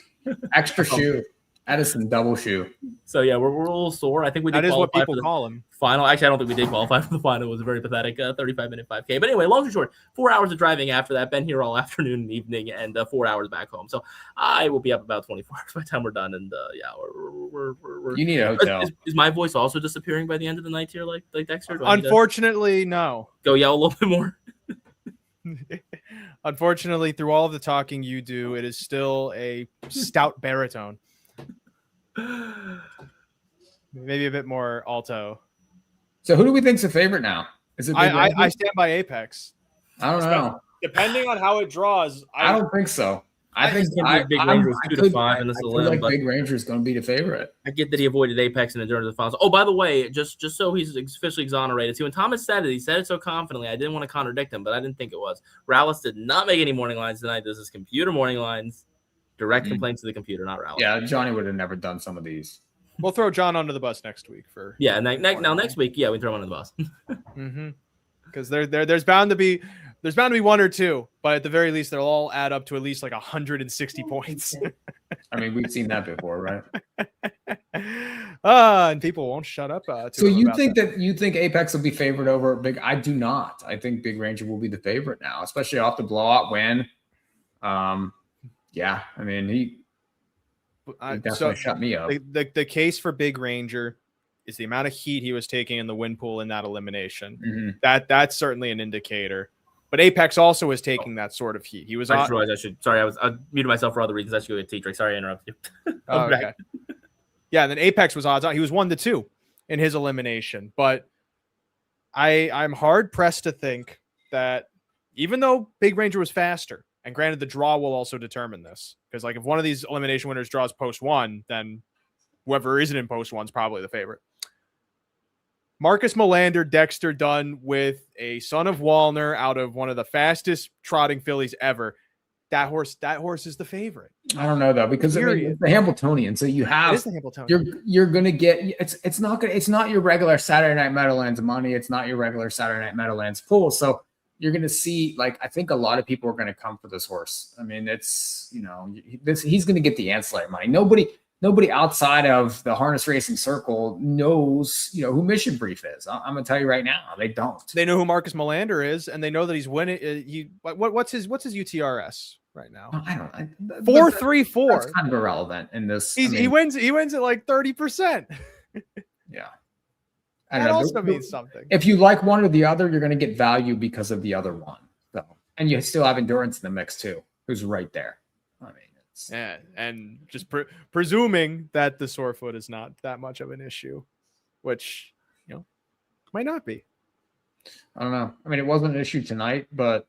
extra shoe. Edison double shoe. So yeah, we're a little sore. I think we did. That is what people call him. Final. Actually, I don't think we did qualify for the final. It was a very pathetic 35-minute 5K. But anyway, long and short, 4 hours of driving after that. Been here all afternoon and evening, and 4 hours back home. So I will be up about 24 hours by the time we're done. And we're you need a hotel. Is my voice also disappearing by the end of the night here, like Dexter? Unfortunately, no. Go yell a little bit more. Unfortunately, through all of the talking you do, it is still a stout baritone. Maybe a bit more alto. So who do we think's the favorite now? Is it? I stand by Apex. I don't know. Depending on how it draws, I don't think so. I think Big Ranger is 2 to 5 in this Elim. Like Big Ranger is going to be the favorite. I get that he avoided Apex in the during the finals. Oh, by the way, just so he's officially exonerated. See, when Thomas said it, he said it so confidently. I didn't want to contradict him, but I didn't think it was. Rallis did not make any morning lines tonight. This is computer morning lines. Direct complaints to the computer, not Rallis. Yeah, Johnny would have never done some of these. We'll throw John under the bus next week for. Yeah, now next week, we throw him under the bus. Because there's bound to be one or two, but at the very least, they'll all add up to at least like 160 points. I mean, we've seen that before, right? And people won't shut up. So you think that you think Apex will be favored over Big? I do not. I think Big Ranger will be the favorite now, especially off the blowout win. Yeah, I mean he definitely shut me up. The case for Big Ranger is the amount of heat he was taking in the wind pool in that elimination. That's certainly an indicator. But Apex also was taking that sort of heat. He was. I just realized I should. Sorry, I muted myself for other reasons. I should go to T-Drake. Sorry, I interrupted you. Okay. Yeah, and then Apex was odds on. He was 1-2 in his elimination. But I'm hard pressed to think that even though Big Ranger was faster. And granted, the draw will also determine this. Because, like, if one of these elimination winners draws post 1, then whoever isn't in post 1 is probably the favorite. Marcus Melander, Dexter Dunn with a son of Wallner out of one of the fastest trotting fillies ever. that horse is the favorite. I don't know though, because I mean, it's the Hambletonian. So you have, it is the Hambletonian. You're going to get, it's not your regular Saturday Night Meadowlands money. It's not your regular Saturday Night Meadowlands pool. So you're going to see, like, I think a lot of people are going to come for this horse. I mean, it's, he's going to get the ancillary money. Nobody outside of the harness racing circle knows, who Mission Brief is. I'm going to tell you right now, they don't. They know who Marcus Melander is, and they know that he's winning. What's his UTRS right now? I don't. 4.34. That's kind of irrelevant in this. He wins at like 30%. Yeah. That also means something. If you like one or the other, you're going to get value because of the other one. So, and you still have Endurance in the mix too, who's right there. I mean, yeah, and just presuming that the sore foot is not that much of an issue, which might not be. I don't know. I mean, it wasn't an issue tonight, but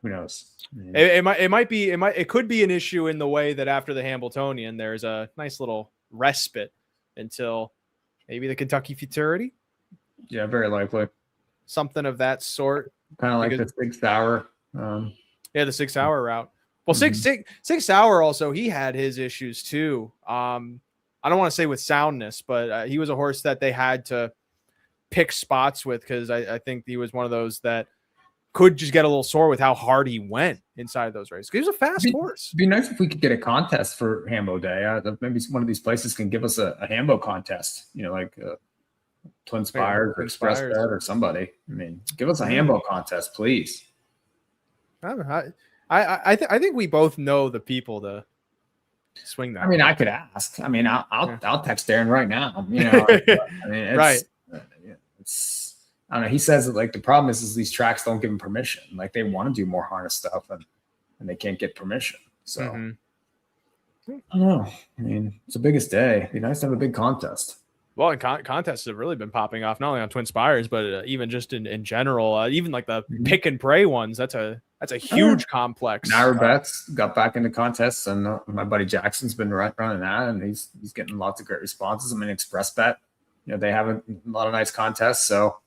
who knows? It could be an issue in the way that after the Hambletonian, there's a nice little respite until maybe the Kentucky Futurity. Yeah, very likely. Something of that sort. Kind of like the 6 hour. Yeah, the 6 hour route. Well, 6 hour also, he had his issues too. I don't want to say with soundness, but he was a horse that they had to pick spots with because I think he was one of those that could just get a little sore with how hard he went inside those races. He was a fast horse. It'd be nice if we could get a contest for Hambo Day. Maybe one of these places can give us a Hambo contest, like Twin Spires or Express Bet or somebody. I mean, give us a Hambo contest, please. I think we both know the people to swing that. I mean, I could ask. I mean, I'll text Darren right now. I mean, right. It's I don't know. He says that like the problem is these tracks don't give him permission. Like they want to do more harness stuff and they can't get permission. So I don't know. I mean, it's the biggest day. It'd be nice to have a big contest. Well, and contests have really been popping off, not only on Twin Spires, but even just in general. Even like the pick and pray ones. That's a huge complex. Naira Bets got back into contests, and my buddy Jackson's been running that, and he's getting lots of great responses. I mean, Express Bet, they have a lot of nice contests, so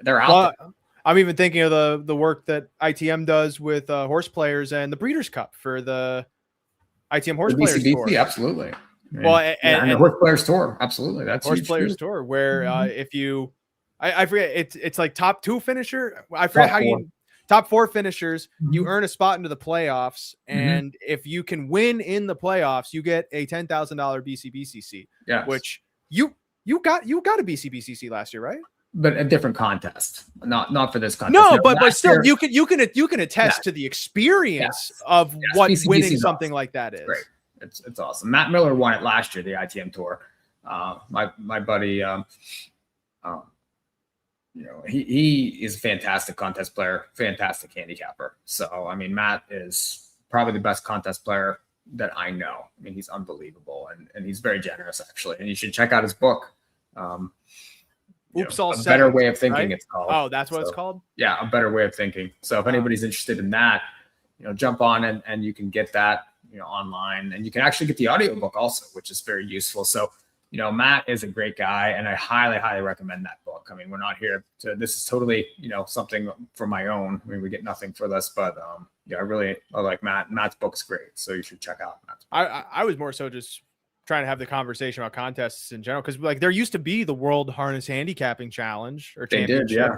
they're out there. I'm even thinking of the work that ITM does with horse players and the Breeders' Cup for the ITM Horse Players Tour. Absolutely. Well, and the Horse Players Tour, absolutely. That's Horse Players Tour, where if you, I forget, it's like top 2 finisher. I forget how you top 4 finishers. You earn a spot into the playoffs, and if you can win in the playoffs, you get a $10,000 BCBCC. Yeah, which you got a BCBCC last year, right? But a different contest, not for this contest. No, but still, you can attest to the experience of what BCBC winning something like that is. Great. It's awesome. Matt Miller won it last year, the ITM Tour. My buddy, he is a fantastic contest player, fantastic handicapper. So I mean, Matt is probably the best contest player that I know. I mean, he's unbelievable and he's very generous actually. And you should check out his book. Oops, all a better way of thinking, right? It's called. Oh, that's what it's called? Yeah, a better way of thinking. So if anybody's interested in that, jump on and you can get that, online, and you can actually get the audiobook also, which is very useful. So, Matt is a great guy, and I highly, highly recommend that book. I mean, we're not here to, this is totally, something for my own. I mean, we get nothing for this, but I like Matt. Matt's book's great. So you should check out Matt's book. I was more so just trying to have the conversation about contests in general, because like there used to be the World Harness Handicapping Challenge or Championship. They did,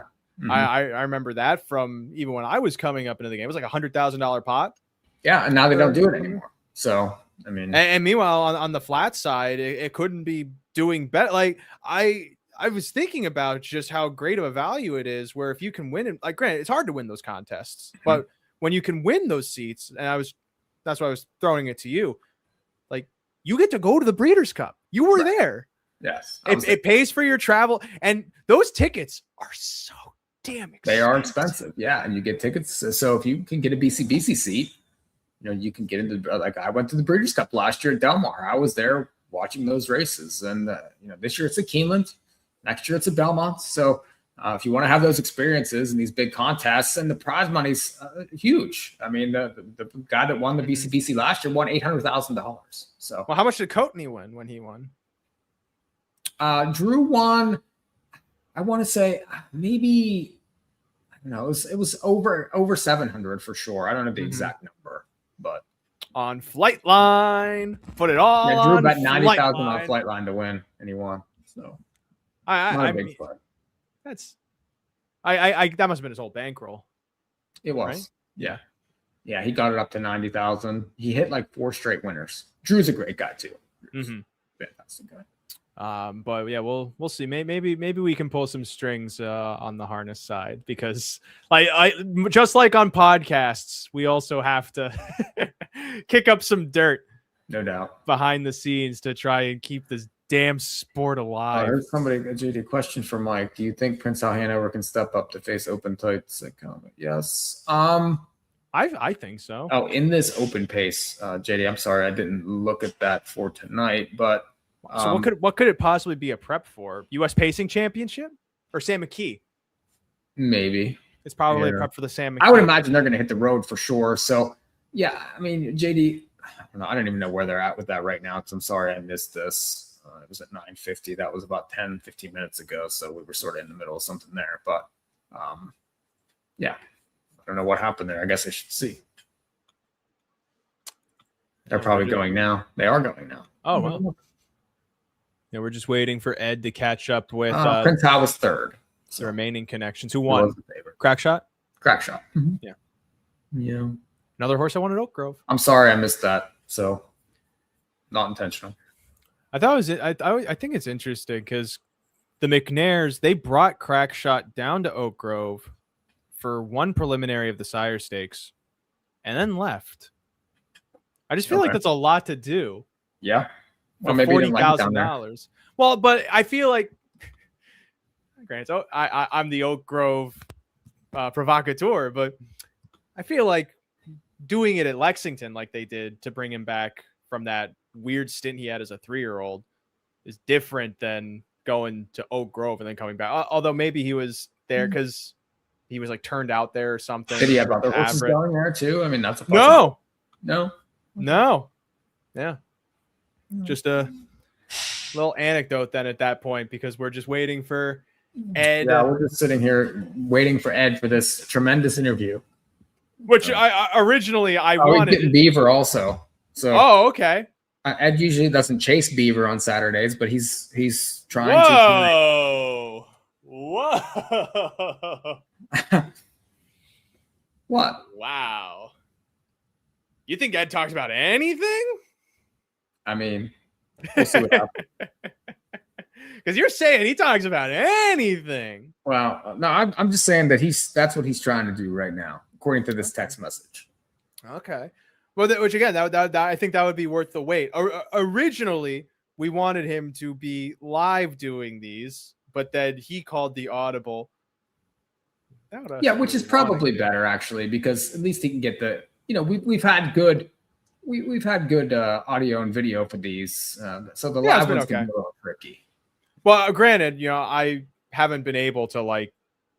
yeah. I remember that from even when I was coming up into the game. It was like $100,000 pot. Yeah, and now they don't do it anymore. So I mean, and meanwhile on the flat side, it couldn't be doing better. Like I was thinking about just how great of a value it is. Where if you can win it, like granted, it's hard to win those contests, but when you can win those seats, and that's why I was throwing it to you. Like you get to go to the Breeders' Cup. You were there. Yes, it pays for your travel, and those tickets are so damn expensive. They are expensive, yeah, and you get tickets. So if you can get a BCBC seat, you can get into, like I went to the Breeders' Cup last year at Del Mar. I was there watching those races, and this year it's at Keeneland, next year it's at Belmont. So if you want to have those experiences and these big contests, and the prize money's huge. I mean, the guy that won the BCBC last year won $800,000. So, well, how much did Coatney win when he won? Drew won. I want to say maybe it was over 700 for sure. I don't know the exact number, but on Flightline, put it all Drew on bet 90,000 on Flightline. Flightline to win, and he won. So I big mean, play. That's I that must have been his whole bankroll. It was, right? Yeah. He got it up to 90,000. He hit like 4 straight winners. Drew's a great guy too. Fantastic guy. But yeah, we'll see. Maybe we can pull some strings on the harness side, because I just like on podcasts, we also have to kick up some dirt, no doubt, behind the scenes to try and keep this damn sport alive. There's somebody, JD, question for Mike. Do you think Prince Al Hanover can step up to face open tights? Yes. I think so. Oh, in this open pace, JD, I'm sorry, I didn't look at that for tonight, but so what could it possibly be a prep for? U.S. Pacing Championship or Sam McKee? Maybe it's probably a prep for the Sam McKee. I would imagine they're going to hit the road for sure. So yeah, I mean, JD, I don't even know where they're at with that right now, because I'm sorry I missed this. It was at 9:50. That was about 10-15 minutes ago, so we were sort of in the middle of something there. But yeah, I don't know what happened there. I guess I should see. They're probably going now. They are going now. Oh well. Yeah, we're just waiting for Ed to catch up with Prince Al was third. The remaining connections. Who won? Crackshot? Crackshot. Mm-hmm. Yeah. Another horse I wanted, Oak Grove. I'm sorry I missed that. So not intentional. I thought it was I think it's interesting because the McNairs, they brought Crackshot down to Oak Grove for one preliminary of the Sire Stakes and then left. I just feel like that's a lot to do. Yeah. For $40,000. Well, but I feel like, granted, I'm the Oak Grove provocateur, but I feel like doing it at Lexington like they did to bring him back from that weird stint he had as a 3-year-old is different than going to Oak Grove and then coming back. Although maybe he was there because he was like turned out there or something. Did he have other horses going there too? I mean, that's a no. Yeah. Just a little anecdote then at that point, because we're just waiting for Ed. Yeah, we're just sitting here waiting for Ed for this tremendous interview. Which I originally wanted. Getting Beaver also. So okay. Ed usually doesn't chase Beaver on Saturdays, but he's trying to. Whoa! What? Wow! You think Ed talks about anything? I mean, we'll see what happens. Because you're saying he talks about anything. Well, no, I'm just saying that that's what he's trying to do right now, according to this text message. Okay. Well, which again, that I think that would be worth the wait. Originally, we wanted him to be live doing these, but then he called the audible. Yeah, which is probably better actually, because at least he can get the. We've had good. We've had good audio and video for these, so the live ones can be a little tricky. Well, granted, I haven't been able to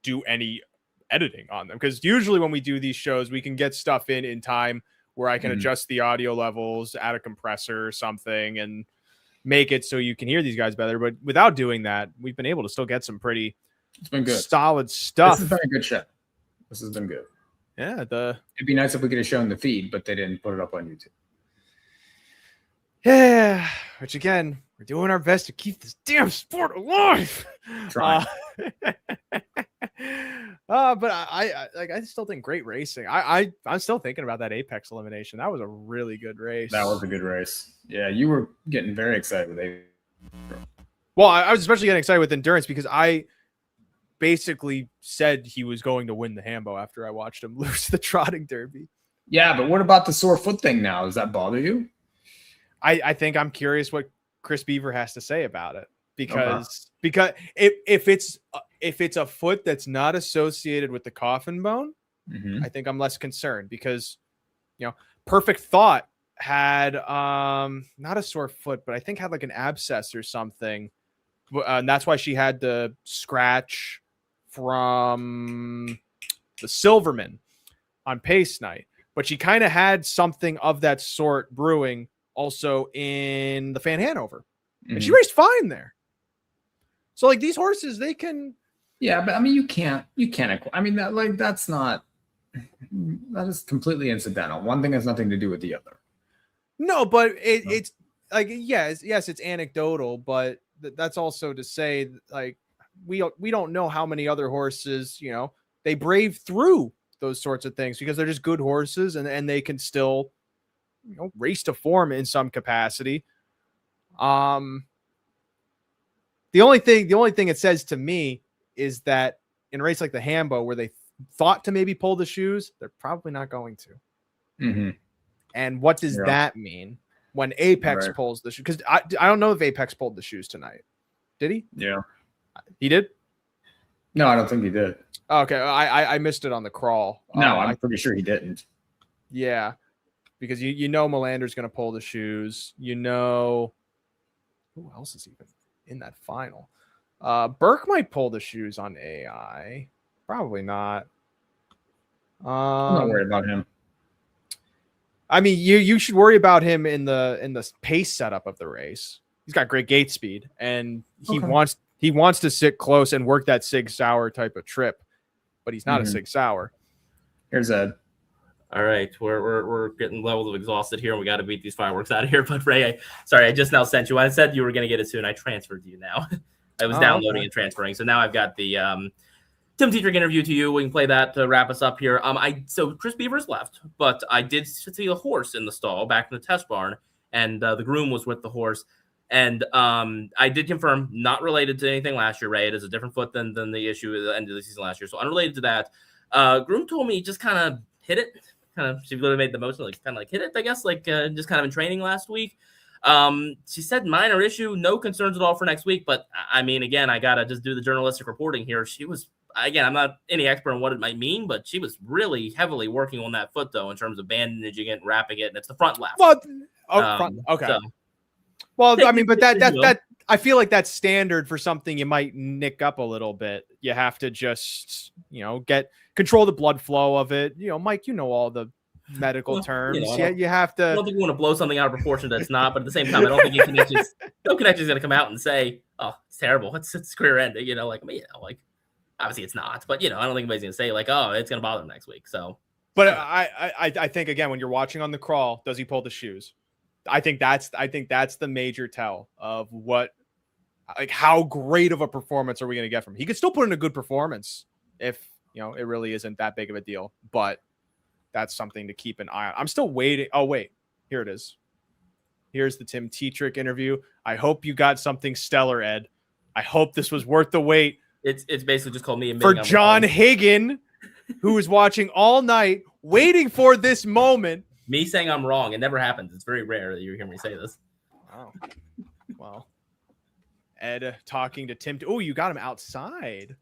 do any editing on them, because usually when we do these shows, we can get stuff in time where I can adjust the audio levels, add a compressor or something, and make it so you can hear these guys better. But without doing that, we've been able to still get some pretty solid stuff. This has been a good show. This has been good. Yeah, it'd be nice if we could have shown the feed, but they didn't put it up on YouTube. Yeah, which again, we're doing our best to keep this damn sport alive. Trying. But I still think great racing. I'm still thinking about that Apex elimination. That was a really good race. That was a good race. Yeah, you were getting very excited with Apex. Well, I was especially getting excited with Endurance because I basically said he was going to win the Hambo after I watched him lose the Trotting Derby. Yeah, but what about the sore foot thing now? Does that bother you? I think I'm curious what Chris Beaver has to say about it, because if it's a foot that's not associated with the coffin bone, I think I'm less concerned, because Perfect Thought had not a sore foot, but I think had like an abscess or something, and that's why she had the scratch from the Silverman on pace night. But she kind of had something of that sort brewing also in the Van Hanover, and she raced fine there. So these horses, they can Yeah, but I mean, you can't. I mean, that is completely incidental. One thing has nothing to do with the other. No, but it's like yes, it's anecdotal, but that's also to say like we don't know how many other horses they brave through those sorts of things because they're just good horses and they can still race to form in some capacity. The only thing it says to me is that in a race like the Hambo, where they thought to maybe pull the shoes, they're probably not going to. Mm-hmm. And what does that mean when Apex pulls the shoes? Because I don't know if Apex pulled the shoes tonight. Did he? Yeah. He did? No, I don't think he did. Okay. I missed it on the crawl. No, I'm pretty sure he didn't. Yeah. Because Melander's going to pull the shoes. Who else is even in that final? Burke might pull the shoes on AI. Probably not. I'm not worried about him. I mean, you should worry about him in the pace setup of the race. He's got great gate speed, and he wants to sit close and work that Sig Sauer type of trip, but he's not a Sig Sauer. Here's Ed. All right, we're getting levels of exhausted here, and we got to beat these fireworks out of here. But Ray, I just now sent you. I said you were going to get it soon. I transferred to you now. I was downloading and transferring, so now I've got the Tim Tetrick interview to you. We can play that to wrap us up here. So Chris Beavers left, but I did see a horse in the stall back in the test barn, and the groom was with the horse. And I did confirm, not related to anything last year, Ray. It is a different foot than the issue at the end of the season last year, so unrelated to that. Groom told me he just kind of hit it. She literally made the most of it, kind of like hit it, I guess, just kind of in training last week. She said minor issue, no concerns at all for next week. But I mean, again, I got to just do the journalistic reporting here. She was, again, I'm not any expert on what it might mean, but she was really heavily working on that foot, though, in terms of bandaging it and wrapping it. And it's the front left. Well, front. Okay. So, well, I mean, but that I feel like that's standard for something you might nick up a little bit. You have to just, control the blood flow of it. Mike, all the medical terms. You have to. I don't think we want to blow something out of proportion that's not, but at the same time, I don't think no connection's going to come out and say, "Oh, it's terrible. It's square end." Obviously it's not, but I don't think anybody's going to say "Oh, it's going to bother him next week." So, but I think again, when you're watching on the crawl, does he pull the shoes? I think that's the major tell of how great of a performance are we going to get from him. He could still put in a good performance if it really isn't that big of a deal, but that's something to keep an eye on. I'm still waiting. Oh, wait, here it is. Here's the Tim Tetrick interview. I hope you got something stellar, Ed. I hope this was worth the wait. It's basically just called me for John Hagan, who was watching all night, waiting for this moment. Me saying I'm wrong. It never happens. It's very rare that you hear me say this. Wow. Well, Ed talking to Tim. Oh, you got him outside.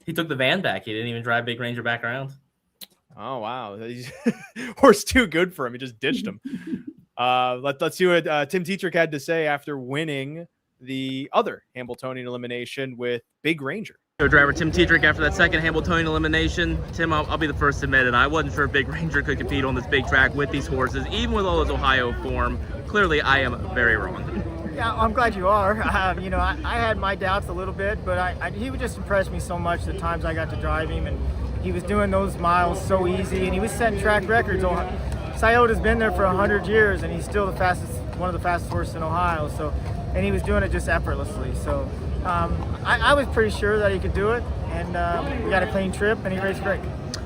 He took the van back. He didn't even drive Big Ranger back around. Oh, wow. Horse too good for him. He just ditched him. Let's see what Tim Tetrick had to say after winning the other Hambletonian elimination with Big Ranger. Driver Tim Tetrick after that second Hambletonian elimination. Tim, I'll be the first to admit it. I wasn't sure Big Ranger could compete on this big track with these horses, even with all his Ohio form. Clearly, I am very wrong. Yeah, I'm glad you are. I had my doubts a little bit, but he would just impress me so much the times I got to drive him, and he was doing those miles so easy, and he was setting track records. Sciota's been there for 100 years, and he's still one of the fastest horses in Ohio. So, and he was doing it just effortlessly. So, I was pretty sure that he could do it, and we got a clean trip, and he raced great.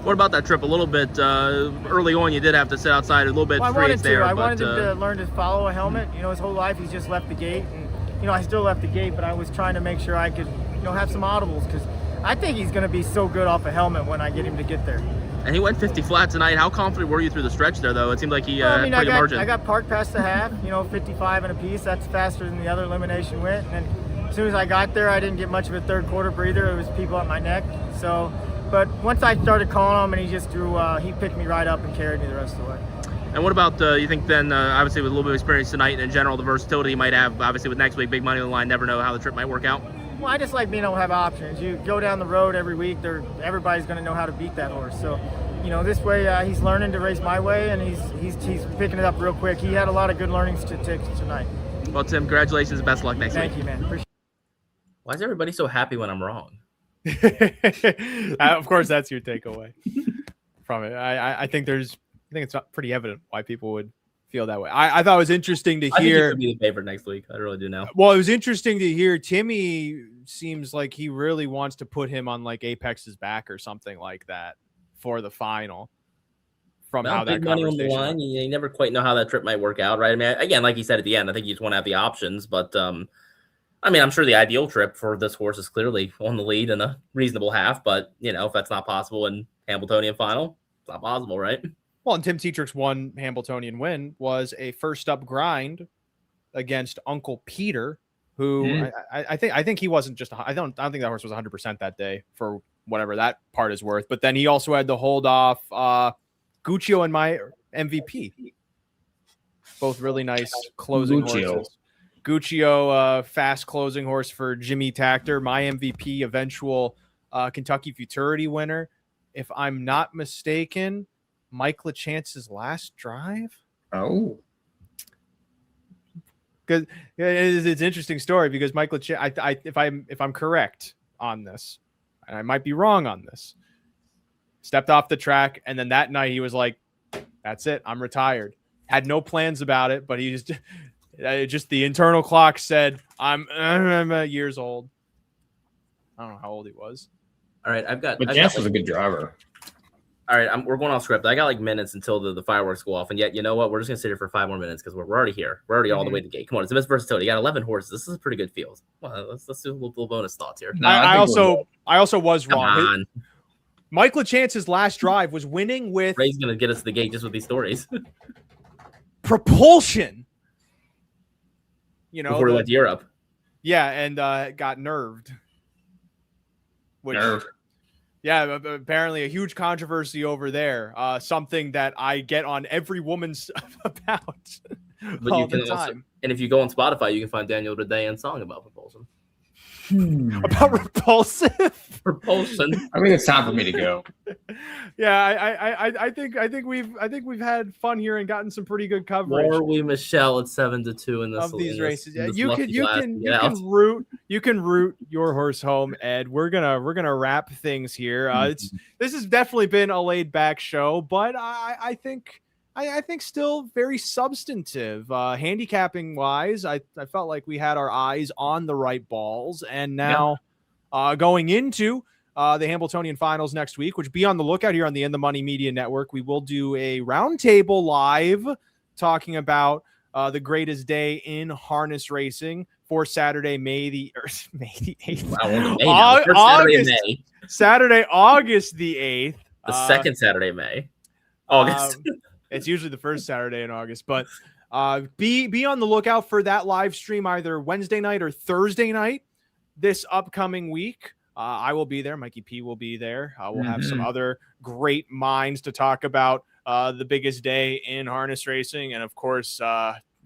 What about that trip? A little bit early on, you did have to sit outside a little bit. Well, I wanted him to learn to follow a helmet. His whole life he's just left the gate, and I still left the gate, but I was trying to make sure I could, have some audibles, because I think he's going to be so good off a helmet when I get him to get there. And he went 50 flat tonight. How confident were you through the stretch there, though? It seemed like he had pretty good margin. I got parked past the half, 55 and a piece. That's faster than the other elimination went. And as soon as I got there, I didn't get much of a third quarter breather. It was people at my neck. So, but once I started calling him and he just threw, he picked me right up and carried me the rest of the way. And what about, you think then, obviously with a little bit of experience tonight and in general, the versatility you might have, obviously with next week, big money on the line, never know how the trip might work out? Well, I just like being able to have options. You go down the road every week, everybody's going to know how to beat that horse. So, this way he's learning to race my way, and he's picking it up real quick. He had a lot of good learnings tonight. Well, Tim, congratulations and best of luck next week. Thank you, man. Appreciate it. Why is everybody so happy when I'm wrong? Of course, that's your takeaway from it. I think it's pretty evident why people would feel that way. I thought it was interesting to hear. I think he could be the favorite next week. I really do now. Well, it was interesting to hear. Timmy seems like he really wants to put him on like Apex's back or something like that for the final. From how that big money on the line, you never quite know how that trip might work out, right? I mean, again, like you said at the end, I think you just want to have the options. But I mean, I'm sure the ideal trip for this horse is clearly on the lead and a reasonable half. But if that's not possible in Hambletonian final, it's not possible, right? Well, and Tim Tetrick's one Hambletonian win was a first up grind against Uncle Peter, who I think he wasn't just. I don't think that horse was 100% that day for whatever that part is worth. But then he also had to hold off Guccio and my MVP. Both really nice closing horses. Guccio, fast closing horse for Jimmy Takter. My MVP, eventual Kentucky Futurity winner. If I'm not mistaken, Mike LeChance's last drive. Oh. Because it's an interesting story because Mike LeChance, if I'm correct on this, and I might be wrong on this, stepped off the track, and then that night he was like, "That's it, I'm retired." Had no plans about it, but he just the internal clock said, "I'm years old." I don't know how old he was. All right, But Jess was a good driver. All right, we're going off script. I got like minutes until the fireworks go off, and yet you know what? We're just gonna sit here for 5 more minutes because we're already here. We're already all the way to the gate. Come on, it's a Miss Versatility. You got 11 horses. This is a pretty good field. Well, let's do a little bonus thoughts here. No, I also was wrong. Mike LeChance's last drive was winning with Ray's gonna get us to the gate just with these stories. Propulsion. Before we went to Europe. Yeah, and got nerved. Nerve. Yeah, apparently a huge controversy over there. Something that I get on every woman's about But all the time. And if you go on Spotify, you can find Daniel Today and song about propulsion. About propulsion. I mean, it's time for me to go. Yeah, I think we've had fun here and gotten some pretty good coverage. Norway Michelle at 7-2 in this of these races. Yeah, this you can root your horse home, Ed. We're gonna wrap things here. This has definitely been a laid back show, but I think still very substantive. Handicapping wise, I felt like we had our eyes on the right balls, and now going into the Hambletonian finals next week, which be on the lookout here on the In the Money Media Network. We will do a roundtable live talking about the greatest day in harness racing for Saturday, May the 8th. Wow, Saturday, August the 8th. The second Saturday, May. August. It's usually the first Saturday in August, but be on the lookout for that live stream either Wednesday night or Thursday night this upcoming week. I will be there. Mikey P will be there. We'll have some other great minds to talk about the biggest day in harness racing, and of course,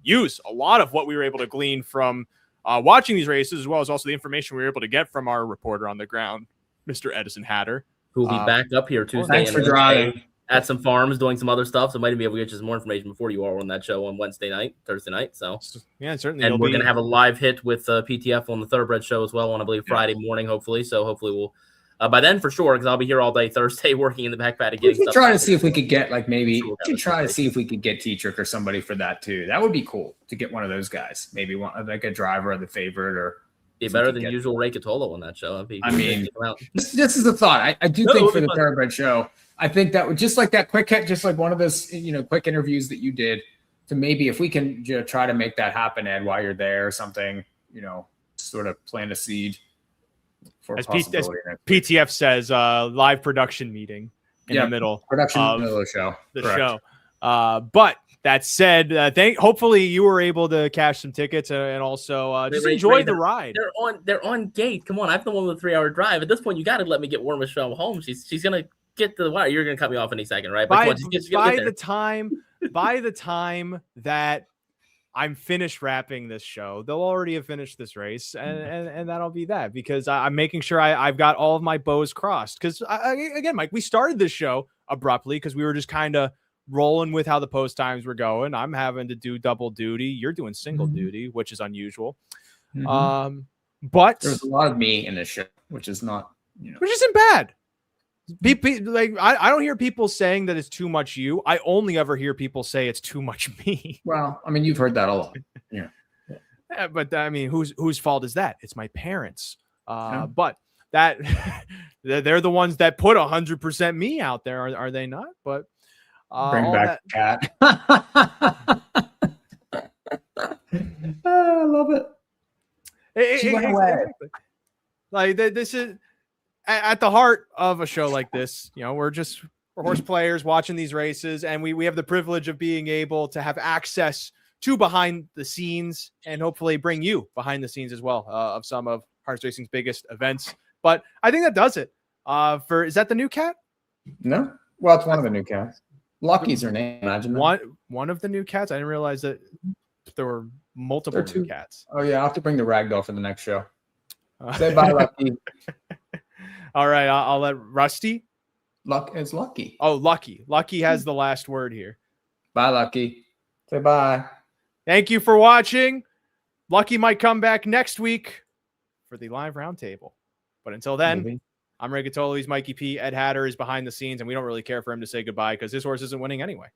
use a lot of what we were able to glean from watching these races, as well as also the information we were able to get from our reporter on the ground, Mr. Edison Hatter, who will be back up here Tuesday. Thanks for driving. At some farms doing some other stuff, so might be able to get you some more information before you are on that show on Thursday night. So yeah, certainly. And we're gonna have a live hit with PTF on the Thoroughbred show as well on I believe Friday morning, hopefully. So hopefully we'll by then for sure, because I'll be here all day Thursday working in the back paddock. We can try to see if we could get see if we could get Tetrick or somebody for that too. That would be cool to get one of those guys, maybe one like a driver or the favorite or. Be better than usual Ray Catolo on that show. This is the thought. I do think for the Thoroughbred show. I think that would just like that quick hit, just like one of those, quick interviews that you did to maybe if we can try to make that happen, Ed, while you're there or something, sort of plant a seed for as PTF says, live production meeting in the middle of the show. Show. But that said, hopefully you were able to cash some tickets and also just enjoy the ride. They're on gate. Come on, I've the one with a 3-hour drive. At this point, you got to let me get Warren Michelle home. She's gonna get to the wire. You're gonna cut me off any second, right? By the time that I'm finished wrapping this show, they'll already have finished this race, and that'll be that because I'm making sure I've got all of my bows crossed. Because again, Mike, we started this show abruptly because we were just kind of rolling with how the post times were going. I'm having to do double duty. You're doing single duty, which is unusual. But there's a lot of me in this show, which is not which isn't bad. Like I don't hear people saying that it's too much you. I only ever hear people say it's too much me. Well, I mean, you've heard that a lot. Yeah. But I mean, whose fault is that? It's my parents. But that they're the ones that put 100% me out there, are they not? But bring back Cat. I love it. She went away. Exactly. Like this is at the heart of a show like this. You know, we're horse players watching these races, and we have the privilege of being able to have access to behind the scenes and hopefully bring you behind the scenes as well of some of Harness Racing's biggest events. But I think that does it. Is that the new cat? No. Well, it's one of the new cats. Lucky's her name. Imagine that. One of the new cats. I didn't realize that there were multiple two cats. Oh yeah, I'll have to bring the ragdoll for the next show. Say bye, Lucky. All right, I'll let Rusty. It's Lucky. Oh, Lucky. Lucky has the last word here. Bye, Lucky. Say bye. Thank you for watching. Lucky might come back next week for the live roundtable. But until then, I'm Ray Gattolo. He's Mikey P. Ed Hatter is behind the scenes, and we don't really care for him to say goodbye because his horse isn't winning anyway.